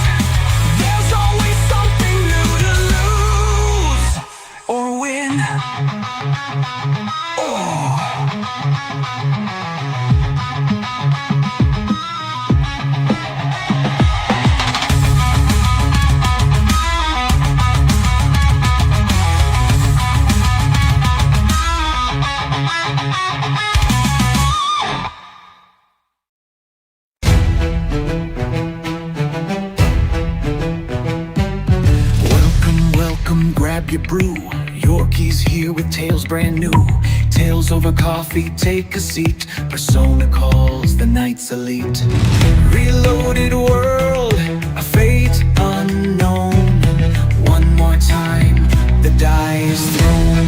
Q: there's always something new to lose or win. Welcome, grab your brew. Yorkie's here with tales brand new. Tales over coffee, take a seat. Persona calls the night's elite. Reloaded world, a fate unknown. One more time, the die is thrown.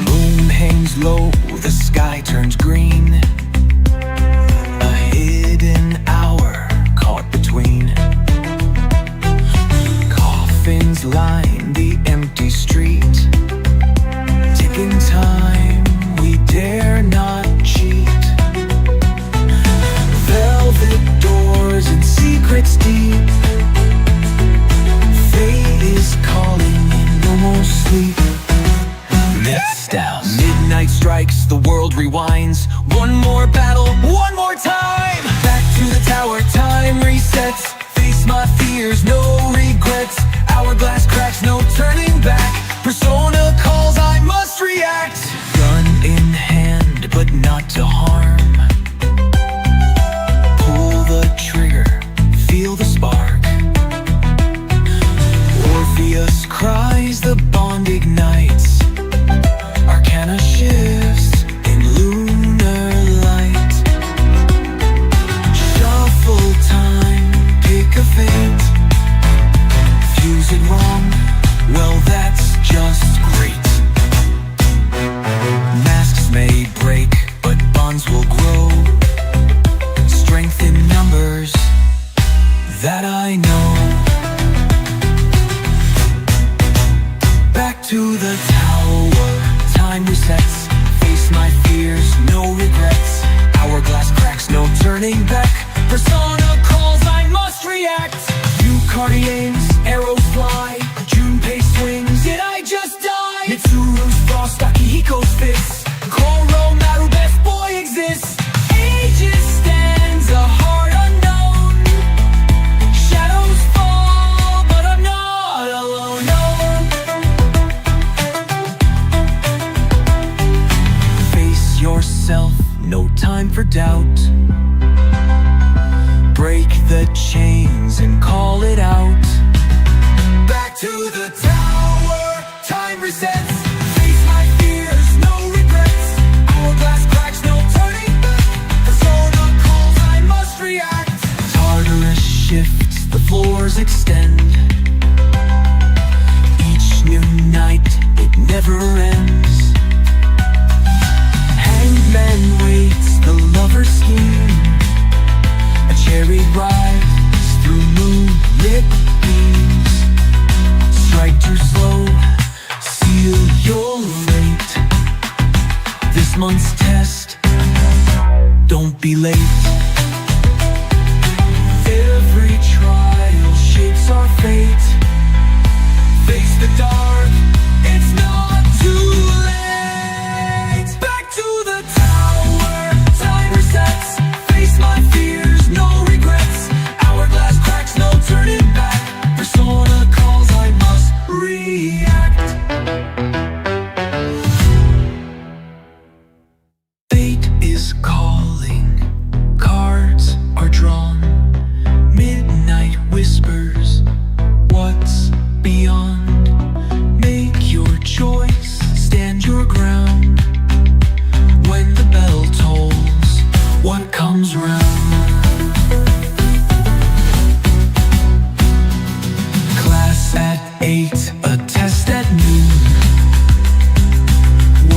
Q: Moon hangs low, the sky turns green. A hidden hour caught between. Coffins line the empty street. Ticking time, we dare
R: resets. Face my fears, no regrets. Hourglass cracks, no turning back. Persona calls, I must react. Gun in hand, but not to harm. Pull the trigger, feel the spark. Orpheus cries, the bond ignites. Arcana shifts in lunar light. Shuffle time, pick a fate. Fuse it wrong, well that's just great. Masks may break, but bonds will grow. Strength in numbers, that I know. Back to the tower, time resets. Face my fears, no regrets. Hourglass cracks, no turning back. Persona calls, I must react. Cartier's arrows fly, Junpei swings, did I just die? Mitsuru's frost, Akihiko's fists, Koro Maru, best boy exists. Aegis stands, a heart unknown. Shadows fall, but I'm not alone, no. Face yourself, no time for doubt. Break the chains and call it out. Back to the tower, time resets. Face my fears, no regrets. Hourglass cracks, no turning back. Persona calls, I must react. Tartarus shifts, the floors extend. Each new night, it never ends. Hangman waits, the lover's scheme. A chariot rides through moonlit beams. Strike too slow, seal your fate. This month's test, don't be late. Every trial shapes our fate. Face the dark, it's not too late. Back to the tower, time resets. Face my fears, no regrets. Hourglass cracks, no turning back. Persona calls, I must react. Fate is calling, cards are drawn. Midnight whispers, what's beyond? Make your choice, stand your ground. When the bell tolls, what comes round? Class at 8, a test at noon.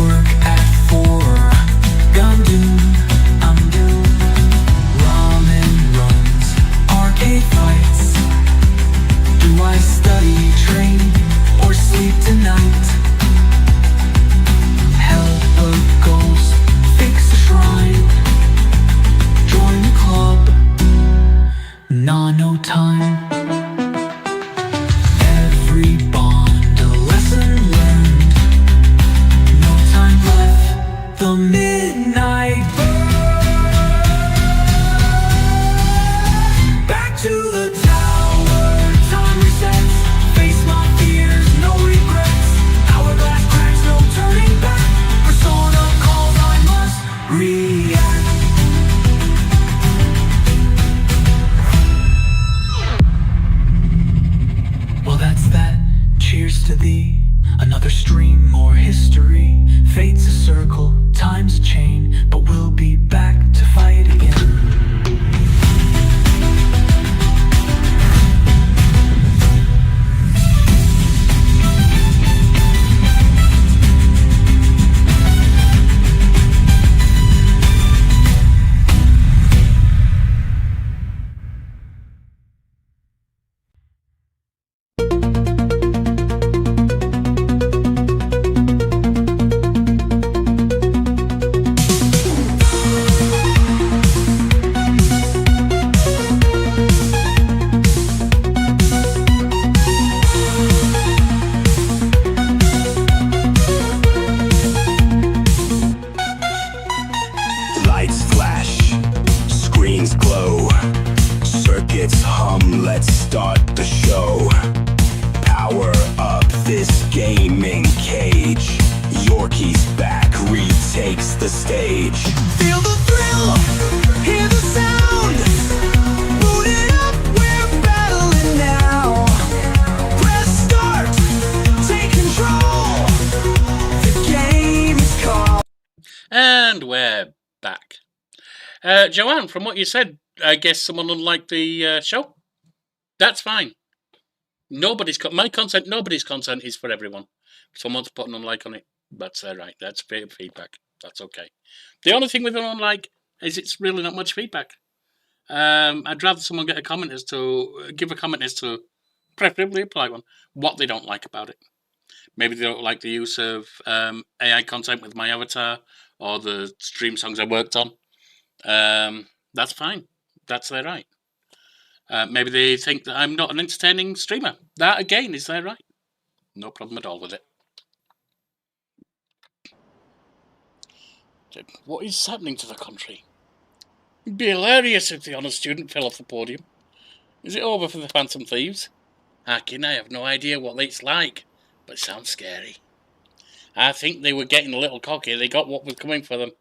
R: Work at 4, Gundam, I'm doomed. Ramen runs, arcade fights. Do I study, train, or sleep tonight? Help a ghost, fix a shrine. Join the club, no time. Every bond, a lesson learned. No time left, the midnight burn. Back to the tower, time resets. Face my fears, no regrets. Hourglass cracks, no turning back. Persona calls, I must react. Well, that's that. Cheers to thee. Another stream, more history. Fate's a circle, time's a chain, but we'll be back to fight again. the stage. Feel the thrill, hear the sound. Boot it up, we're battling now. Press start, take control. The game is called.
C: And we're back. Joanne, from what you said, I guess someone unliked the show. That's fine. Nobody's content is for everyone. If someone's put an unlike on it, that's right. That's feedback. That's okay. The only thing with an unlike is it's really not much feedback. I'd rather someone give a comment as to, preferably a polite one, what they don't like about it. Maybe they don't like the use of AI content with my avatar or the stream songs I worked on. That's fine. That's their right. Maybe they think that I'm not an entertaining streamer. That, again, is their right. No problem at all with it. What is happening to the country? It'd be hilarious if the honours student fell off the podium. Is it over for the Phantom Thieves? Hacking, I have no idea what it's like, but it sounds scary. I think they were getting a little cocky. They got what was coming for them.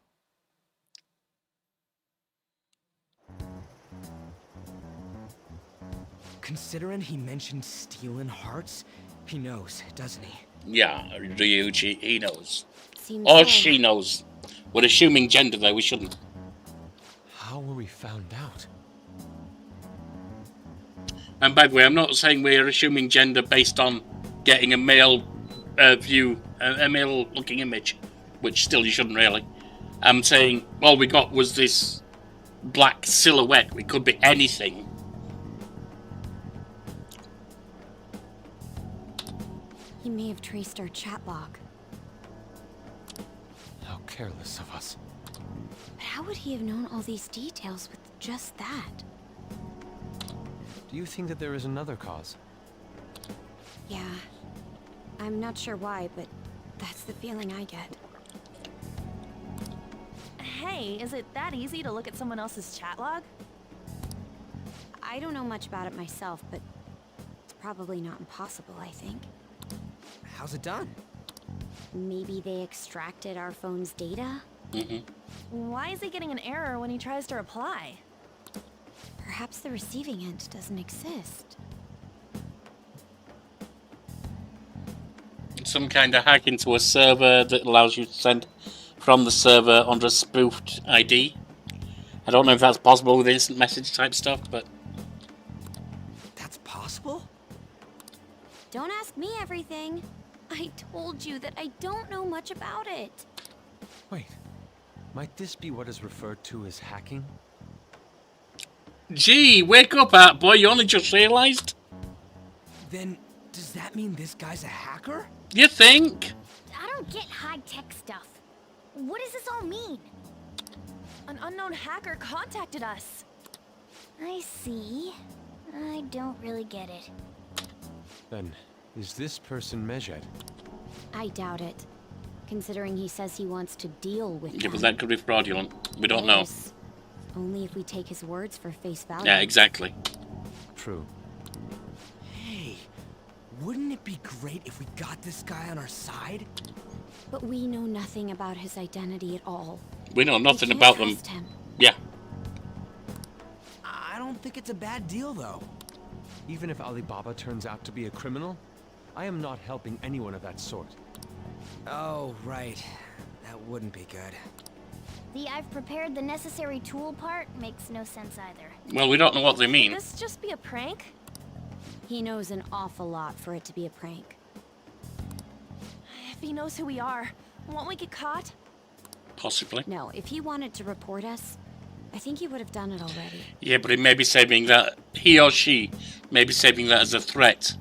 F: Considering he mentioned stealing hearts, he knows, doesn't he?
C: Yeah, Ryuji, he knows.
G: Seems
C: Or
G: so.
C: she knows. We're assuming gender there, we shouldn't.
D: How were we found out?
C: And by the way, I'm not saying we're assuming gender based on getting a male view, a male-looking image, which still you shouldn't really. I'm saying all we got was this black silhouette. It could be anything.
G: He may have traced our chat log.
D: How careless of us.
G: But how would he have known all these details with just that?
D: Do you think that there is another cause?
G: Yeah. I'm not sure why, but that's the feeling I get.
H: Hey, is it that easy to look at someone else's chat log?
G: I don't know much about it myself, but it's probably not impossible, I think.
F: How's it done?
G: Maybe they extracted our phone's data?
H: Why is he getting an error when he tries to reply?
G: Perhaps the receiving end doesn't exist.
C: Some kind of hack into a server that allows you to send from the server under a spoofed ID. I don't know if that's possible with instant message type stuff, but...
F: That's possible?
G: Don't ask me everything. I told you that I don't know much about it.
D: Wait, might this be what is referred to as hacking?
C: Gee, wake up, Art Boy, you only just realised?
F: Then, does that mean this guy's a hacker?
C: You think?
I: I don't get high-tech stuff. What does this all mean?
H: An unknown hacker contacted us.
I: I see. I don't really get it.
D: Then, is this person Mejed?
G: I doubt it. Considering he says he wants to deal with
C: Yeah,
G: them.
C: but that could be fraudulent. We don't know.
G: Yes. Only if we take his words for face value.
C: Yeah, exactly.
D: True.
F: Hey, wouldn't it be great if we got this guy on our side?
G: But we know nothing about his identity at all.
C: We know nothing
G: can't
C: about them.
G: trust him.
C: Yeah.
F: I don't think it's a bad deal, though.
D: Even if Alibaba turns out to be a criminal, I am not helping anyone of that sort.
F: Oh, right. That wouldn't be good.
I: The I've prepared the necessary tool part makes no sense either.
C: Well, we don't know what they mean.
H: Could this just be a prank?
G: He knows an awful lot for it to be a prank.
H: If he knows who we are, won't we get caught?
C: Possibly.
G: No, if he wanted to report us, I think he would have done it already.
C: Yeah, but he may be saving that, he or she may be saving that as a threat.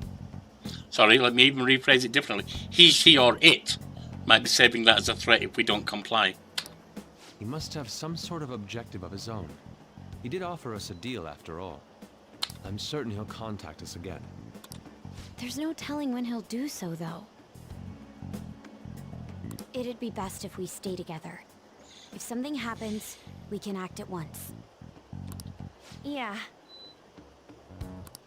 C: Sorry, let me even rephrase it differently. He, she, or it might be saving that as a threat if we don't comply.
D: He must have some sort of objective of his own. He did offer us a deal after all. I'm certain he'll contact us again.
G: There's no telling when he'll do so, though. It'd be best if we stay together. If something happens, we can act at once.
H: Yeah.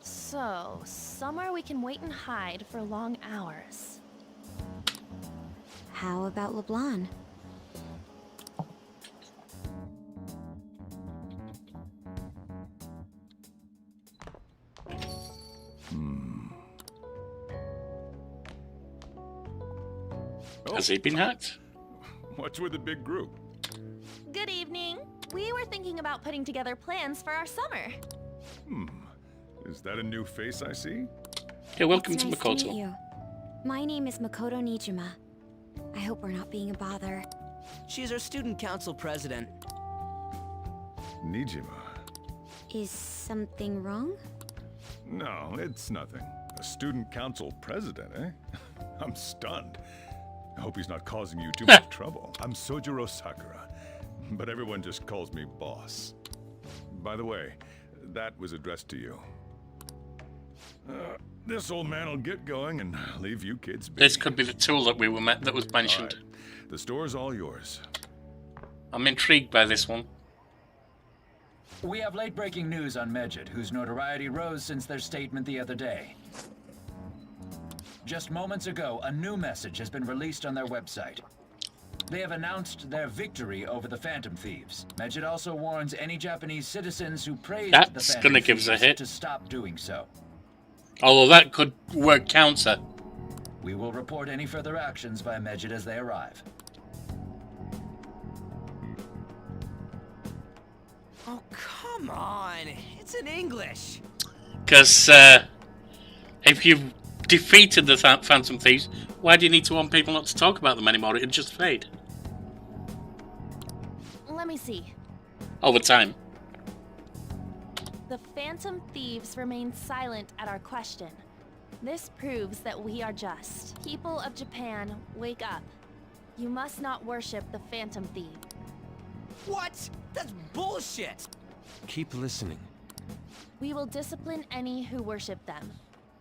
H: So, somewhere we can wait and hide for long hours.
G: How about LeBlanc?
C: Has he been hacked?
E: What's with the big group?
H: Good evening. We were thinking about putting together plans for our summer.
E: Is that a new face I see?
C: Yeah, welcome
G: It's
C: to
G: nice
C: Makoto.
G: To meet you. My name is Makoto Nijima. I hope we're not being a bother.
F: She's our student council president.
E: Nijima.
G: Is something wrong?
E: No, it's nothing. A student council president, eh? I'm stunned. I hope he's not causing you too much trouble. I'm Sojiro Sakura, but everyone just calls me boss. By the way, that was addressed to you. This old man will get going and leave you kids be.
C: This could be the tool that that was mentioned.
E: Right. The store's all yours.
C: I'm intrigued by this one.
K: We have late-breaking news on Medjed, whose notoriety rose since their statement the other day. Just moments ago, a new message has been released on their website. They have announced their victory over the Phantom Thieves. Medjed also warns any Japanese citizens who praise the
C: That's
K: Phantom
C: gonna give us a
K: Thieves
C: hit.
K: to stop doing so.
C: Although that could work counter.
K: We will report any further actions by Medjed as they arrive.
F: Oh, come on. It's in English.
C: Because if you've defeated the Phantom Thieves, why do you need to want people not to talk about them anymore? It'd just fade.
H: Let me see.
C: Over time.
H: The Phantom Thieves remain silent at our question. This proves that we are just. People of Japan, wake up. You must not worship the Phantom Thief.
F: What? That's bullshit!
D: Keep listening.
H: We will discipline any who worship them.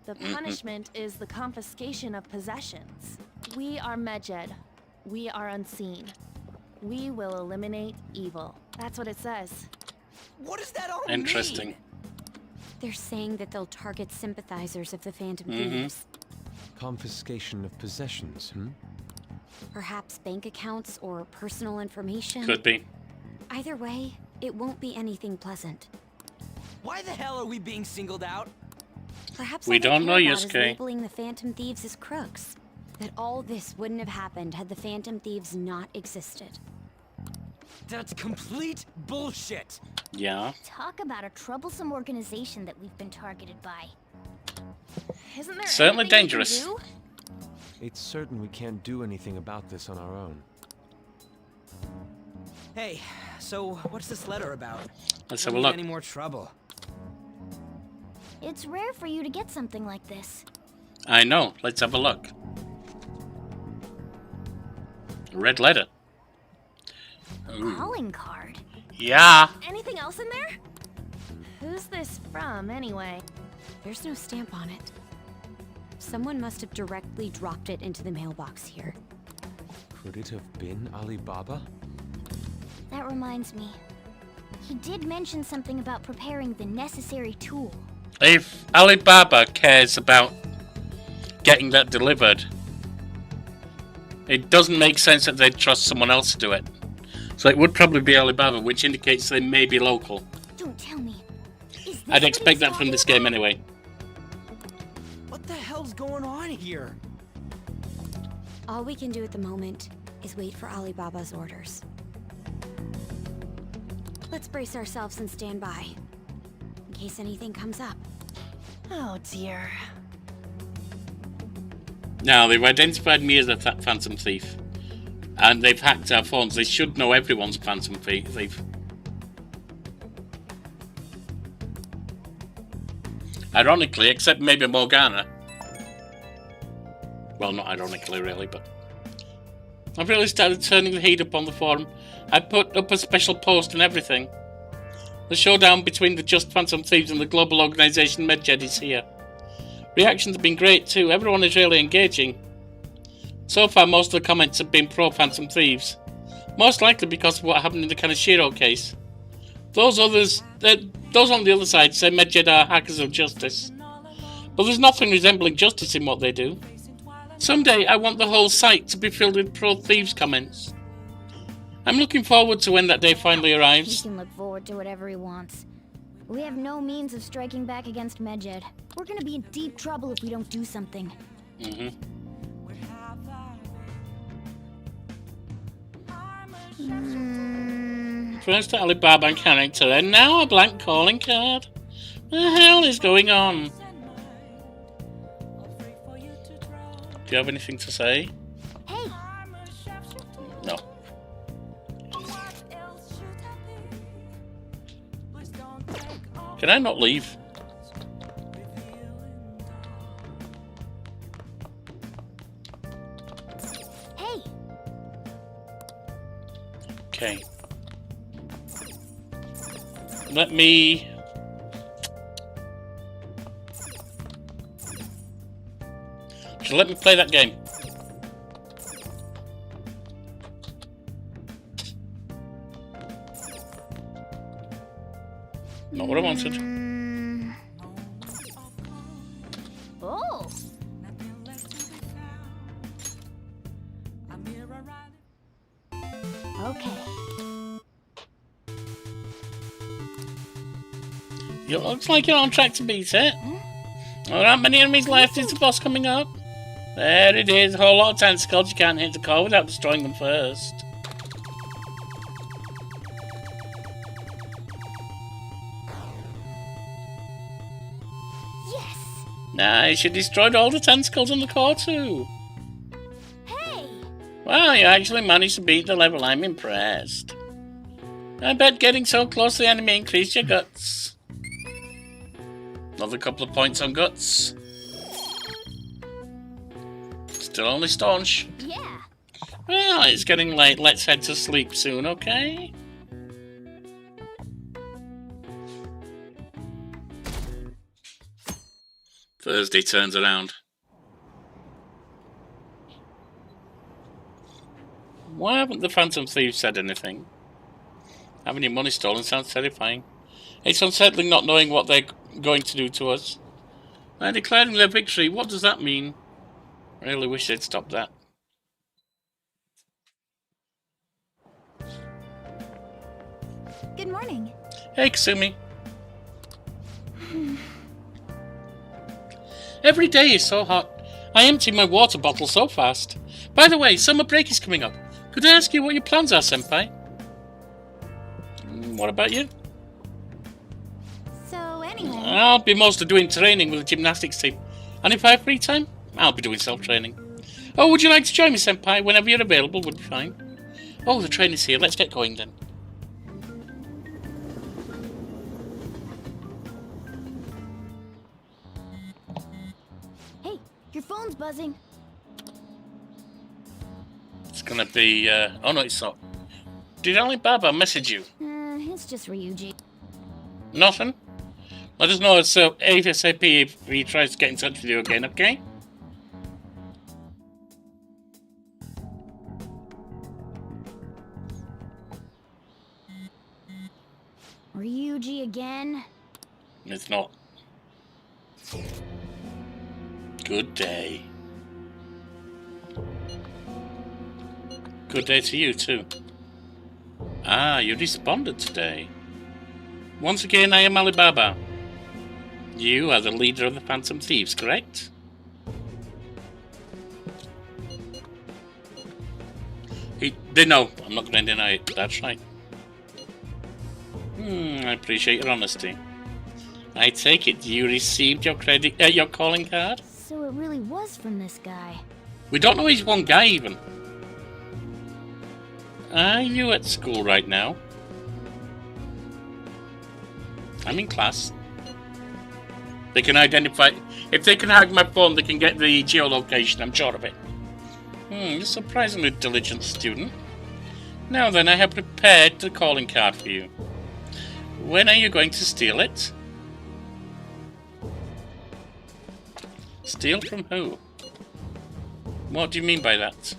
H: The punishment is the confiscation of possessions. We are Medjed. We are unseen. We will eliminate evil. That's what it says.
F: What does that all
C: Interesting.
F: mean?
G: They're saying that they'll target sympathizers of the Phantom Thieves.
D: Confiscation of possessions,
G: Perhaps bank accounts or personal information.
C: Could be.
G: Either way, it won't be anything pleasant.
F: Why the hell are we being singled out?
G: Perhaps
C: We
G: all they
C: don't know,
G: care about is
C: Yusuke.
G: labeling the Phantom Thieves as crooks. That all this wouldn't have happened had the Phantom Thieves not existed.
F: That's complete bullshit!
C: Yeah.
I: Talk about a troublesome organization that we've been targeted by.
H: Isn't there
C: Certainly
H: anything we can
C: dangerous.
H: do?
D: It's certain we can't do anything about this on our own.
F: Hey, so what's this letter about?
C: Let's
F: Don't
C: have a
F: need
C: look.
F: Any more trouble?
I: It's rare for you to get something like this.
C: I know. Let's have a look. Red letter. Ooh.
I: Calling card.
C: Yeah.
H: Anything else in there? Who's this from, anyway?
G: There's no stamp on it. Someone must have directly dropped it into the mailbox here.
D: Could it have been Alibaba?
I: That reminds me. He did mention something about preparing the necessary tool.
C: If Alibaba cares about getting that delivered, it doesn't make sense that they'd trust someone else to do it. So it would probably be Alibaba, which indicates they may be local.
I: Don't tell me. Is this
C: I'd
I: what
C: expect
I: he's
C: that from
I: talking
C: this game
I: about?
C: anyway.
F: What the hell's going on here?
G: All we can do at the moment is wait for Alibaba's orders. Let's brace ourselves and stand by, in case anything comes up.
H: Oh dear.
C: Now, they've identified me as a Phantom Thief. And they've hacked our phones. They should know everyone's Phantom Thief. Ironically, except maybe Morgana. Well, not ironically, really, but... I've really started turning the heat up on the forum. I put up a special post and everything. The showdown between the Just Phantom Thieves and the global organisation Medjed is here. Reactions have been great too. Everyone is really engaging. So far, most of the comments have been pro-Phantom Thieves. Most likely because of what happened in the Kaneshiro case. Those on the other side say Medjed are hackers of justice. But there's nothing resembling justice in what they do. Someday, I want the whole site to be filled with pro-thieves comments. I'm looking forward to when that day finally
I: He
C: arrives.
I: can look forward to whatever he wants. We have no means of striking back against Medjed. We're gonna be in deep trouble if we don't do something.
C: First Alibaba character, and now a blank calling card. What the hell is going on? Do you have anything to say?
I: Hey!
C: No. Can I not leave?
I: Hey!
C: Okay. Let me... So let me play that game. Not what I wanted.
I: Oh! Okay.
C: It looks like you're on track to beat it. There aren't many enemies left. Is the boss coming up? There it is. A whole lot of tentacles. You can't hit the core without destroying them first.
I: Yes!
C: Nice. You destroyed all the tentacles on the core too.
I: Hey!
C: Wow, you actually managed to beat the level. I'm impressed. I bet getting so close to the enemy increased your guts. Another couple of points on guts. Still only staunch.
I: Yeah.
C: Well, it's getting late. Let's head to sleep soon, okay? Thursday turns around. Why haven't the Phantom Thieves said anything? Having your money stolen sounds terrifying. It's unsettling not knowing what they're going to do to us. They're declaring their victory. What does that mean? I really wish they'd stop that.
I: Good morning.
C: Hey, Kasumi. Every day is so hot. I empty my water bottle so fast. By the way, summer break is coming up. Could I ask you what your plans are, Senpai? What about you?
I: So, anyway.
C: I'll be mostly doing training with the gymnastics team. And if I have free time, I'll be doing self-training. Oh, would you like to join me, Senpai? Whenever you're available would be fine. Oh, the train is here. Let's get going then.
I: Hey, your phone's buzzing.
C: It's gonna be, oh no, it's not. Did Alibaba message you?
I: It's just Ryuji.
C: Nothing? Let us know so ASAP if he tries to get in touch with you again, okay?
I: Ryuji again?
C: It's not. Good day. Good day to you too. Ah, you responded today. Once again, I am Alibaba. You are the leader of the Phantom Thieves, correct? They know. I'm not going to deny it. That's right. I appreciate your honesty. I take it you received your your calling card?
I: So it really was from this guy.
C: We don't know he's one guy even. Are you at school right now? I'm in class. They can identify... If they can hack my phone, they can get the geolocation, I'm sure of it. You're a surprisingly diligent student. Now then, I have prepared the calling card for you. When are you going to steal it? Steal from who? What do you mean by that?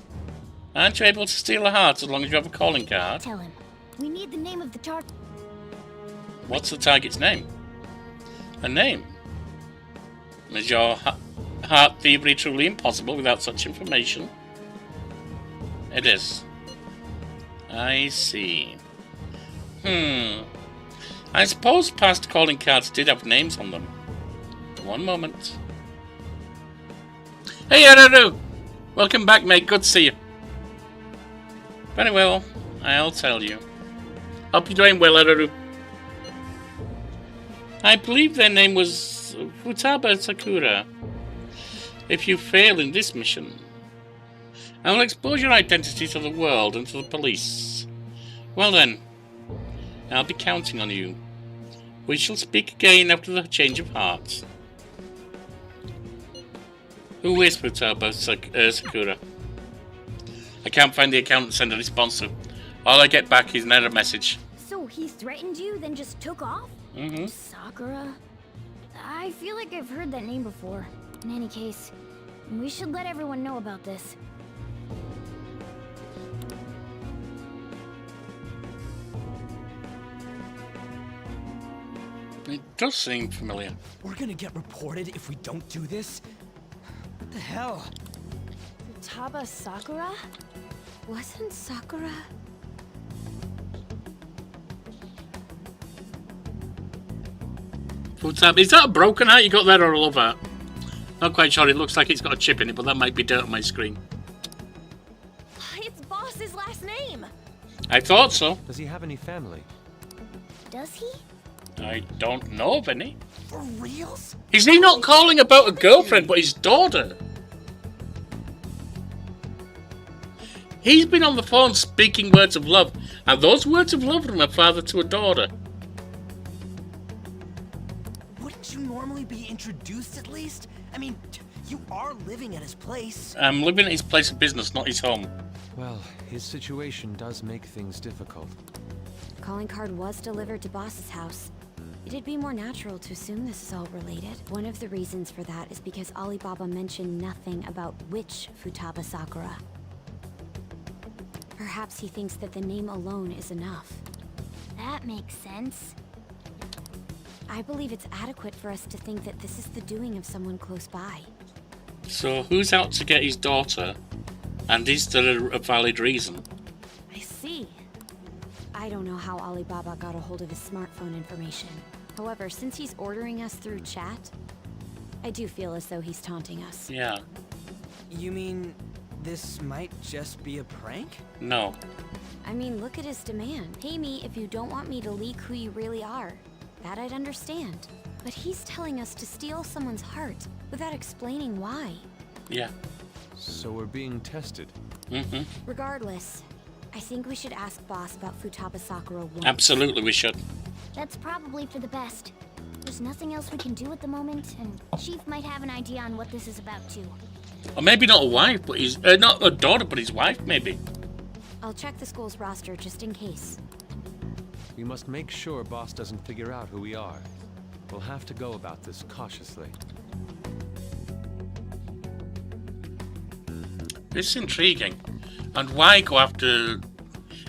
C: Aren't you able to steal a heart as long as you have a calling card?
I: Tell him. We need the name of the target.
C: What's the target's name? A name? Is your heart thievery truly impossible without such information? It is. I see. I suppose past calling cards did have names on them. One moment. Hey, Araru! Welcome back, mate. Good to see you. Very well. I'll tell you. Hope you're doing well, Araru. I believe their name was Futaba Sakura. If you fail in this mission, I will expose your identity to the world and to the police. Well then, I'll be counting on you. We shall speak again after the change of heart. Who is Futaba Sakura? I can't find the account and send a response to. All I get back is an error message.
I: So he threatened you, then just took off?
C: Mm-hmm.
I: Sakura? I feel like I've heard that name before. In any case, we should let everyone know about this.
C: It does seem familiar.
F: We're gonna get reported if we don't do this? What the hell?
H: Futaba Sakura?
G: Wasn't Sakura?
C: Futaba, is that a broken heart you got there or a love heart? Not quite sure. It looks like it's got a chip in it, but that might be dirt on my screen.
H: It's Boss's last name!
C: I thought so.
D: Does he have any family?
I: Does he?
C: I don't know of any.
F: For reals?
C: Is he not calling about a girlfriend, but his daughter? He's been on the phone speaking words of love, and those words of love from a father to a daughter.
F: Wouldn't you normally be introduced at least? I mean, you are living at his place.
C: I'm living at his place of business, not his home.
D: Well, his situation does make things difficult.
G: Calling card was delivered to Boss's house. It'd be more natural to assume this is all related. One of the reasons for that is because Alibaba mentioned nothing about which Futaba Sakura. Perhaps he thinks that the name alone is enough.
I: That makes sense.
G: I believe it's adequate for us to think that this is the doing of someone close by.
C: So who's out to get his daughter? And is there a valid reason?
H: I see.
G: I don't know how Alibaba got a hold of his smartphone information. However, since he's ordering us through chat, I do feel as though he's taunting us.
C: Yeah.
F: You mean this might just be a prank?
C: No.
G: I mean, look at his demand. Pay me if you don't want me to leak who you really are. That I'd understand. But he's telling us to steal someone's heart without explaining why.
C: Yeah.
D: So we're being tested.
C: Mm-hmm.
G: Regardless, I think we should ask Boss about Futaba Sakura once.
C: Absolutely, we should.
I: That's probably for the best. There's nothing else we can do at the moment, and Chief might have an idea on what this is about too.
C: Or maybe not a wife, but his not a daughter, but his wife, maybe.
G: I'll check the school's roster just in case.
D: We must make sure Boss doesn't figure out who we are. We'll have to go about this cautiously.
C: This is intriguing. And why go after...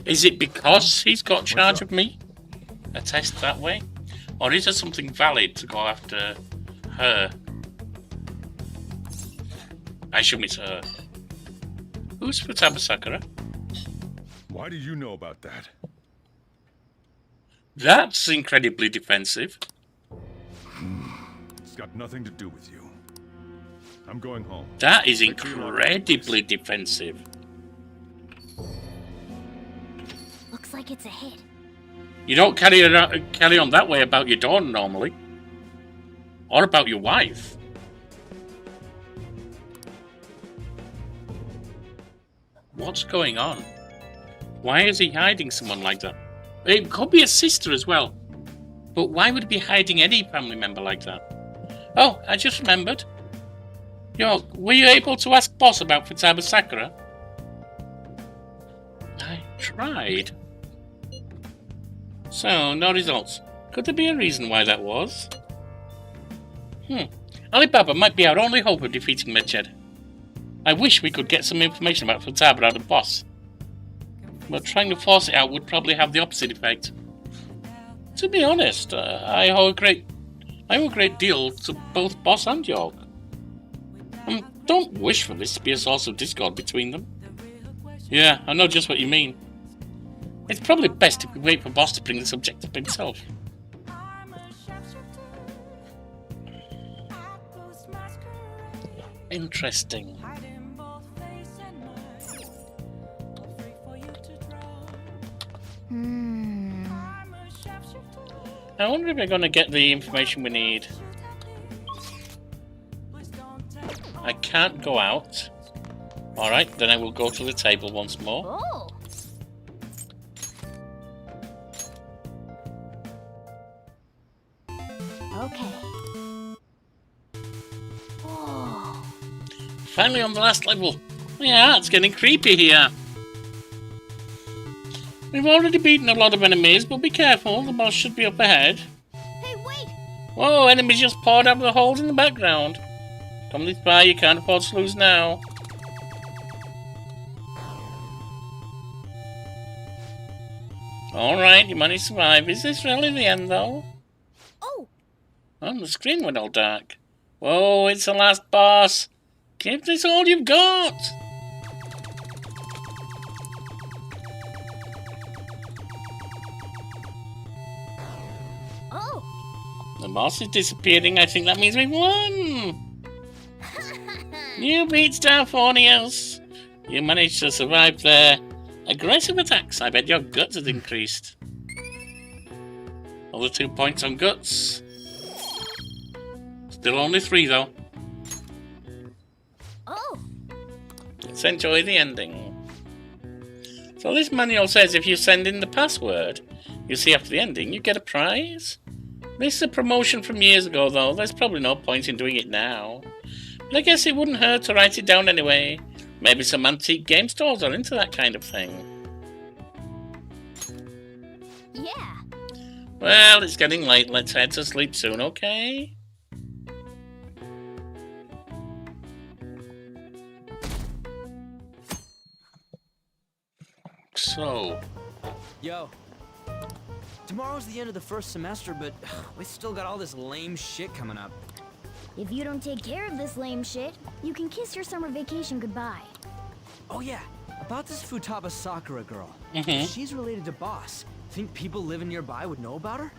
C: Is it because he's got charge of me? A test that way? Or is there something valid to go after her? I assume it's her. Who's Futaba Sakura?
E: Why do you know about that?
C: That's incredibly defensive.
E: It's got nothing to do with you. I'm going home.
C: That is incredibly defensive.
I: Looks like it's a hit.
C: You don't carry on that way about your daughter normally. Or about your wife. What's going on? Why is he hiding someone like that? It could be a sister as well. But why would he be hiding any family member like that? Oh, I just remembered. Were you able to ask Boss about Futaba Sakura? I tried. So, no results. Could there be a reason why that was? Alibaba might be our only hope of defeating Medjed. I wish we could get some information about Futaba out of Boss. But trying to force it out would probably have the opposite effect. To be honest, I owe a great deal to both Boss and York. Don't wish for this to be a source of discord between them. Yeah, I know just what you mean. It's probably best if we wait for Boss to bring the subject up himself. Interesting. I wonder if we're going to get the information we need. I can't go out. Alright, then I will go to the table once more.
I: Oh. Okay. Whoa.
C: Finally on the last level. Yeah, it's getting creepy here. We've already beaten a lot of enemies, but be careful, the boss should be up ahead.
I: Hey, wait!
C: Whoa, enemies just poured out of the holes in the background. Come this by, you can't afford to lose now. Alright, you managed to survive. Is this really the end, though?
I: Oh!
C: Oh, the screen went all dark. Whoa, it's the last boss. Give this all you've got.
I: Oh!
C: The boss is disappearing. I think that means we've won. You beat Starphonius. You managed to survive their aggressive attacks. I bet your guts has increased. Another 2 points on guts. Still only 3 though.
I: Oh!
C: Let's enjoy the ending. So this manual says if you send in the password you see after the ending, you get a prize. This is a promotion from years ago though. There's probably no point in doing it now. But I guess it wouldn't hurt to write it down anyway. Maybe some antique game stores are into that kind of thing.
I: Yeah.
C: Well, it's getting late. Let's head to sleep soon, okay? So...
F: Yo. Tomorrow's the end of the first semester, but we still got all this lame shit coming up.
I: If you don't take care of this lame shit, you can kiss your summer vacation goodbye.
F: Oh yeah, about this Futaba Sakura girl.
C: Mm-hmm.
F: If she's related to Boss, think people living nearby would know about her?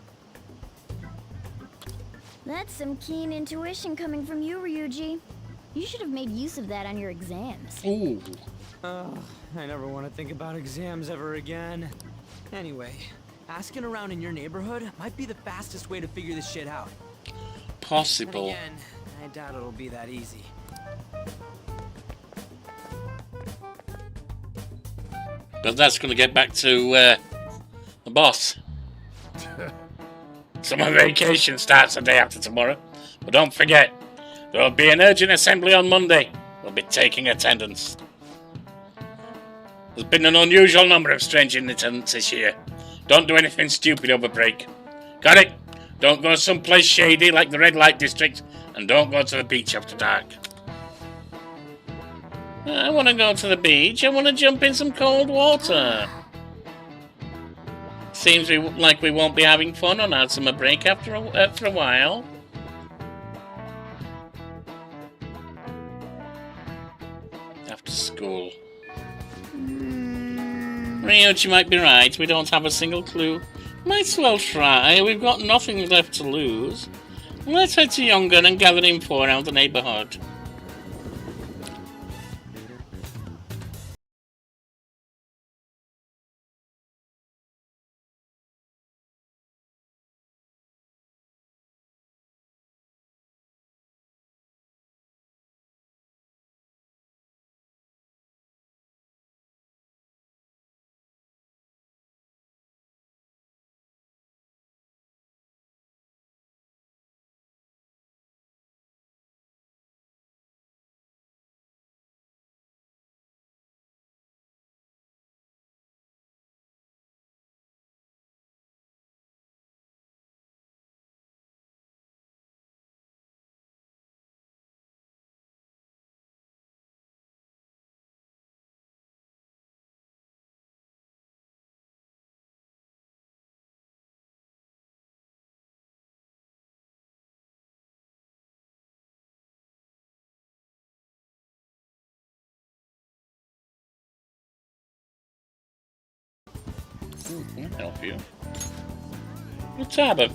I: That's some keen intuition coming from you, Ryuji. You should have made use of that on your exams.
C: Ooh.
F: Oh, I never want to think about exams ever again. Anyway, asking around in your neighborhood might be the fastest way to figure this shit out.
C: Possible.
F: And again, I doubt it'll be that easy.
C: But that's going to get back to the boss. Summer vacation starts the day after tomorrow. But don't forget, there will be an urgent assembly on Monday. We'll be taking attendance. There's been an unusual number of strange in attendance this year. Don't do anything stupid over break. Got it? Don't go someplace shady like the red light district, and don't go to the beach after dark. I want to go to the beach. I want to jump in some cold water. Seems like we won't be having fun on our summer break after a while. After school. Ryuji might be right. We don't have a single clue. Might as well try. We've got nothing left to lose. Let's head to Yongan and gather info around the neighborhood. Can help you. Futaba,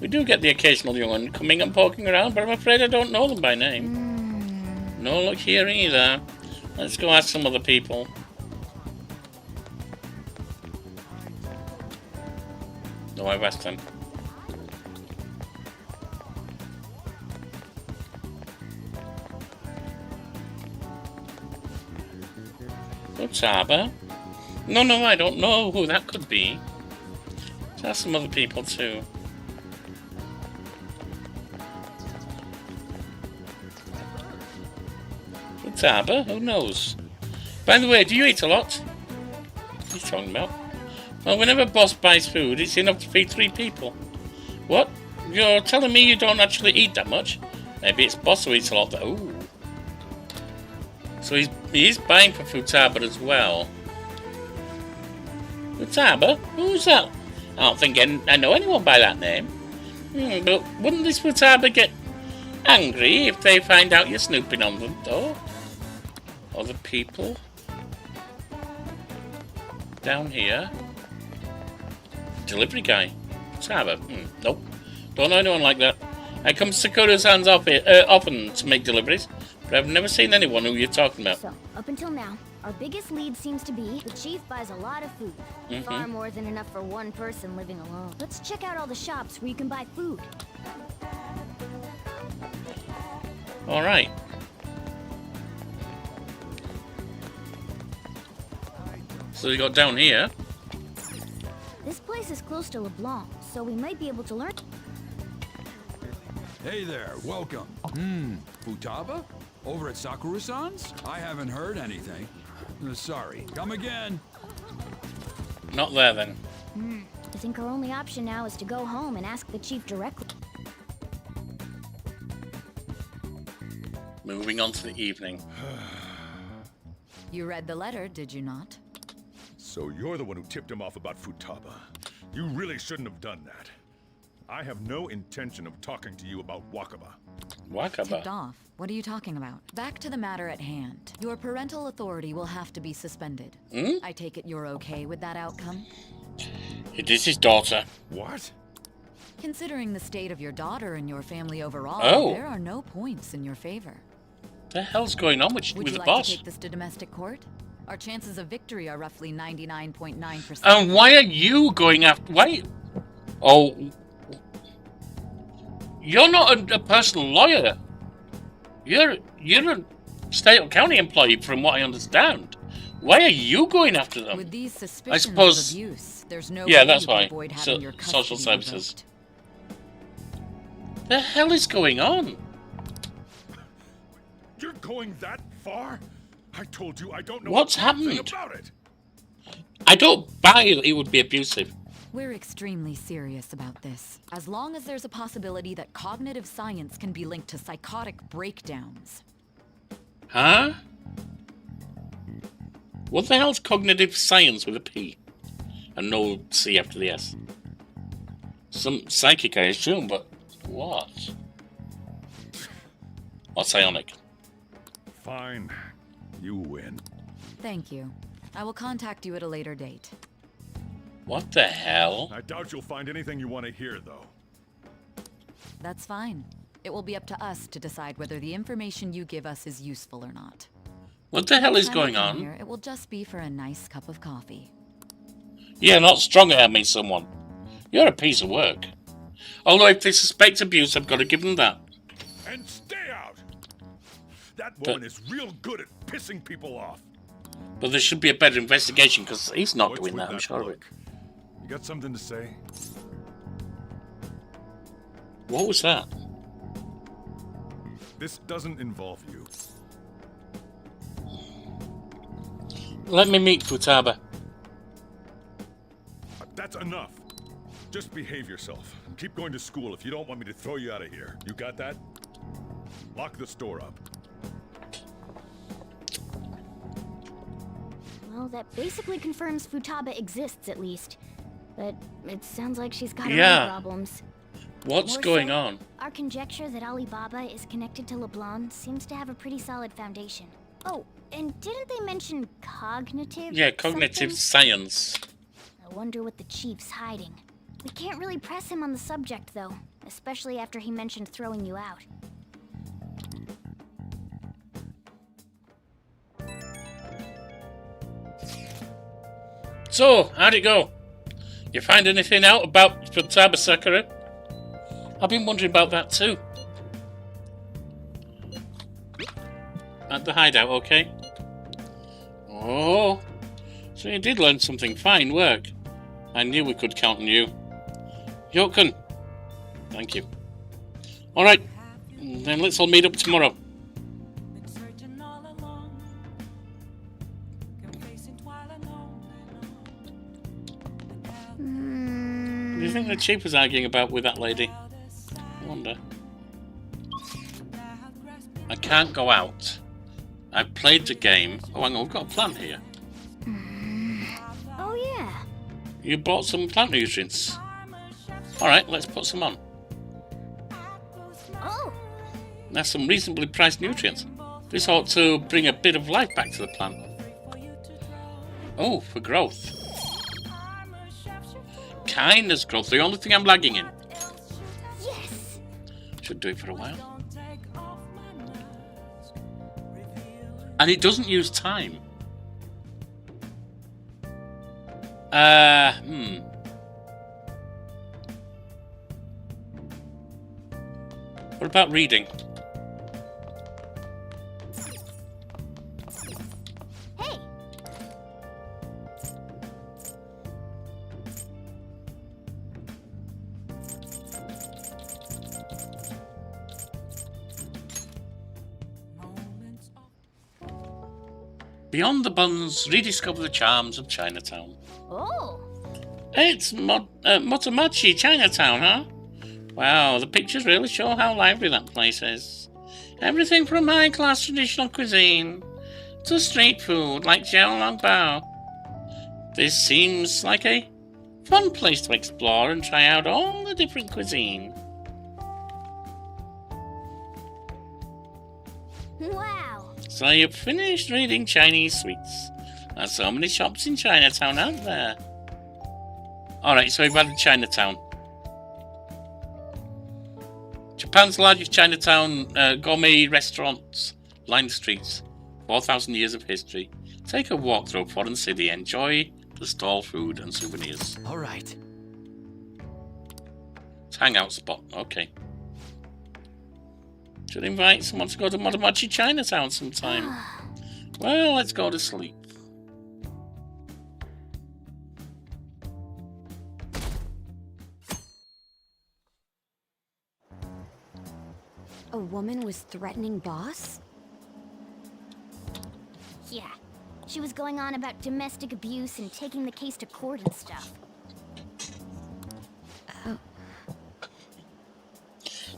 C: We do get the occasional young one coming and poking around, but I'm afraid I don't know them by name. No luck here either. Let's go ask some other people. No, I've asked them. Futaba? No, I don't know who that could be. There's some other people too. Futaba? Who knows? By the way, do you eat a lot? What are you talking about? Well, whenever boss buys food, it's enough to feed 3 people. What? You're telling me you don't actually eat that much? Maybe it's boss who eats a lot. Ooh. So he's buying for Futaba as well. Futaba? Who's that? I don't think I know anyone by that name. But wouldn't this Futaba get angry if they find out you're snooping on them, though? Other people? Down here? Delivery guy? Futaba? Nope. Don't know anyone like that. I come to Sakura's-san's often to make deliveries, but I've never seen anyone who you're talking about.
I: So, up until now, our biggest lead seems to be the chief buys a lot of food. Far more than enough for one person living alone. Let's check out all the shops where you can buy food.
C: Alright. So you got down here.
I: This place is close to LeBlanc, so we might be able to learn.
S: Hey there, welcome. Futaba? Over at Sakura-san's? I haven't heard anything. Sorry, come again.
C: Not there then.
I: I think our only option now is to go home and ask the chief directly.
C: Moving on to the evening.
J: You read the letter, did you not?
E: So you're the one who tipped him off about Futaba. You really shouldn't have done that. I have no intention of talking to you about Wakaba.
C: Wakaba?
J: Tipped off? What are you talking about? Back to the matter at hand. Your parental authority will have to be suspended. I take it you're okay with that outcome?
C: It is his daughter.
E: What?
J: Considering the state of your daughter and your family overall, there are no points in your favor.
C: The hell's going on with the boss?
J: Would you like to take this to domestic court? Our chances of victory are roughly 99.9%.
C: And why are you going after... Why? Oh... You're not a personal lawyer. You're a state or county employee, from what I understand. Why are you going after them?
J: With these suspicions
C: I suppose.
J: Of abuse, there's no
C: Yeah,
J: way
C: that's
J: you can
C: why.
J: avoid having your
C: Social
J: custody
C: services.
J: revoked.
C: The hell is going on?
E: You're going that far? I told you I don't know
C: What's
E: anything
C: happened?
E: about it.
C: I don't buy it would be abusive.
J: We're extremely serious about this. As long as there's a possibility that cognitive science can be linked to psychotic breakdowns.
C: Huh? What the hell's cognitive science with a P? And no C after the S? Some psychic, I assume, but what? Or psionic?
E: Fine. You win.
J: Thank you. I will contact you at a later date.
C: What the hell?
E: I doubt you'll find anything you want to hear, though.
J: That's fine. It will be up to us to decide whether the information you give us is useful or not.
C: What the hell is
J: Next time
C: going
J: I come
C: on?
J: Here, it will just be for a nice cup of coffee.
C: Yeah, not stronger at me, someone. You're a piece of work. Although if they suspect abuse, I've got to give them that.
E: And stay out! That woman is real good at pissing people off.
C: But there should be a better investigation, because he's not
E: What's
C: doing
E: with
C: that, I'm sure of it.
E: look? You got something to say?
C: What was that?
E: This doesn't involve you.
C: Let me meet Futaba.
E: That's enough. Just behave yourself. Keep going to school if you don't want me to throw you out of here. You got that? Lock the store up.
I: Well, that basically confirms Futaba exists, at least. But it sounds like she's got her
C: Yeah.
I: own problems.
C: What's
I: More
C: going
I: so,
C: on?
I: Our conjecture that Alibaba is connected to LeBlanc seems to have a pretty solid foundation. Oh, and didn't they mention cognitive?
C: Yeah, cognitive
I: something?
C: science.
I: I wonder what the chief's hiding. We can't really press him on the subject, though, especially after he mentioned throwing you out.
C: So, how'd it go? You find anything out about Futaba Sakura? I've been wondering about that too. At the hideout, okay? Oh, so you did learn something. Fine work. I knew we could count on you. Yorkie. Thank you. Alright, then let's all meet up tomorrow. What do you think the chief was arguing about with that lady? I wonder. I can't go out. I've played the game. Oh, hang on, we've got a plant here.
I: Oh, yeah.
C: You bought some plant nutrients. Alright, let's put some on.
I: Oh.
C: That's some reasonably priced nutrients. This ought to bring a bit of life back to the plant. Oh, for growth. Kindness growth, the only thing I'm lagging in.
I: Yes.
C: Should do it for a while. And it doesn't use time. What about reading?
I: Hey.
C: Beyond the buns, rediscover the charms of Chinatown.
I: Oh.
C: It's Motomachi Chinatown, huh? Wow, the pictures really show how lively that place is. Everything from high-class traditional cuisine to street food like Xiaolongbao. This seems like a fun place to explore and try out all the different cuisine.
I: Wow.
C: So you've finished reading Chinese sweets. There's so many shops in Chinatown, aren't there? Alright, so we've had Chinatown. Japan's largest Chinatown, gourmet restaurants line the streets. 4,000 years of history. Take a walk through a foreign city. Enjoy the stall food and souvenirs.
F: Alright.
C: Hangout spot. Okay. Should invite someone to go to Motomachi Chinatown sometime. Well, let's go to sleep.
G: A woman was threatening Boss?
I: Yeah. She was going on about domestic abuse and taking the case to court and stuff.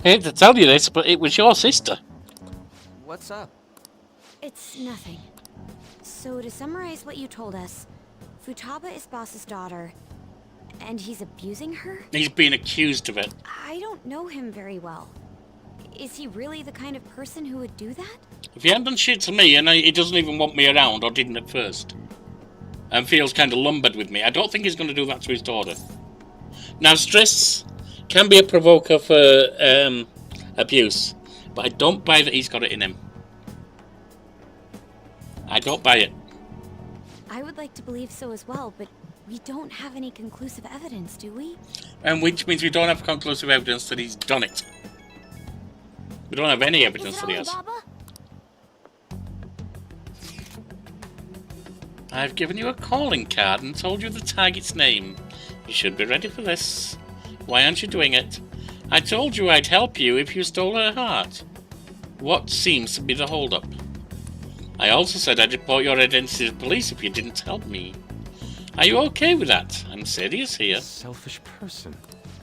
C: I hate to tell you this, but it was your sister.
F: What's up?
G: It's nothing. So to summarize what you told us, Futaba is Boss's daughter, and he's abusing her?
C: He's being accused of it.
G: I don't know him very well. Is he really the kind of person who would do that?
C: If he hadn't done shit to me, and he doesn't even want me around, or didn't at first, and feels kind of lumbered with me, I don't think he's going to do that to his daughter. Now, stress can be a provoker for abuse, but I don't buy that he's got it in him. I don't buy it.
G: I would like to believe so as well, but we don't have any conclusive evidence, do we?
C: And which means we don't have conclusive evidence that he's done it. We don't have any evidence that he has. I've given you a calling card and told you the target's name. You should be ready for this. Why aren't you doing it? I told you I'd help you if you stole her heart. What seems to be the holdup? I also said I'd report your identity to the police if you didn't help me. Are you okay with that? I'm serious here.
F: Selfish person.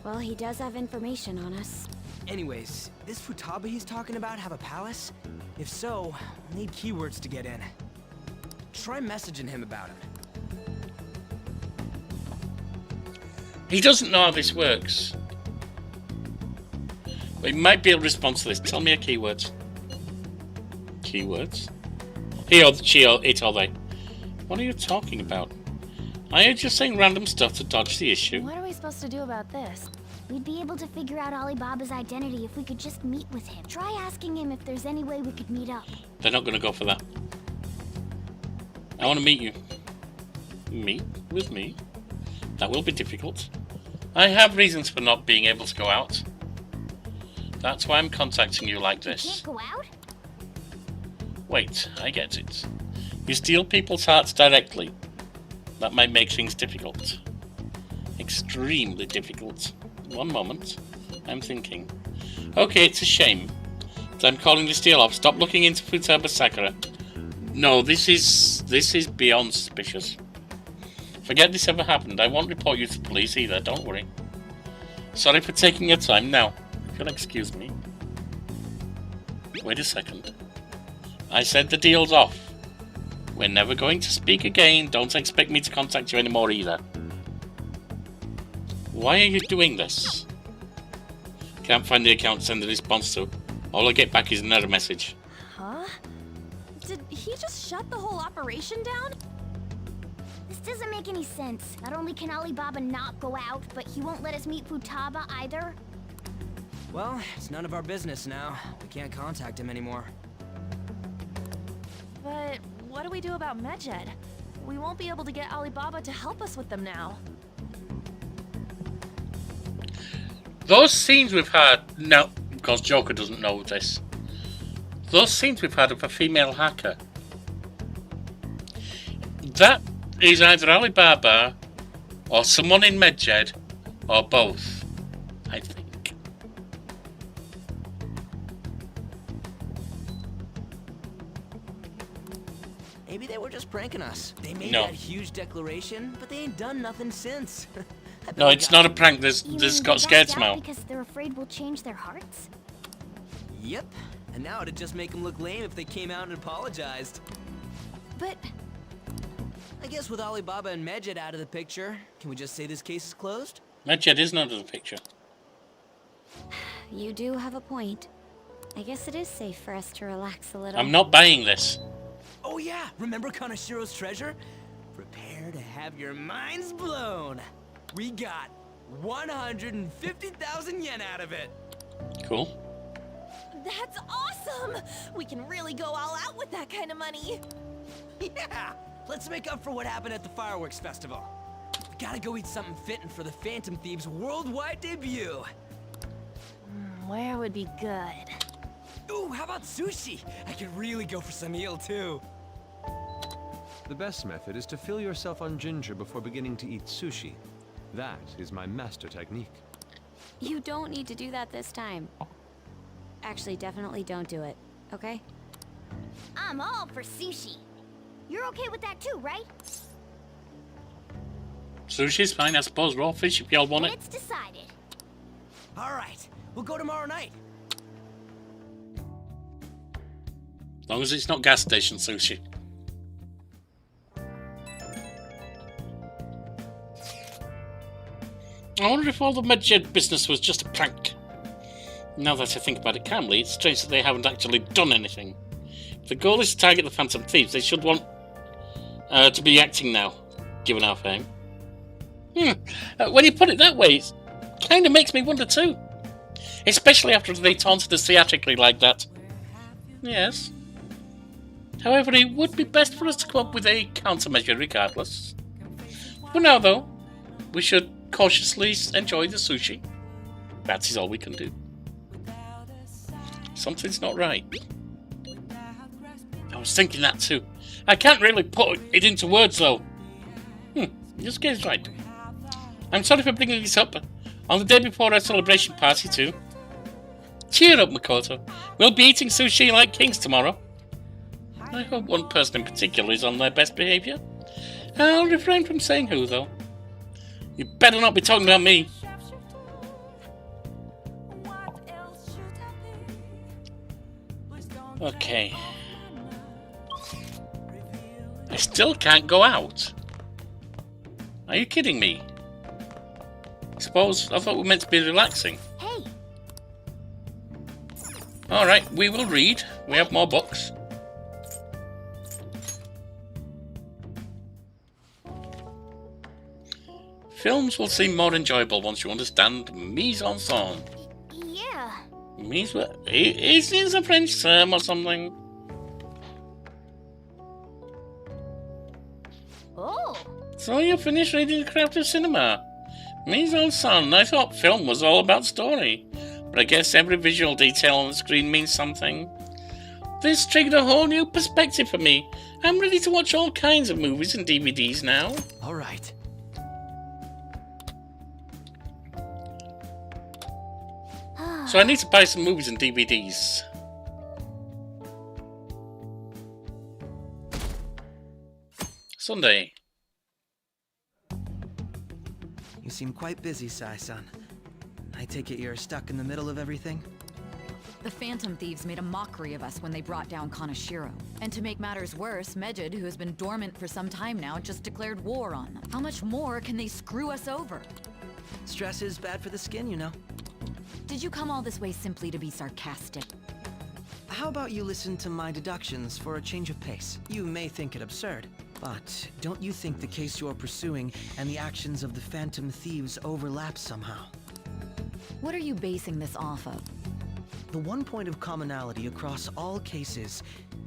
G: Well, he does have information on us.
F: Anyways, this Futaba he's talking about have a palace? If so, we'll need keywords to get in. Try messaging him about him.
C: He doesn't know how this works. But he might be able to respond to this. Tell me a keyword. Keywords? He or she or it or they. What are you talking about? Are you just saying random stuff to dodge the issue?
I: What are we supposed to do about this? We'd be able to figure out Alibaba's identity if we could just meet with him. Try asking him if there's any way we could meet up.
C: They're not going to go for that. I want to meet you. Meet with me? That will be difficult. I have reasons for not being able to go out. That's why I'm contacting you like this.
I: You can't go out?
C: Wait, I get it. You steal people's hearts directly. That might make things difficult. Extremely difficult. One moment. I'm thinking. Okay, it's a shame. So I'm calling the steal off. Stop looking into Futaba Sakura. No, this is beyond suspicious. Forget this ever happened. I won't report you to the police either, don't worry. Sorry for taking your time. Now, if you'll excuse me. Wait a second. I said the deal's off. We're never going to speak again. Don't expect me to contact you anymore either. Why are you doing this? Can't find the account to send a response to. All I get back is another message.
H: Huh? Did he just shut the whole operation down?
I: This doesn't make any sense. Not only can Alibaba not go out, but he won't let us meet Futaba either.
F: Well, it's none of our business now. We can't contact him anymore.
H: But what do we do about Medjed? We won't be able to get Alibaba to help us with them now.
C: Those scenes we've had, no, because Joker doesn't know this. Those scenes we've had of a female hacker. That is either Alibaba or someone in Medjed or both, I think.
F: Maybe they were just pranking us. They made
C: No.
F: that huge declaration, but they ain't done nothing since.
C: No, it's not a prank. There's
I: You
C: got
I: mean
C: scared
I: they backed
C: somehow.
I: out because they're afraid we'll change their hearts?
F: Yep. And now it'd just make them look lame if they came out and apologized.
H: But
F: I guess with Alibaba and Medjed out of the picture, can we just say this case is closed?
C: Medjed isn't under the picture.
G: You do have a point. I guess it is safe for us to relax a little.
C: I'm not buying this.
F: Oh yeah, remember Kanashiro's treasure? Prepare to have your minds blown. We got 150,000 yen out of it.
C: Cool.
H: that's awesome! We can really go all out with that kind of money.
F: Yeah! Let's make up for what happened at the fireworks festival. We gotta go eat something fitting for the Phantom Thieves' worldwide debut.
H: Where would be good?
F: Ooh, how about sushi? I could really go for some eel too.
D: The best method is to fill yourself on ginger before beginning to eat sushi. That is my master technique.
G: You don't need to do that this time. Actually, definitely don't do it, okay?
I: I'm all for sushi. You're okay with that too, right?
C: Sushi's fine, I suppose. Raw fish if y'all want
I: Then
C: it.
I: it's decided.
F: All right, we'll go tomorrow night.
C: As long as it's not gas station sushi. I wonder if all the Medjed business was just a prank. Now that I think about it calmly, it's strange that they haven't actually done anything. If the goal is to target the Phantom Thieves, they should want to be acting now, given our fame. When you put it that way, it kind of makes me wonder too. Especially after they taunted us theatrically like that. Yes. However, it would be best for us to come up with a countermeasure regardless. For now, though, we should cautiously enjoy the sushi. That is all we can do. Something's not right. I was thinking that too. I can't really put it into words though. Just get right. I'm sorry for bringing this up on the day before our celebration party too. Cheer up, Makoto. We'll be eating sushi like kings tomorrow. I hope one person in particular is on their best behaviour. I'll refrain from saying who though. You better not be talking about me. Okay. I still can't go out. Are you kidding me? I thought we were meant to be relaxing.
I: Hey.
C: Alright, we will read. We have more books. Films will seem more enjoyable once you understand mise en scène.
I: Yeah.
C: Is this a French term or something?
I: Oh.
C: So you finished reading The Craft of Cinema. Mise en scène. I thought film was all about story. But I guess every visual detail on the screen means something. This triggered a whole new perspective for me. I'm ready to watch all kinds of movies and DVDs now.
F: All right.
C: So I need to buy some movies and DVDs. Sunday.
F: You seem quite busy, Sai-san. I take it you're stuck in the middle of everything?
J: The Phantom Thieves made a mockery of us when they brought down Kanashiro. And to make matters worse, Mejid, who has been dormant for some time now, just declared war on them. How much more can they screw us over?
F: Stress is bad for the skin, you know.
J: Did you come all this way simply to be sarcastic?
F: How about you listen to my deductions for a change of pace? You may think it absurd, but don't you think the case you're pursuing and the actions of the Phantom Thieves overlap somehow?
J: What are you basing this off of?
F: The one point of commonality across all cases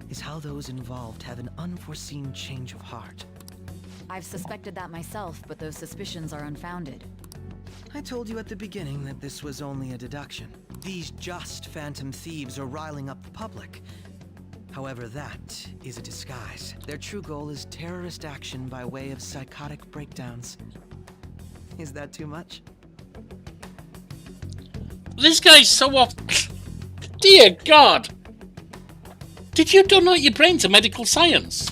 F: is how those involved have an unforeseen change of heart.
J: I've suspected that myself, but those suspicions are unfounded.
F: I told you at the beginning that this was only a deduction. These just Phantom Thieves are riling up the public. However, that is a disguise. Their true goal is terrorist action by way of psychotic breakdowns. Is that too much?
C: This guy's so off. Dear God! Did you donate your brain to medical science?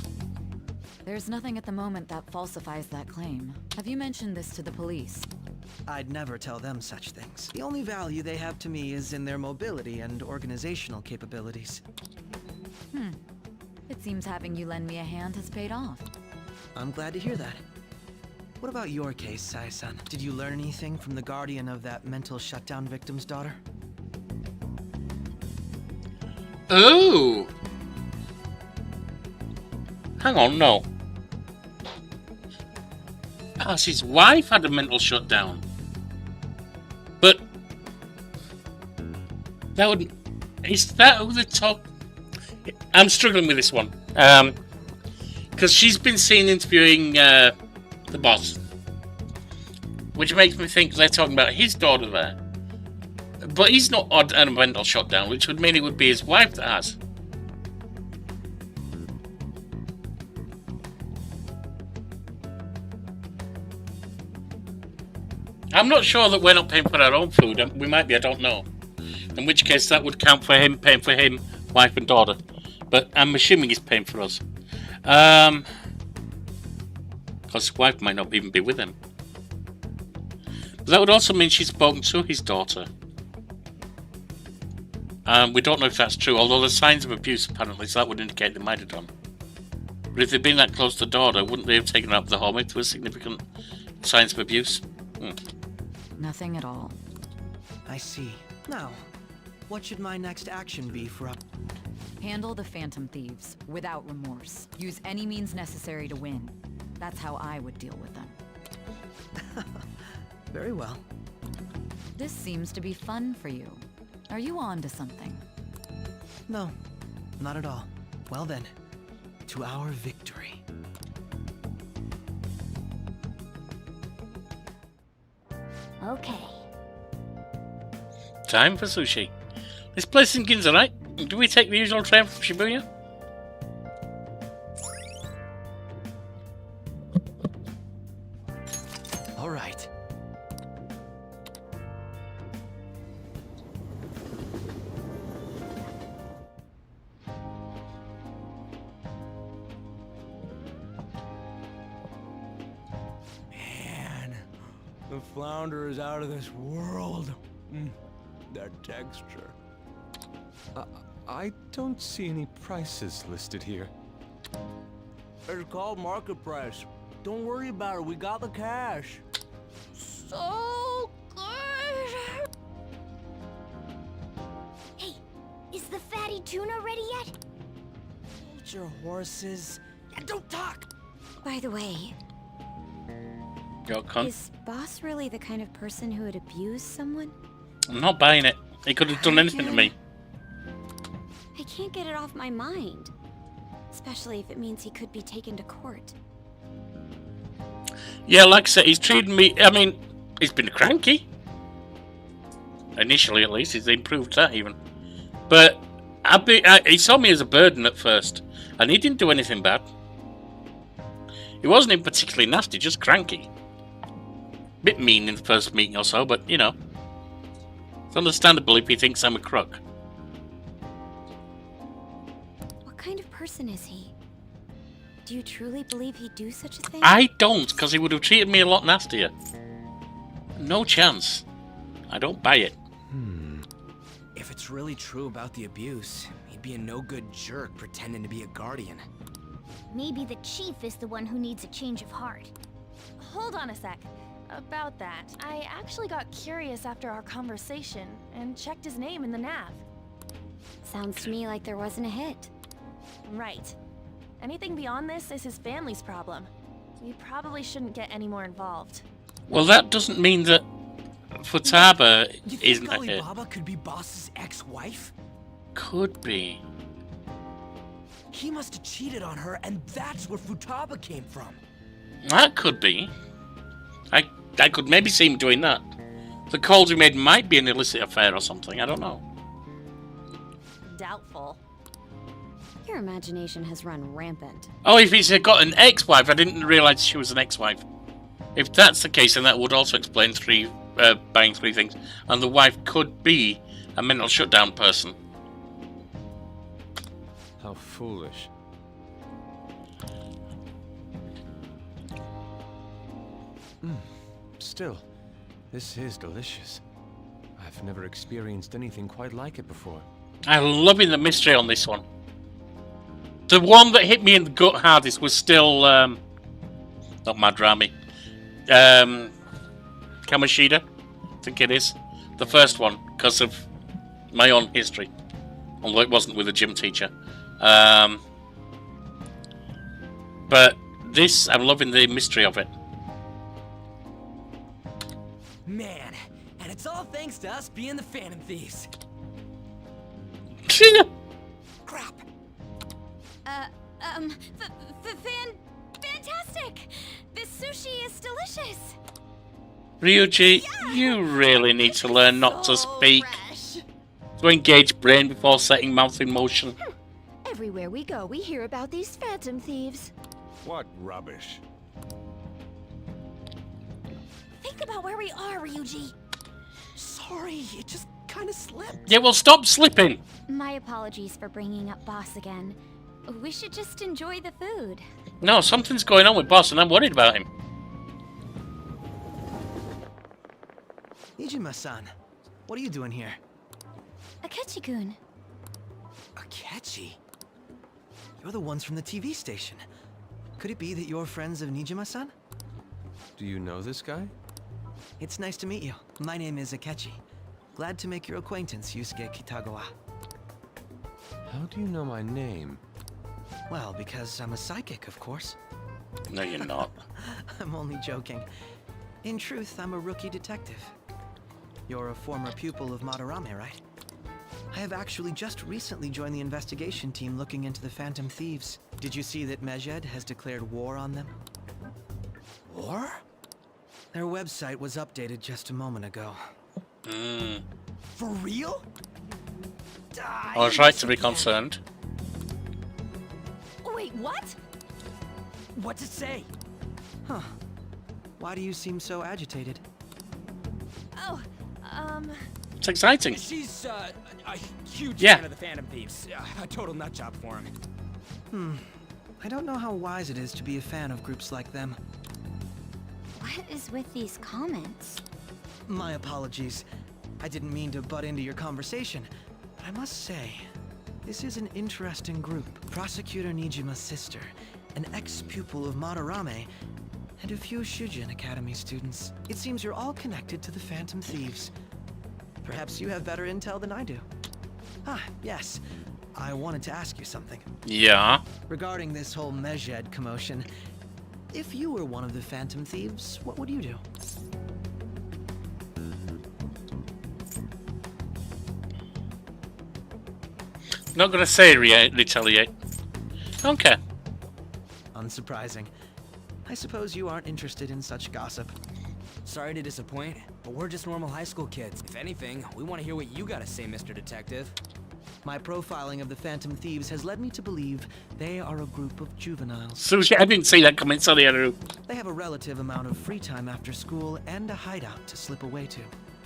J: There's nothing at the moment that falsifies that claim. Have you mentioned this to the police?
F: I'd never tell them such things. The only value they have to me is in their mobility and organizational capabilities.
J: It seems having you lend me a hand has paid off.
F: I'm glad to hear that. What about your case, Sai-san? Did you learn anything from the guardian of that mental shutdown victim's daughter?
C: Oh! Hang on, no. His wife had a mental shutdown. But that would... Is that who they talk... I'm struggling with this one. Because she's been seen interviewing the boss. Which makes me think they're talking about his daughter there. But he's not odd and a mental shutdown, which would mean it would be his wife that has. I'm not sure that we're not paying for our own food. We might be, I don't know. In which case that would count for him, paying for him, wife and daughter. But I'm assuming he's paying for us. Because his wife might not even be with him. But that would also mean she's spoken to his daughter. We don't know if that's true, although there's signs of abuse apparently, so that would indicate they might have done. But if they'd been that close to the daughter, wouldn't they have taken her out of the home if there was significant signs of abuse?
J: Nothing at all.
F: I see. Now, what should my next action be for
J: Handle the Phantom Thieves without remorse. Use any means necessary to win. That's how I would deal with them.
F: Very well.
J: This seems to be fun for you. Are you on to something?
F: No, not at all. Well then, to our victory.
I: Okay.
C: Time for sushi. This place in Ginza, right? Do we take the usual train from Shibuya?
F: All right.
T: Man, the flounder is out of this world. That texture.
D: I don't see any prices listed here.
T: It's called market price. Don't worry about it. We got the cash.
I: So good! Hey, is the fatty tuna ready yet?
F: Hold your horses and don't talk!
G: By the way, is Boss really the kind of person who would abuse someone?
C: I'm not buying it. He could have done anything to me.
G: I can't get it off my mind. Especially if it means he could be taken to court.
C: Yeah, like I said, he's treated me... I mean, he's been cranky. Initially, at least. He's improved that, even. But He saw me as a burden at first, and he didn't do anything bad. He wasn't even particularly nasty, just cranky. Bit mean in the first meeting or so, but, you know. It's understandable if he thinks I'm a crook.
G: What kind of person is he? Do you truly believe he'd do such a thing?
C: I don't, because he would have treated me a lot nastier. No chance. I don't buy it.
F: If it's really true about the abuse, he'd be a no-good jerk pretending to be a guardian.
I: Maybe the chief is the one who needs a change of heart.
H: Hold on a sec. About that, I actually got curious after our conversation and checked his name in the nav.
G: Sounds to me like there wasn't a hit.
H: Right. Anything beyond this is his family's problem. We probably shouldn't get any more involved.
C: Well, that doesn't mean that Futaba
F: You
C: isn't
F: think
C: a hit.
F: Alibaba could be Boss's ex-wife?
C: Could be.
F: He must have cheated on her, and that's where Futaba came from.
C: That could be. I could maybe see him doing that. The calls he made might be an illicit affair or something. I don't know.
H: Doubtful.
G: Your imagination has run rampant.
C: Oh, if he's got an ex-wife, I didn't realise she was an ex-wife. If that's the case, then that would also explain buying three things. And the wife could be a mental shutdown person.
D: How foolish. Still, this is delicious. I've never experienced anything quite like it before.
C: I'm loving the mystery on this one. The one that hit me in the gut hardest was still, not Madrami. Kamoshida, I think it is. The first one, because of my own history. Although it wasn't with a gym teacher. But this, I'm loving the mystery of it.
F: Man, and it's all thanks to us being the Phantom Thieves. Crap.
I: Fantastic! This sushi is delicious!
C: Ryuji, you really need to learn not to speak. To engage brain before setting mouth in motion.
I: Everywhere we go, we hear about these Phantom Thieves.
E: What rubbish.
I: Think about where we are, Ryuji.
F: Sorry, it just kind of slipped.
C: Yeah, well, stop slipping.
G: My apologies for bringing up Boss again. We should just enjoy the food.
C: No, something's going on with Boss and I'm worried about him.
F: Nijima-san, what are you doing here?
G: Akechi-kun.
F: Akechi? You're the ones from the TV station. Could it be that you're friends of Nijima-san?
D: Do you know this guy?
F: It's nice to meet you. My name is Akechi. Glad to make your acquaintance, Yusuke Kitagawa.
D: How do you know my name?
F: Well, because I'm a psychic, of course.
C: No, you're not.
F: I'm only joking. In truth, I'm a rookie detective. You're a former pupil of Madarame, right? I have actually just recently joined the investigation team looking into the Phantom Thieves. Did you see that Medjed has declared war on them? War? Their website was updated just a moment ago. For real?
C: I was right to be concerned.
I: Wait, what?
F: What's it say? Huh. Why do you seem so agitated?
H: Oh,
C: It's exciting.
T: She's a huge
C: Yeah.
T: fan of the Phantom Thieves. A total nutjob for him.
F: I don't know how wise it is to be a fan of groups like them.
G: What is with these comments?
F: My apologies. I didn't mean to butt into your conversation, but I must say, this is an interesting group. Prosecutor Nijima's sister, an ex-pupil of Madarame, and a few Shujin Academy students. It seems you're all connected to the Phantom Thieves. Perhaps you have better intel than I do. Ah, yes. I wanted to ask you something.
C: Yeah.
F: Regarding this whole Medjed commotion, if you were one of the Phantom Thieves, what would you do?
C: Not gonna say retaliate. Don't care.
F: Unsurprising. I suppose you aren't interested in such gossip.
T: Sorry to disappoint, but we're just normal high school kids. If anything, we want to hear what you gotta say, Mr. Detective.
F: My profiling of the Phantom Thieves has led me to believe they are a group of juveniles.
C: Sushi, I didn't see that coming, sorry, Haru.
F: They have a relative amount of free time after school and a hideout to slip away to.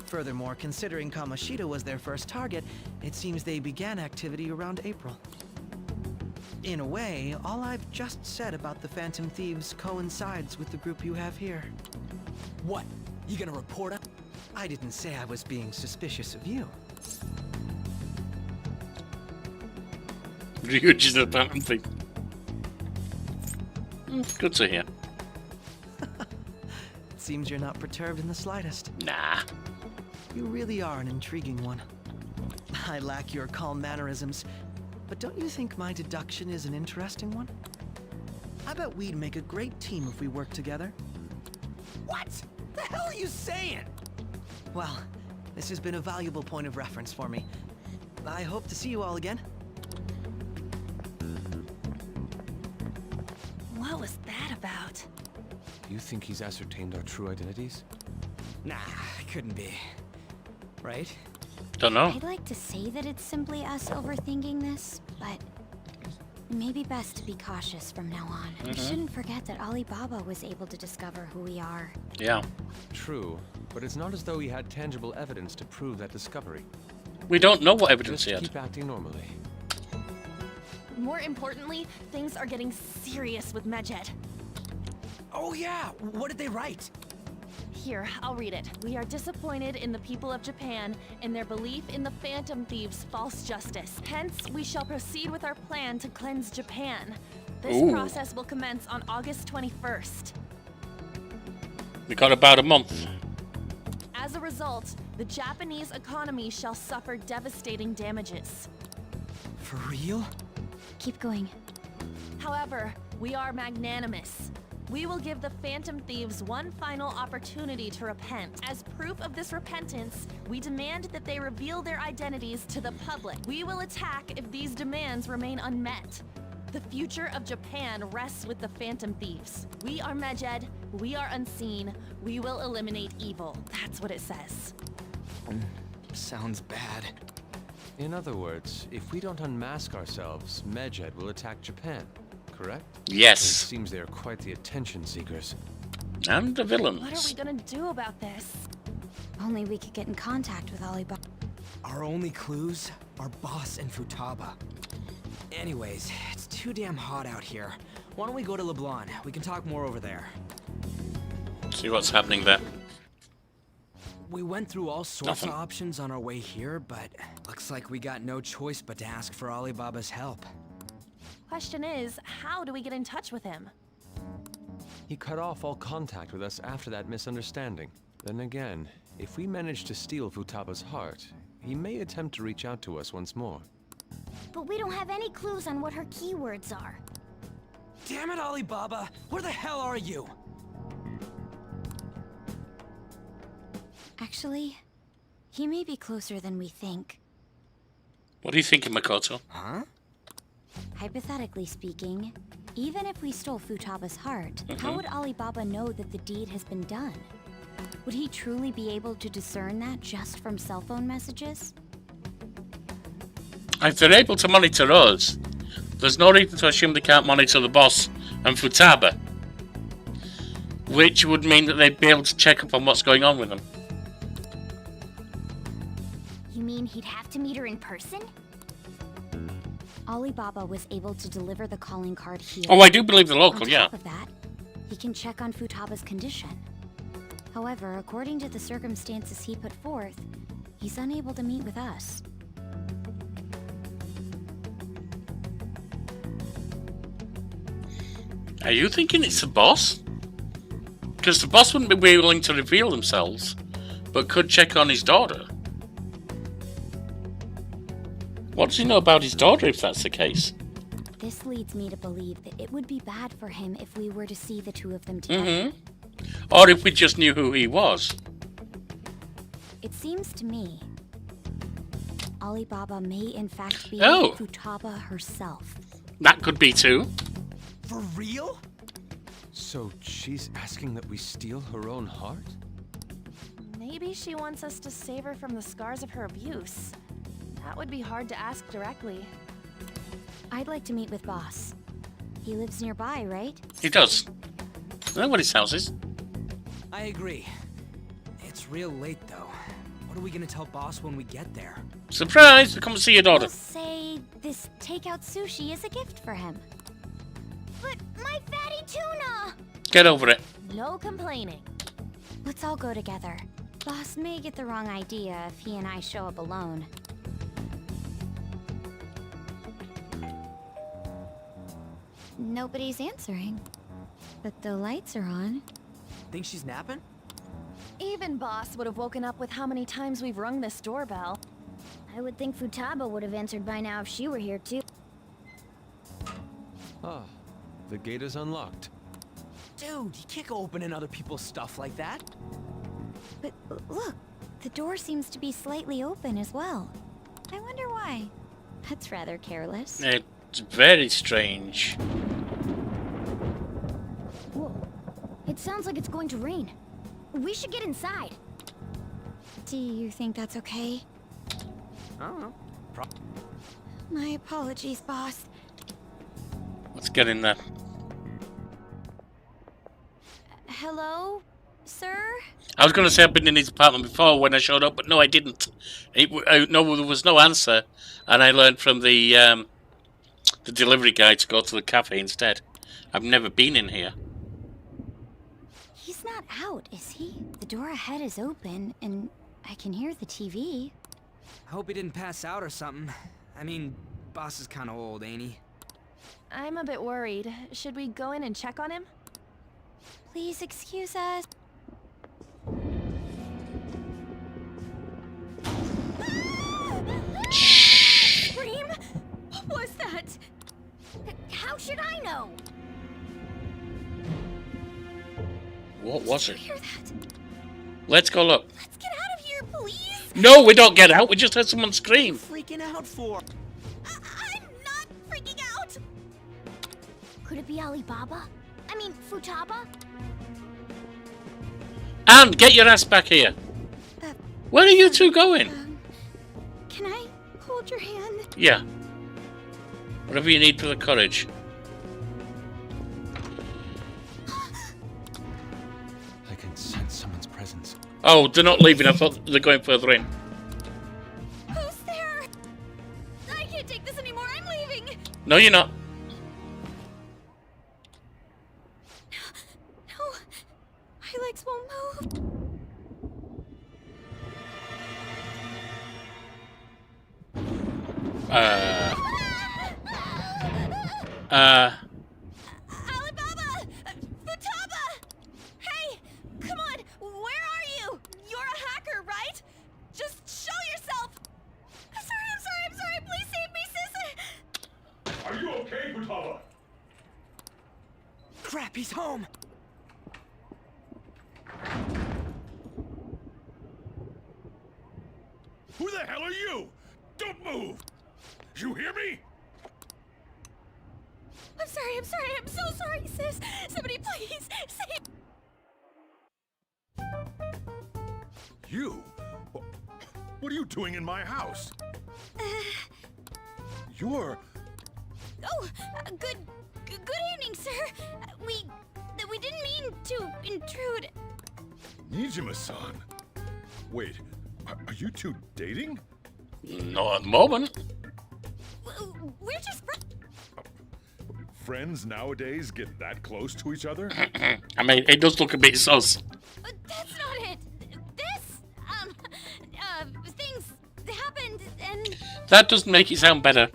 F: Furthermore, considering Kamoshida was their first target, it seems they began activity around April. In a way, all I've just said about the Phantom Thieves coincides with the group you have here.
T: What? You gonna report it?
F: I didn't say I was being suspicious of you.
C: You're just a Phantom Thief. Good to hear.
F: It seems you're not perturbed in the slightest.
C: Nah.
F: You really are an intriguing one. I lack your calm mannerisms, but don't you think my deduction is an interesting one? I bet we'd make a great team if we worked together.
T: What? The hell are you saying?
F: Well, this has been a valuable point of reference for me. I hope to see you all again.
H: What was that about?
D: You think he's ascertained our true identities?
T: Nah, couldn't be. Right?
C: Don't know.
G: I'd like to say that it's simply us overthinking this, but it may be best to be cautious from now on. We shouldn't forget that Alibaba was able to discover who we are.
C: Yeah.
D: True, but it's not as though he had tangible evidence to prove that discovery.
C: We don't know what evidence he had.
D: Keep acting normally.
H: More importantly, things are getting serious with Medjed.
T: Oh yeah, what did they write?
H: Here, I'll read it. We are disappointed in the people of Japan in their belief in the Phantom Thieves' false justice. Hence, we shall proceed with our plan to cleanse Japan. This process will commence on August 21st.
C: We got about a month.
H: As a result, the Japanese economy shall suffer devastating damages.
T: For real?
G: Keep going.
H: However, we are magnanimous. We will give the Phantom Thieves one final opportunity to repent. As proof of this repentance, we demand that they reveal their identities to the public. We will attack if these demands remain unmet. The future of Japan rests with the Phantom Thieves. We are Medjed, we are unseen, we will eliminate evil. That's what it says.
T: Sounds bad.
D: In other words, if we don't unmask ourselves, Medjed will attack Japan, correct?
C: Yes.
D: It seems they are quite the attention seekers.
C: And the villains.
H: What are we gonna do about this?
G: Only we could get in contact with Alibaba.
T: Our only clues are Boss and Futaba. Anyways, it's too damn hot out here. Why don't we go to LeBlanc? We can talk more over there.
C: See what's happening there.
T: We went through all sorts of options on our way here, but looks like we got no choice but to ask for Alibaba's help.
H: Question is, how do we get in touch with him?
D: He cut off all contact with us after that misunderstanding. Then again, if we manage to steal Futaba's heart, he may attempt to reach out to us once more.
I: But we don't have any clues on what her keywords are.
T: Damn it, Alibaba! Where the hell are you?
G: Actually, he may be closer than we think.
C: What are you thinking, Makoto?
T: Huh?
G: Hypothetically speaking, even if we stole Futaba's heart, how would Alibaba know that the deed has been done? Would he truly be able to discern that just from cell phone messages?
C: If they're able to monitor us, there's no reason to assume they can't monitor the boss and Futaba. Which would mean that they'd be able to check up on what's going on with them.
I: You mean he'd have to meet her in person?
G: Alibaba was able to deliver the calling card here.
C: Oh, I do believe the local,
G: on
C: yeah.
G: top of that, he can check on Futaba's condition. However, according to the circumstances he put forth, he's unable to meet with us.
C: Are you thinking it's the boss? Because the boss wouldn't be willing to reveal themselves, but could check on his daughter. What does he know about his daughter if that's the case?
G: This leads me to believe that it would be bad for him if we were to see the two of them together.
C: Or if we just knew who he was.
G: It seems to me Alibaba may in fact be Futaba herself.
C: That could be too.
T: For real?
D: So she's asking that we steal her own heart?
H: Maybe she wants us to save her from the scars of her abuse. That would be hard to ask directly.
G: I'd like to meet with Boss. He lives nearby, right?
C: He does. I know what his house is.
T: I agree. It's real late, though. What are we gonna tell Boss when we get there?
C: Surprise! Come see your daughter.
G: We'll say this takeout sushi is a gift for him.
I: But my fatty tuna!
C: Get over it.
H: No complaining.
G: Let's all go together. Boss may get the wrong idea if he and I show up alone. Nobody's answering. But the lights are on.
T: Think she's napping?
H: Even Boss would have woken up with how many times we've rung this doorbell.
I: I would think Futaba would have answered by now if she were here too.
D: Ah, the gate is unlocked.
T: Dude, you can't go opening other people's stuff like that.
G: But look, the door seems to be slightly open as well. I wonder why. That's rather careless.
C: It's very strange.
I: Whoa. It sounds like it's going to rain. We should get inside.
G: Do you think that's okay?
T: I don't know.
G: My apologies, boss.
C: Let's get in there.
G: Hello, sir?
C: I was going to say I've been in his apartment before when I showed up, but no, I didn't. No, there was no answer, and I learned from the delivery guy to go to the cafe instead. I've never been in here.
G: He's not out, is he? The door ahead is open, and I can hear the TV.
T: I hope he didn't pass out or something. I mean, Boss is kind of old, ain't he?
H: I'm a bit worried. Should we go in and check on him?
G: Please excuse us.
I: Scream? What was that? How should I know?
C: What was it?
I: Hear that?
C: Let's go look.
I: Let's get out of here, please.
C: No, we don't get out. We just heard someone scream.
T: Freaking out for?
I: I'm not freaking out. Could it be Alibaba? I mean, Futaba?
C: And get your ass back here. Where are you two going?
G: Can I hold your hand?
C: Yeah. Whatever you need for the courage.
D: I can sense someone's presence.
C: Oh, they're not leaving. I thought they're going further in.
I: Who's there? I can't take this anymore. I'm leaving.
C: No, you're not.
G: No. My legs won't move.
I: Alibaba! Futaba! Hey! Come on! Where are you? You're a hacker, right? Just show yourself! I'm sorry! Please save me, sis!
E: Are you okay, Futaba?
T: Crap, he's home!
E: Who the hell are you? Don't move! You hear me?
I: I'm sorry! I'm so sorry, sis! Somebody please save...
E: You? What are you doing in my house? You're...
I: Oh, good evening, sir. We didn't mean to intrude.
E: Nijima-san. Wait, are you two dating?
C: No, at the moment.
I: We're just
E: Friends nowadays get that close to each other?
C: I mean, it does look a bit sus.
I: That's not it. Things happened and...
C: That doesn't make it sound better.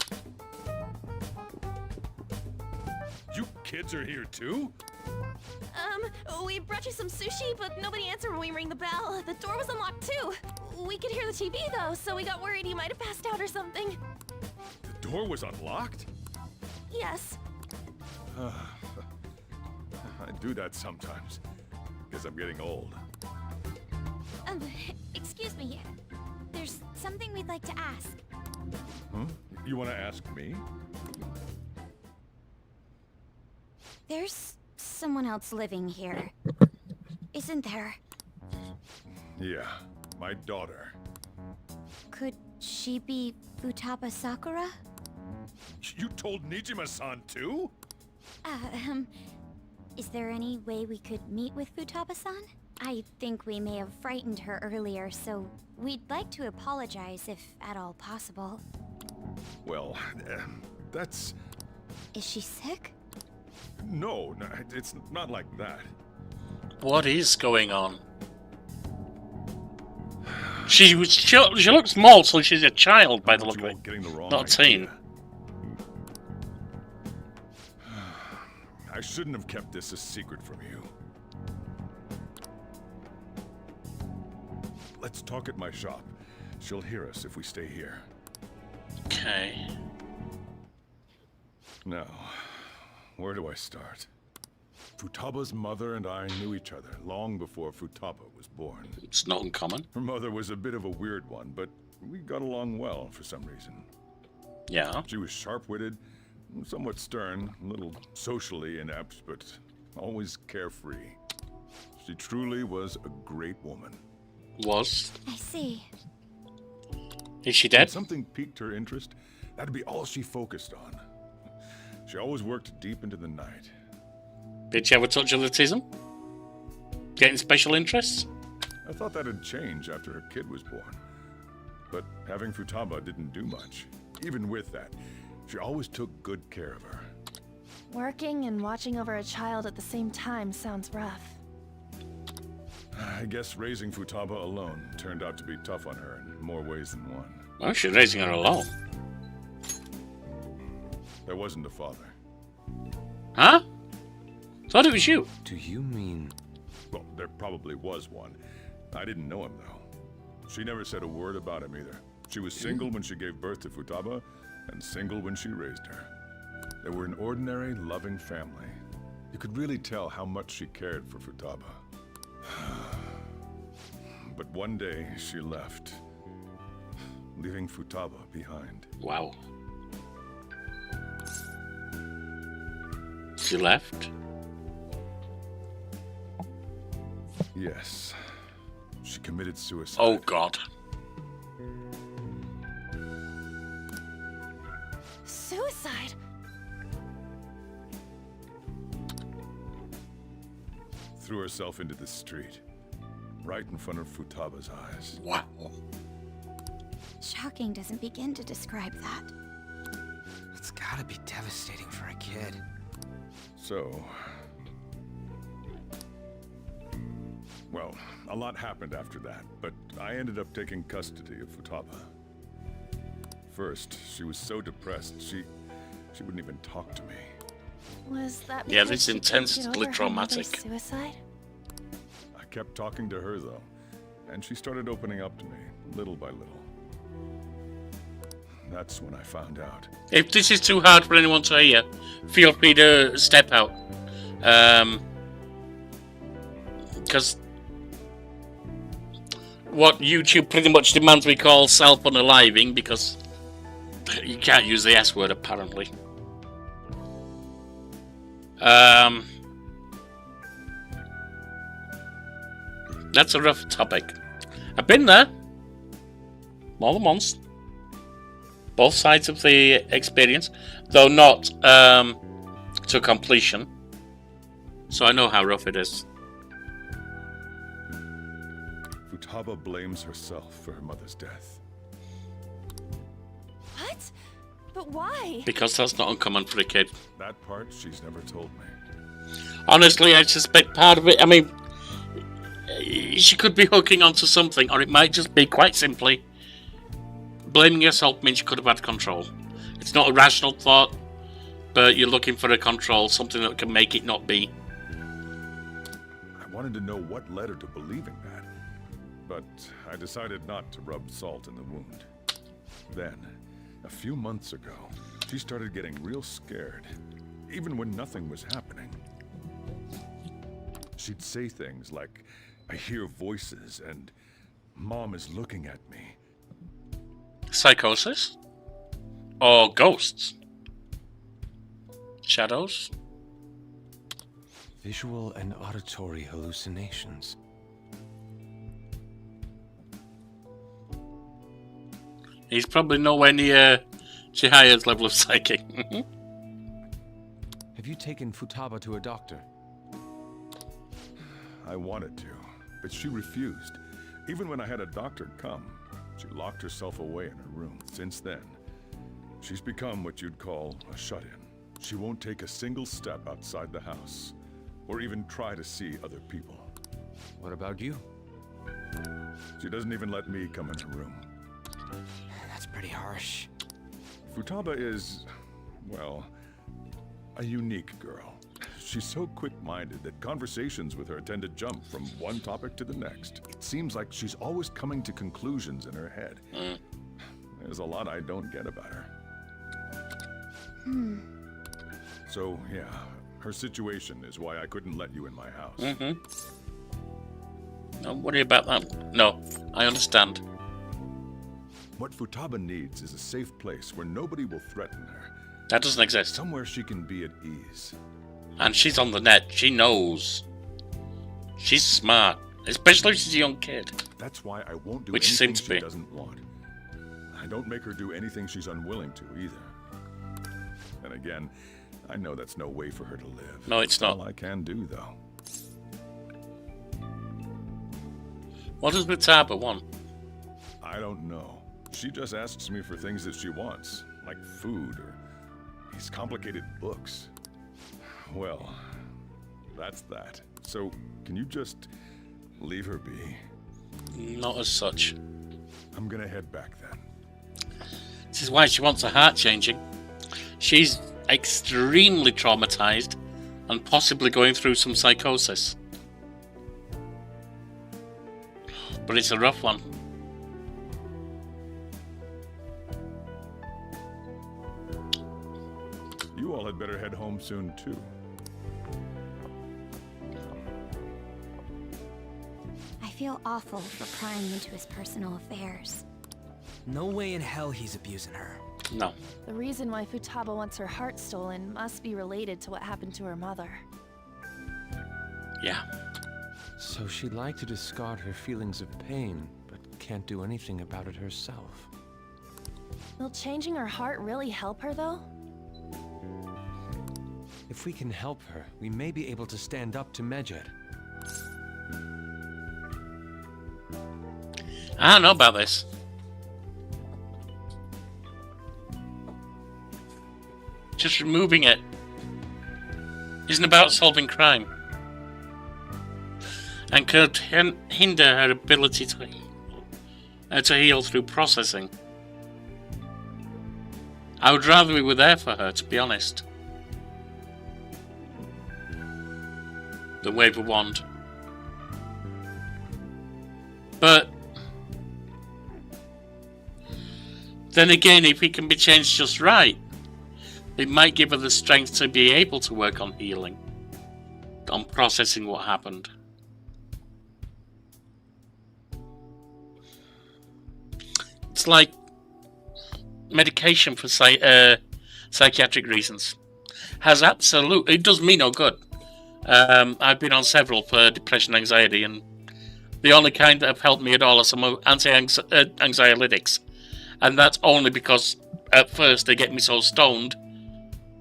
E: You kids are here too?
H: We brought you some sushi, but nobody answered when we rang the bell. The door was unlocked too. We could hear the TV though, so we got worried you might have passed out or something.
E: The door was unlocked?
H: Yes.
E: I do that sometimes, because I'm getting old.
G: Excuse me. There's something we'd like to ask.
E: Huh? You want to ask me?
G: There's someone else living here, isn't there?
E: Yeah, my daughter.
G: Could she she be Futaba Sakura?
E: You told Nijima-san too?
G: Is there any way we could meet with Futaba-san? I think we may have frightened her earlier, so we'd like to apologize if at all possible.
E: Well, that's...
G: Is she sick?
E: No, it's not like that.
C: What is going on? She looks small, so she's a child by the look of it. Not a teen.
E: I shouldn't have kept this a secret from you. Let's talk at my shop. She'll hear us if we stay here.
C: Okay.
E: Now, where do I start? Futaba's mother and I knew each other long before Futaba was born.
C: It's not uncommon.
E: Her mother was a bit of a weird one, but we got along well for some reason.
C: Yeah.
E: She was sharp-witted, somewhat stern, a little socially inept, but always carefree. She truly was a great woman.
C: Was.
G: I see.
C: Is she dead?
E: When something piqued her interest, that'd be all she focused on. She always worked deep into the night.
C: Did she have a touch of autism? Getting special interests?
E: I thought that'd change after her kid was born. But having Futaba didn't do much. Even with that, she always took good care of her.
H: Working and watching over a child at the same time sounds rough.
E: I guess raising Futaba alone turned out to be tough on her in more ways than one.
C: Well, she's raising her alone.
E: There wasn't a father.
C: Huh? Thought it was you.
D: Do you mean...
E: Well, there probably was one. I didn't know him, though. She never said a word about him either. She was single when she gave birth to Futaba, and single when she raised her. They were an ordinary, loving family. You could really tell how much she cared for Futaba. But one day, she left, leaving Futaba behind.
C: Wow. She left?
E: Yes. She committed suicide.
C: Oh, God.
H: Suicide?
E: Threw herself into the street, right in front of Futaba's eyes.
C: Wow.
G: Shocking doesn't begin to describe that.
T: It's gotta be devastating for a kid.
E: So... Well, a lot happened after that, but I ended up taking custody of Futaba. First, she was so depressed, she wouldn't even talk to me.
H: Was that
C: Yeah,
H: because
C: this
H: she
C: intensely
H: couldn't get over her
C: traumatic.
H: mother's suicide?
E: I kept talking to her, though, and she started opening up to me, little by little. That's when I found out.
C: If this is too hard for anyone to hear, feel free to step out. Because what YouTube pretty much demands we call self-unaliving, because you can't use the S word apparently. That's a rough topic. I've been there more than once. Both sides of the experience, though not to completion. So I know how rough it is.
E: Futaba blames herself for her mother's death.
H: What? But why?
C: Because that's not uncommon for a kid.
E: That part she's never told me.
C: Honestly, I suspect part of it, I mean, she could be hooking onto something, or it might just be quite simply blaming yourself means you could have had control. It's not a rational thought, but you're looking for a control, something that can make it not be.
E: I wanted to know what led her to believing that, but I decided not to rub salt in the wound. Then, a few months ago, she started getting real scared, even when nothing was happening. She'd say things like, "I hear voices," and "Mom is looking at me."
C: Psychosis? Or ghosts? Shadows?
D: Visual and auditory hallucinations.
C: He's probably nowhere near Chihire's level of psychic.
D: Have you taken Futaba to a doctor?
E: I wanted to, but she refused. Even when I had a doctor come, she locked herself away in her room. Since then, she's become what you'd call a shut-in. She won't take a single step outside the house, or even try to see other people.
D: What about you?
E: She doesn't even let me come in her room.
T: That's pretty harsh.
E: Futaba is, well, a unique girl. She's so quick-minded that conversations with her tend to jump from one topic to the next. It seems like she's always coming to conclusions in her head. There's a lot I don't get about her. So, yeah, her situation is why I couldn't let you in my house.
C: Don't worry about that. No, I understand.
E: What Futaba needs is a safe place where nobody will threaten her.
C: That doesn't exist.
E: Somewhere she can be at ease.
C: And she's on the net. She knows. She's smart. Especially if she's a young kid.
E: That's why I won't do
C: Which
E: anything
C: seems to
E: she
C: be.
E: doesn't want. I don't make her do anything she's unwilling to, either. And again, I know that's no way for her to live.
C: No, it's not.
E: All I can do, though.
C: What does Futaba want?
E: I don't know. She just asks me for things that she wants, like food or these complicated books. Well, that's that. So, can you just leave her be?
C: Not as such.
E: I'm gonna head back then.
C: This is why she wants her heart changing. She's extremely traumatized and possibly going through some psychosis. But it's a rough one.
E: You all had better head home soon, too.
G: I feel awful for prying into his personal affairs.
T: No way in hell he's abusing her.
C: No.
H: The reason why Futaba wants her heart stolen must be related to what happened to her mother.
C: Yeah.
D: So she'd like to discard her feelings of pain, but can't do anything about it herself.
H: Will changing her heart really help her, though?
D: If we can help her, we may be able to stand up to Medjed.
C: I don't know about this. Just removing it isn't about solving crime. And could hinder her ability to heal through processing. I would rather we were there for her, to be honest, than wave a wand. But then again, if it can be changed just right, it might give her the strength to be able to work on healing, on processing what happened. It's like medication for psychiatric reasons. It does me no good. I've been on several for depression and anxiety, and the only kind that have helped me at all are some anti-anxiolytics. And that's only because at first they get me so stoned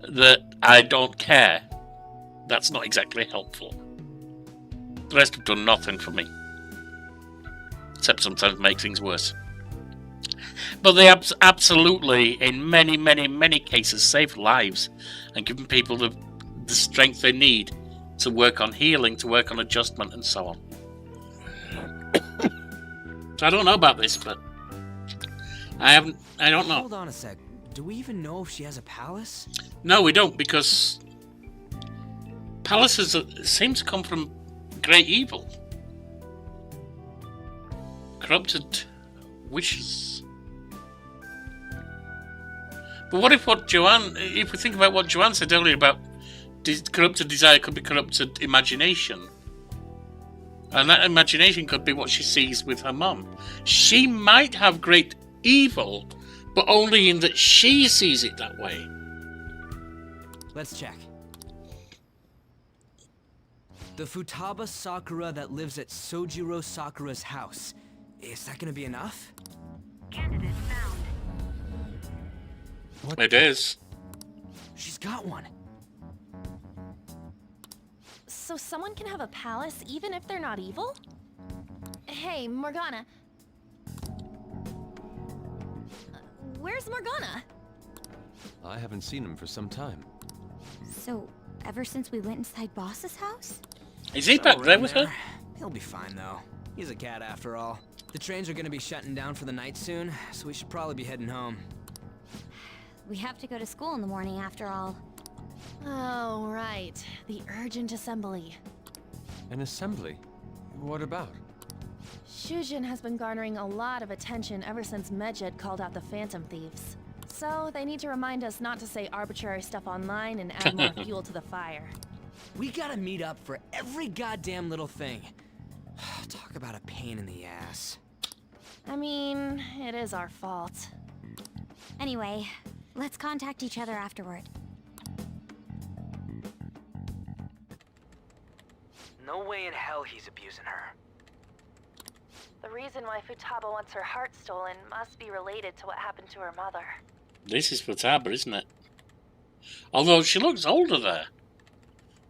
C: that I don't care. That's not exactly helpful. The rest have done nothing for me, except sometimes make things worse. But they absolutely, in many, many, many cases, save lives and given people the strength they need to work on healing, to work on adjustment, and so on. So I don't know about this, but I don't know.
T: Hold on a sec. Do we even know if she has a palace?
C: No, we don't, because palaces seem to come from great evil. Corrupted wishes. But what if if we think about what Joanne said earlier about corrupted desire could be corrupted imagination. And that imagination could be what she sees with her mum. She might have great evil, but only in that she sees it that way.
T: Let's check. The Futaba Sakura that lives at Sojiro Sakura's house. Is that gonna be enough?
O: Candidate found.
C: It is.
T: She's got one.
H: So someone can have a palace even if they're not evil? Hey, Morgana. Where's Morgana?
D: I haven't seen him for some time.
G: So, ever since we went inside Boss's house?
C: Is he back there with her?
T: He'll be fine, though. He's a cat after all. The trains are gonna be shutting down for the night soon, so we should probably be heading home.
G: We have to go to school in the morning after all.
H: Oh, right. The urgent assembly.
D: An assembly? What about?
H: Shujin has been garnering a lot of attention ever since Medjed called out the Phantom Thieves. So they need to remind us not to say arbitrary stuff online and add more fuel to the fire.
T: We gotta meet up for every goddamn little thing. Talk about a pain in the ass.
H: I mean, it is our fault.
G: Anyway, let's contact each other afterward.
T: No way in hell he's abusing her.
H: The reason why Futaba wants her heart stolen must be related to what happened to her mother.
C: This is Futaba, isn't it? Although she looks older there.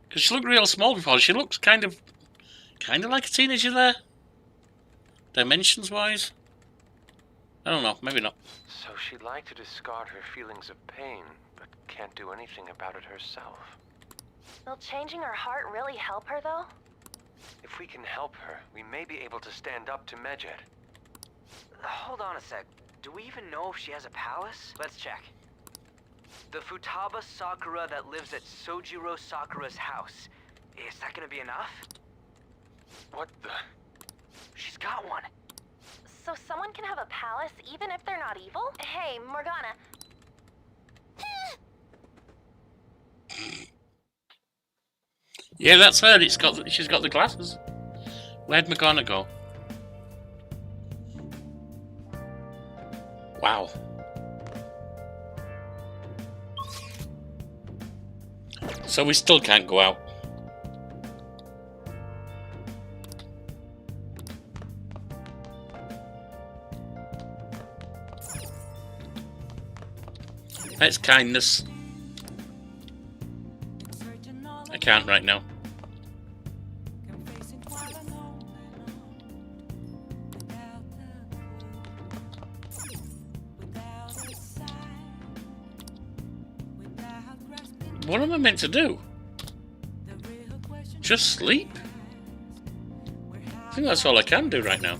C: Because she looked real small before. She looks kind of like a teenager there. Dimensions-wise. I don't know, maybe not.
D: So she'd like to discard her feelings of pain, but can't do anything about it herself.
H: Will changing her heart really help her, though?
D: If we can help her, we may be able to stand up to Medjed.
T: Hold on a sec. Do we even know if she has a palace? Let's check. The Futaba Sakura that lives at Sojiro Sakura's house. Is that gonna be enough?
D: What the?
T: She's got one.
H: So someone can have a palace even if they're not evil? Hey, Morgana.
C: Yeah, that's her. She's got the glasses. Where'd Morgana go? Wow. So we still can't go out. That's kindness. I can't right now. What am I meant to do? Just sleep? I think that's all I can do right now.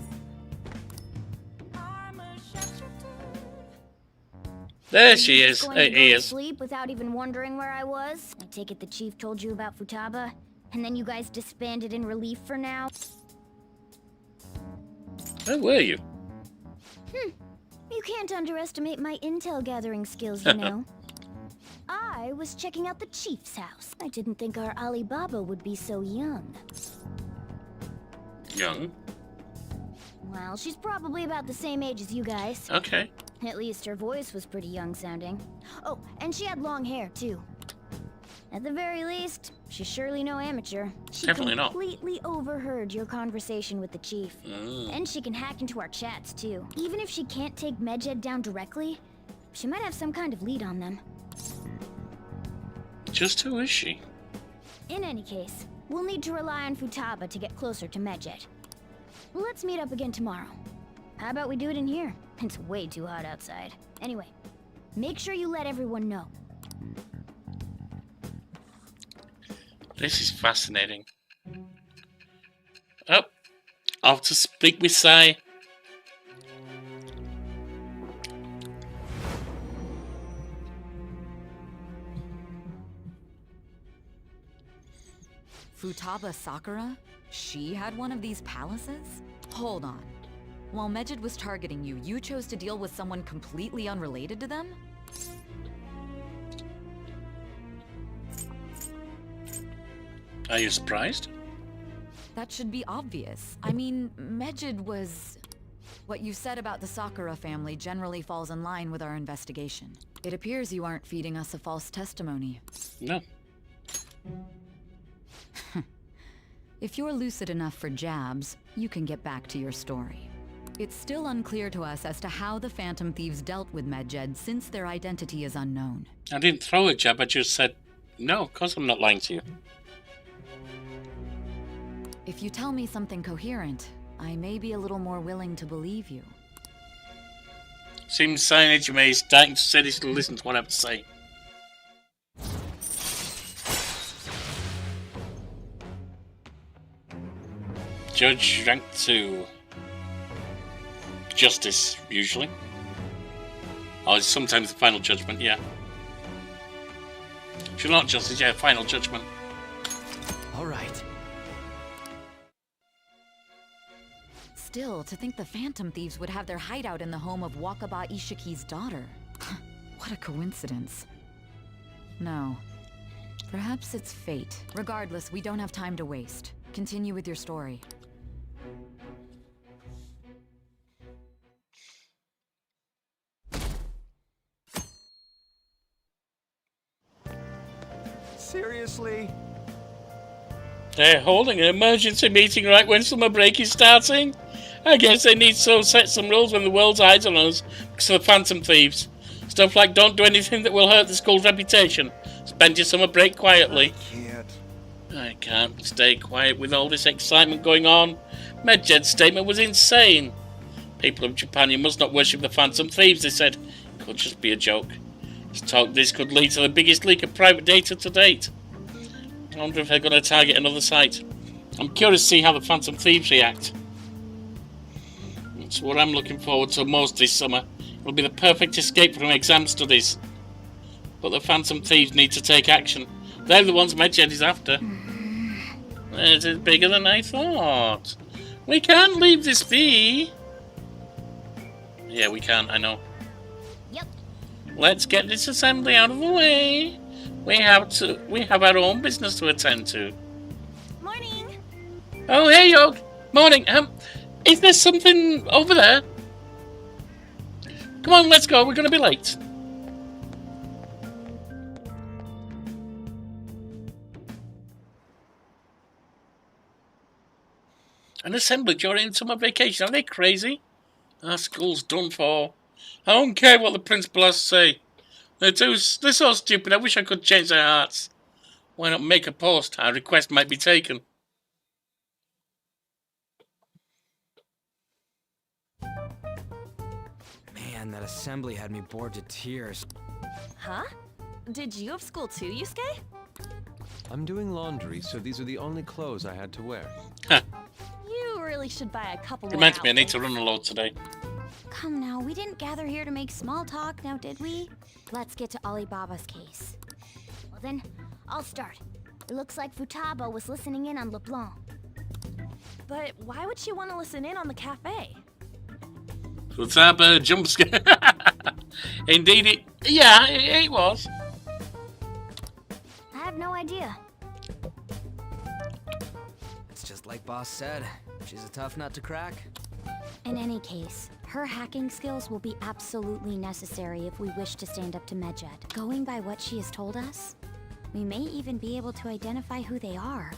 C: There she is. He is.
G: Sleep without even wondering where I was? I take it the chief told you about Futaba? And then you guys disbanded in relief for now?
C: Where were you?
G: You can't underestimate my intel gathering skills, you know. I was checking out the chief's house. I didn't think our Alibaba would be so young.
C: Young?
G: Well, she's probably about the same age as you guys.
C: Okay.
G: At least her voice was pretty young sounding. Oh, and she had long hair, too. At the very least, she's surely no amateur. She
C: Definitely not.
G: completely overheard your conversation with the chief. And she can hack into our chats, too. Even if she can't take Medjed down directly, she might have some kind of lead on them.
C: Just who is she?
G: In any case, we'll need to rely on Futaba to get closer to Medjed. Let's meet up again tomorrow. How about we do it in here? It's way too hot outside. Anyway, make sure you let everyone know.
C: This is fascinating. Oh, off to speak with Sai.
J: Futaba Sakura? She had one of these palaces? Hold on. While Medjed was targeting you, you chose to deal with someone completely unrelated to them?
C: Are you surprised?
J: That should be obvious. I mean, Medjed was... What you said about the Sakura family generally falls in line with our investigation. It appears you aren't feeding us a false testimony.
C: No.
J: If you're lucid enough for jabs, you can get back to your story. It's still unclear to us as to how the Phantom Thieves dealt with Medjed since their identity is unknown.
C: I didn't throw a jab, I just said, no, of course I'm not lying to you.
J: If you tell me something coherent, I may be a little more willing to believe you.
C: Seems signage may starting to say this to listen to what I have to say. Judge rank 2. Justice, usually. Or sometimes the final judgment, yeah. Should not justice, yeah, final judgment.
F: All right.
J: Still, to think the Phantom Thieves would have their hideout in the home of Wakaba Ishiki's daughter. What a coincidence. No. Perhaps it's fate. Regardless, we don't have time to waste. Continue with your story.
F: Seriously?
C: They're holding an emergency meeting right when summer break is starting? I guess they need to set some rules when the world's eyes on us because of the Phantom Thieves. Stuff like don't do anything that will hurt the school's reputation. Spend your summer break quietly. I can't stay quiet with all this excitement going on. Medjed's statement was insane. People of Japan, you must not worship the Phantom Thieves, they said. It could just be a joke. This could lead to the biggest leak of private data to date. I wonder if they're going to target another site. I'm curious to see how the Phantom Thieves react. That's what I'm looking forward to most this summer. It'll be the perfect escape from exam studies. But the Phantom Thieves need to take action. They're the ones Medjed is after. It is bigger than I thought. We can't leave this be. Yeah, we can't, I know.
I: Yep.
C: Let's get this assembly out of the way. We have our own business to attend to.
I: Morning.
C: Oh, hey, York. Morning. Is there something over there? Come on, let's go. We're going to be late. An assembly during summer vacation. Are they crazy? Our school's done for. I don't care what the principal has to say. They're so stupid. I wish I could change their hearts. Why not make a post? Our request might be taken.
T: Man, that assembly had me bored to tears.
H: Huh? Did you have school too, Yusuke?
D: I'm doing laundry, so these are the only clothes I had to wear.
H: You really should buy a couple more
C: Reminds me, I need
H: outfits.
C: to run a load today.
G: Come now, we didn't gather here to make small talk, now did we? Let's get to Alibaba's case.
I: Well then, I'll start. It looks like Futaba was listening in on LeBlanc.
H: But why would she want to listen in on the cafe?
C: What's up, jump scare? Indeed, it was.
I: I have no idea.
T: It's just like Boss said. She's a tough nut to crack.
G: In any case, her hacking skills will be absolutely necessary if we wish to stand up to Medjed. Going by what she has told us, we may even be able to identify who they are.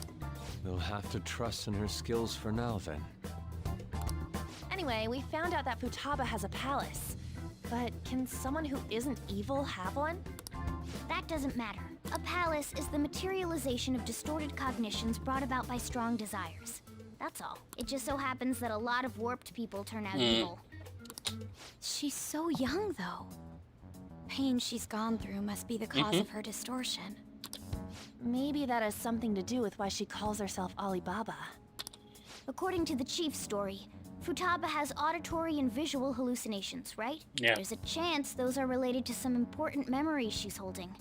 D: We'll have to trust in her skills for now, then.
H: Anyway, we found out that Futaba has a palace. But can someone who isn't evil have one?
I: That doesn't matter. A palace is the materialization of distorted cognitions brought about by strong desires. That's all. It just so happens that a lot of warped people turn out evil.
G: She's so young, though. Pain she's gone through must be the cause of her distortion.
H: Maybe that has something to do with why she calls herself Alibaba.
I: According to the chief's story, Futaba has auditory and visual hallucinations, right?
C: Yeah.
I: There's a chance those are related to some important memories she's holding.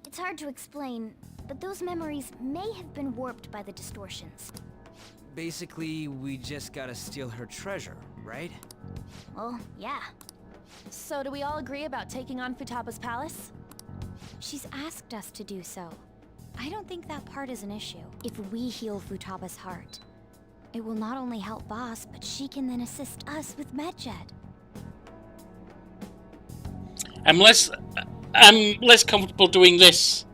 I: It's hard to explain, but those memories may have been warped by the distortions.
T: Basically, we just gotta steal her treasure, right?
I: Well, yeah.
H: So do we all agree about taking on Futaba's palace?
G: She's asked us to do so. I don't think that part is an issue. If we heal Futaba's heart, it will not only help Boss, but she can then assist us with Medjed.
C: I'm less comfortable doing this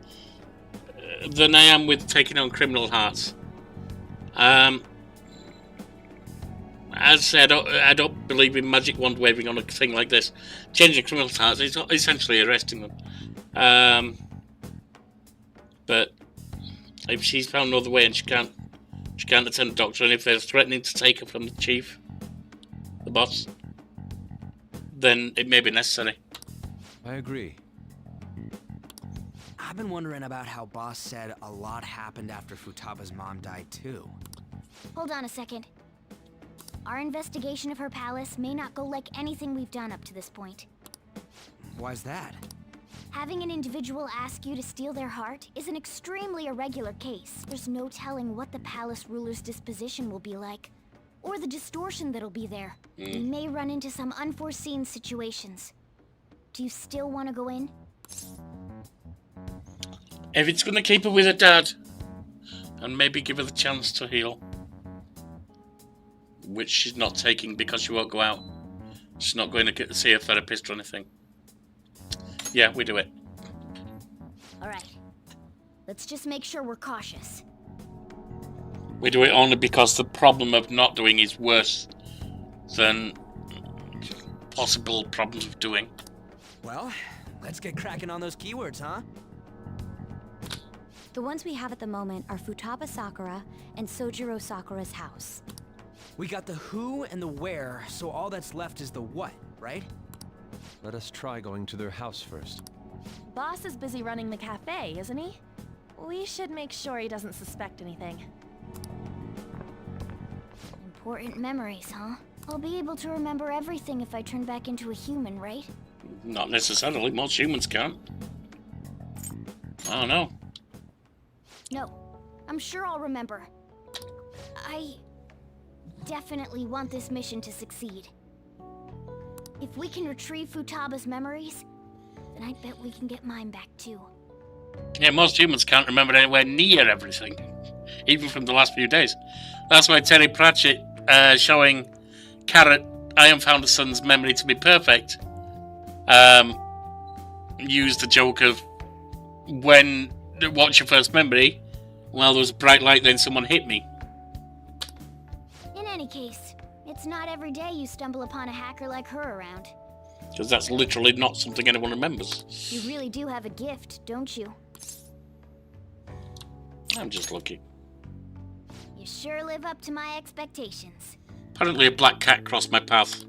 C: than I am with taking on criminal hearts. I As I said, I don't believe in magic wand waving on a thing like this. Changing criminals' hearts is essentially arresting them. But if she's found another way and she can't attend the doctor, and if they're threatening to take her from the chief, the boss, then it may be necessary.
D: I agree.
F: I've been wondering about how Boss said a lot happened after Futaba's mom died too.
I: Hold on a second. Our investigation of her palace may not go like anything we've done up to this point.
F: Why's that?
I: Having an individual ask you to steal their heart is an extremely irregular case. There's no telling what the palace ruler's disposition will be like, or the distortion that'll be there. We may run into some unforeseen situations. Do you still want to go in?
C: If it's going to keep her with her dad, and maybe give her the chance to heal, which she's not taking because she won't go out. She's not going to see a therapist or anything. Yeah, we do it.
I: Alright. Let's just make sure we're cautious.
C: We do it only because the problem of not doing is worse than possible problems of doing.
F: Well, let's get cracking on those keywords, huh?
G: The ones we have at the moment are Futaba Sakura and Sojiro Sakura's house.
F: We got the who and the where, so all that's left is the what, right?
D: Let us try going to their house first.
H: Boss is busy running the cafe, isn't he? We should make sure he doesn't suspect anything.
I: Important memories, huh? I'll be able to remember everything if I turn back into a human, right?
C: Not necessarily. Most humans can't. I don't know.
I: No, I'm sure I'll remember. I definitely want this mission to succeed. If we can retrieve Futaba's memories, then I bet we can get mine back too.
C: Yeah, most humans can't remember anywhere near everything, even from the last few days. That's why Terry Pratchett showing Carrot Iron Founder Son's memory to be perfect used the joke of what's your first memory? Well, there was a bright light, then someone hit me.
I: In any case, it's not every day you stumble upon a hacker like her around.
C: Because that's literally not something anyone remembers.
I: You really do have a gift, don't you?
C: I'm just lucky.
I: You sure live up to my expectations.
C: Apparently a black cat crossed my path.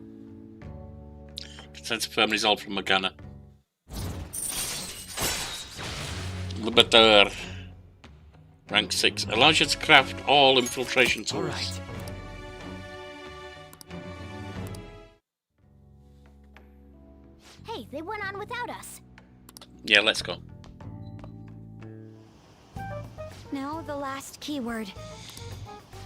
C: Sense of firm resolve from Morgana. Liberator. Rank 6. Allows you to craft all infiltration tools.
F: Alright.
I: Hey, they went on without us.
C: Yeah, let's go.
G: Now the last keyword.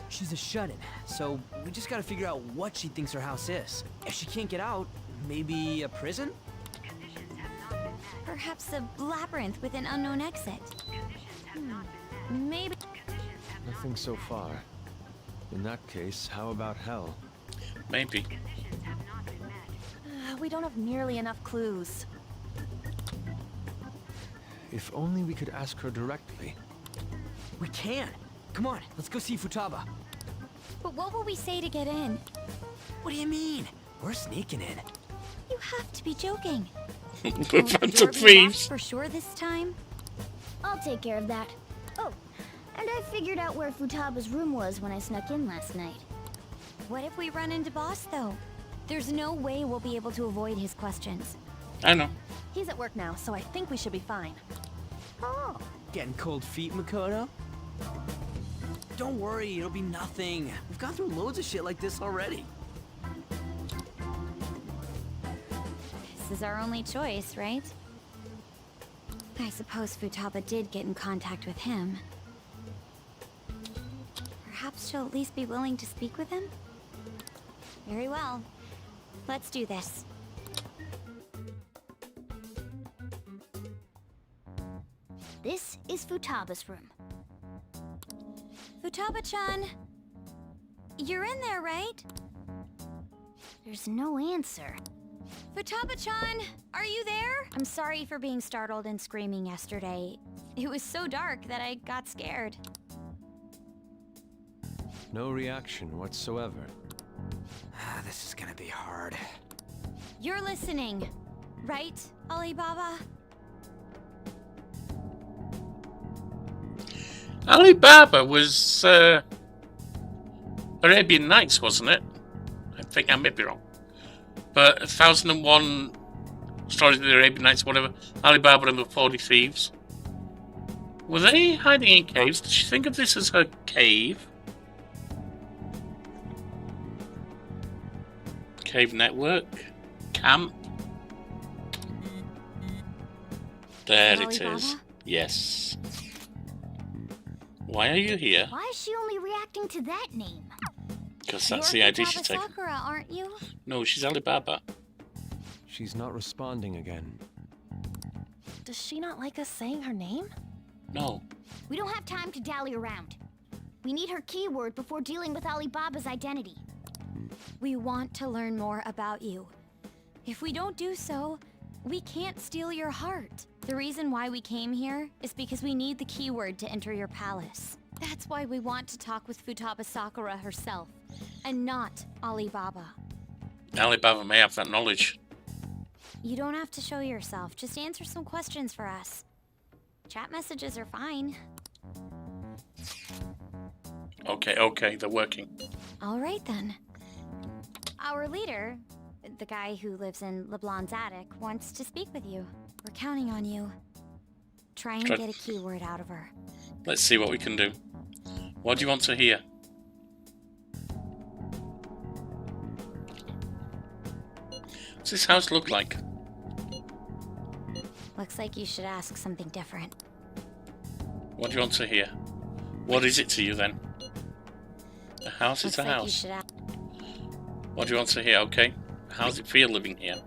F: She's a shut-in, so we just gotta figure out what she thinks her house is. If she can't get out, maybe a prison?
G: Perhaps a labyrinth with an unknown exit.
H: Maybe.
D: Nothing so far. In that case, how about hell?
C: Maybe.
H: We don't have nearly enough clues.
D: If only we could ask her directly.
F: We can! Come on, let's go see Futaba.
G: But what will we say to get in?
F: What do you mean? We're sneaking in.
G: You have to be joking.
C: The Phantom
G: Door be locked
C: Thieves.
G: for sure this time?
I: I'll take care of that. Oh, and I figured out where Futaba's room was when I snuck in last night.
G: What if we run into Boss, though? There's no way we'll be able to avoid his questions.
C: I know.
H: He's at work now, so I think we should be fine.
I: Oh.
F: Getting cold feet, Makoto? Don't worry, it'll be nothing. We've gone through loads of shit like this already.
G: This is our only choice, right? I suppose Futaba did get in contact with him. Perhaps she'll at least be willing to speak with him? Very well. Let's do this.
I: This is Futaba's room.
G: Futaba-chan! You're in there, right?
I: There's no answer.
G: Futaba-chan! Are you there? I'm sorry for being startled and screaming yesterday. It was so dark that I got scared.
D: No reaction whatsoever.
F: This is gonna be hard.
G: You're listening, right, Alibaba?
C: Alibaba was Arabian Nights, wasn't it? I think I may be wrong. But 1001 Stories of the Arabian Nights, whatever, Alibaba and the 40 Thieves. Were they hiding in caves? Did she think of this as her cave? Cave network? Camp? There it is. Yes. Why are you here?
I: Why is she only reacting to that name?
C: Because that's
G: You're
C: the ID she's
G: Futaba
C: taking.
G: Sakura, aren't you?
C: No, she's Alibaba.
D: She's not responding again.
H: Does she not like us saying her name?
C: No.
I: We don't have time to dally around. We need her keyword before dealing with Alibaba's identity.
G: We want to learn more about you. If we don't do so, we can't steal your heart. The reason why we came here is because we need the keyword to enter your palace. That's why we want to talk with Futaba Sakura herself, and not Alibaba.
C: Alibaba may have that knowledge.
G: You don't have to show yourself, just answer some questions for us. Chat messages are fine.
C: Okay, they're working.
G: All right then. Our leader, the guy who lives in LeBlanc's attic, wants to speak with you. We're counting on you. Try and get a keyword out of her.
C: Let's see what we can do. What do you want to hear? What's this house look like?
G: Looks like you should ask something different.
C: What do you want to hear? What is it to you then? A house is a house. What do you want to hear? Okay. How does it feel living here?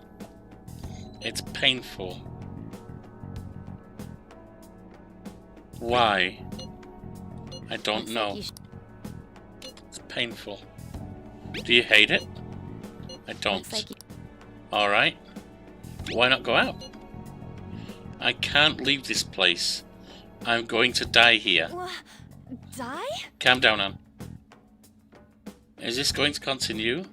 C: It's painful. Why? I don't know. It's painful. Do you hate it? I don't. Alright. Why not go out? I can't leave this place. I'm going to die here.
H: Die?
C: Calm down, Anne. Is this going to continue?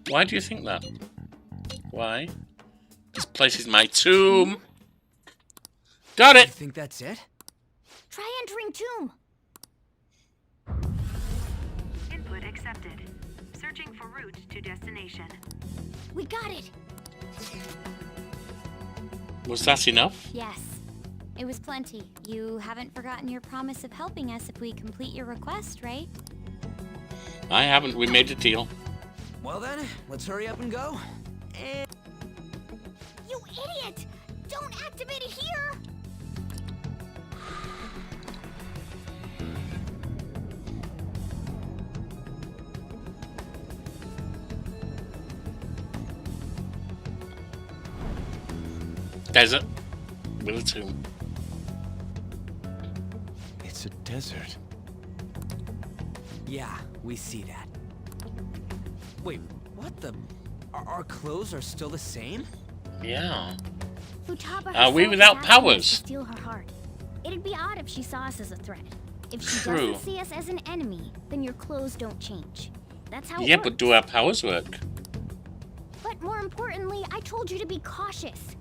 C: Why do you think that? Why? This place is my tomb. Got it!
F: You think that's it?
I: Try entering tomb.
O: Input accepted. Searching for route to destination.
I: We got it.
C: Was that enough?
G: Yes. It was plenty. You haven't forgotten your promise of helping us if we complete your request, right?
C: I haven't. We made a deal.
F: Well then, let's hurry up and go. And...
I: You idiot! Don't activate it here!
C: Desert with a tomb.
D: It's a desert.
F: Yeah, we see that. Wait, what the? Our clothes are still the same?
C: Yeah.
I: Futaba
C: Are we
I: herself
C: without
I: is asking us to
C: powers?
I: steal her heart. It'd be odd if she saw us as a threat. If she
C: True.
I: doesn't see us as an enemy, then your clothes don't change. That's how it
C: Yeah,
I: works.
C: but do our powers work?
I: But more importantly, I told you to be cautious.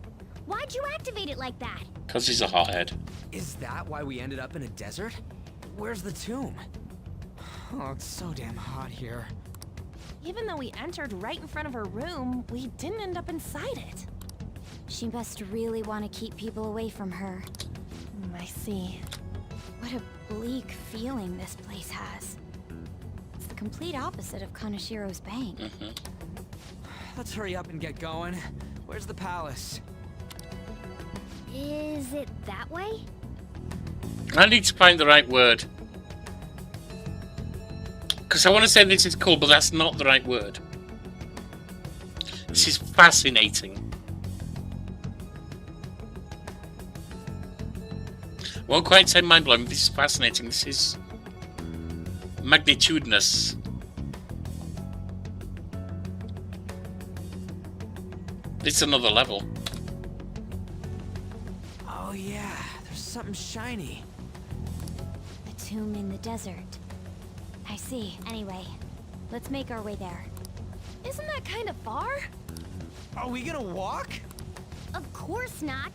I: Why'd you activate it like that?
C: Because he's a hothead.
F: Is that why we ended up in a desert? Where's the tomb? Oh, it's so damn hot here.
H: Even though we entered right in front of her room, we didn't end up inside it.
G: She must really want to keep people away from her.
H: I see.
G: What a bleak feeling this place has. It's the complete opposite of Kanashiro's bank.
F: Let's hurry up and get going. Where's the palace?
I: Is it that way?
C: I need to find the right word. Because I want to say this is cool, but that's not the right word. This is fascinating. Won't quite say mind-blowing, this is fascinating. This is magnitudinous. It's another level.
F: Oh yeah, there's something shiny.
G: The tomb in the desert. I see. Anyway, let's make our way there.
H: Isn't that kind of far?
F: Are we gonna walk?
I: Of course not.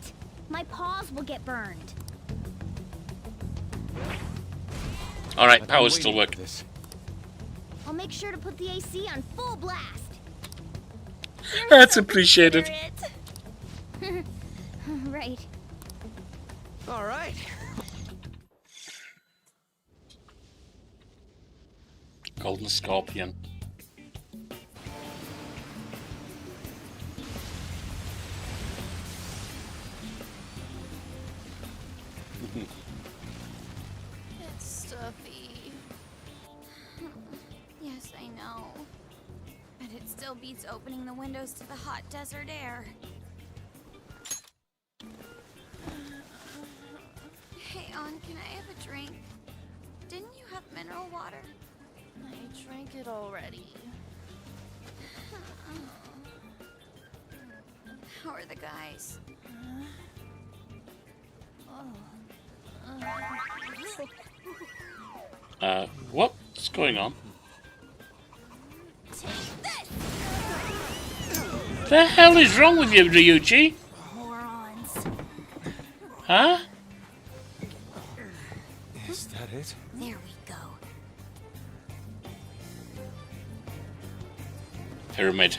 I: My paws will get burned.
C: Alright, power's still working.
I: I'll make sure to put the AC on full blast.
C: That's appreciated.
I: Right.
F: All right.
C: Golden Scorpion.
G: It's stuffy. Yes, I know. But it still beats opening the windows to the hot desert air. Hey, On, can I have a drink? Didn't you have mineral water?
H: I drank it already.
G: How are the guys?
C: What's going on? The hell is wrong with you, Ryuji?
I: Morons.
C: Huh?
D: Is that it?
G: There we go.
C: Pyramid.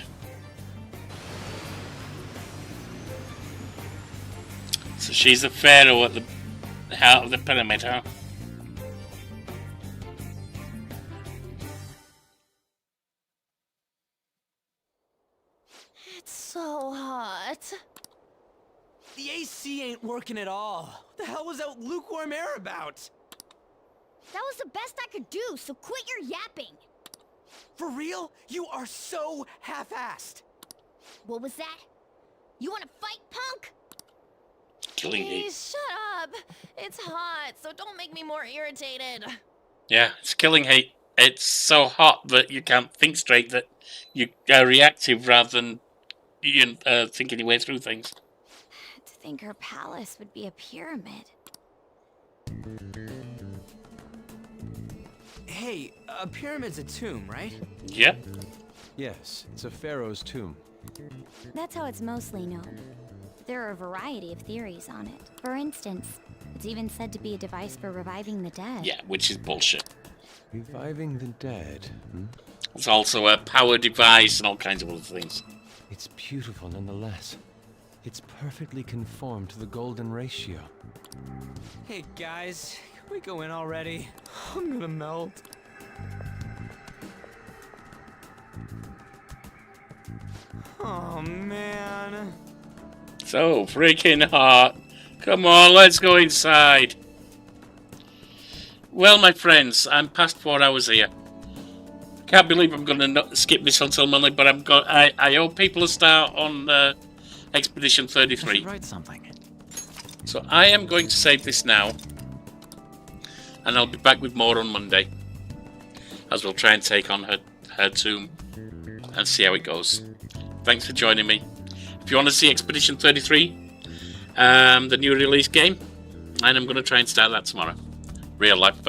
C: So she's the pharaoh at the heart of the pyramid, huh?
H: It's so hot.
F: The AC ain't working at all. What the hell was that lukewarm air about?
I: That was the best I could do, so quit your yapping.
F: For real? You are so half-assed.
I: What was that? You want to fight, punk?
C: Killing heat.
H: Please shut up. It's hot, so don't make me more irritated.
C: Yeah, it's killing heat. It's so hot that you can't think straight, that you are reactive rather than thinking your way through things.
G: To think her palace would be a pyramid.
F: Hey, a pyramid's a tomb, right?
C: Yep.
D: Yes, it's a pharaoh's tomb.
G: That's how it's mostly known. There are a variety of theories on it. For instance, it's even said to be a device for reviving the dead.
C: Yeah, which is bullshit.
D: Reviving the dead, hmm?
C: It's also a power device and all kinds of other things.
D: It's beautiful nonetheless. It's perfectly conformed to the golden ratio.
F: Hey guys, can we go in already? I'm gonna melt. Oh man.
C: So freaking hot. Come on, let's go inside. Well, my friends, I'm past 4 hours here. Can't believe I'm going to skip this until Monday, but I hope people will start on Expedition 33.
T: I should write something.
C: So I am going to save this now, and I'll be back with more on Monday, as we'll try and take on her tomb and see how it goes. Thanks for joining me. If you want to see Expedition 33, the new release game, and I'm going to try and start that tomorrow. Real life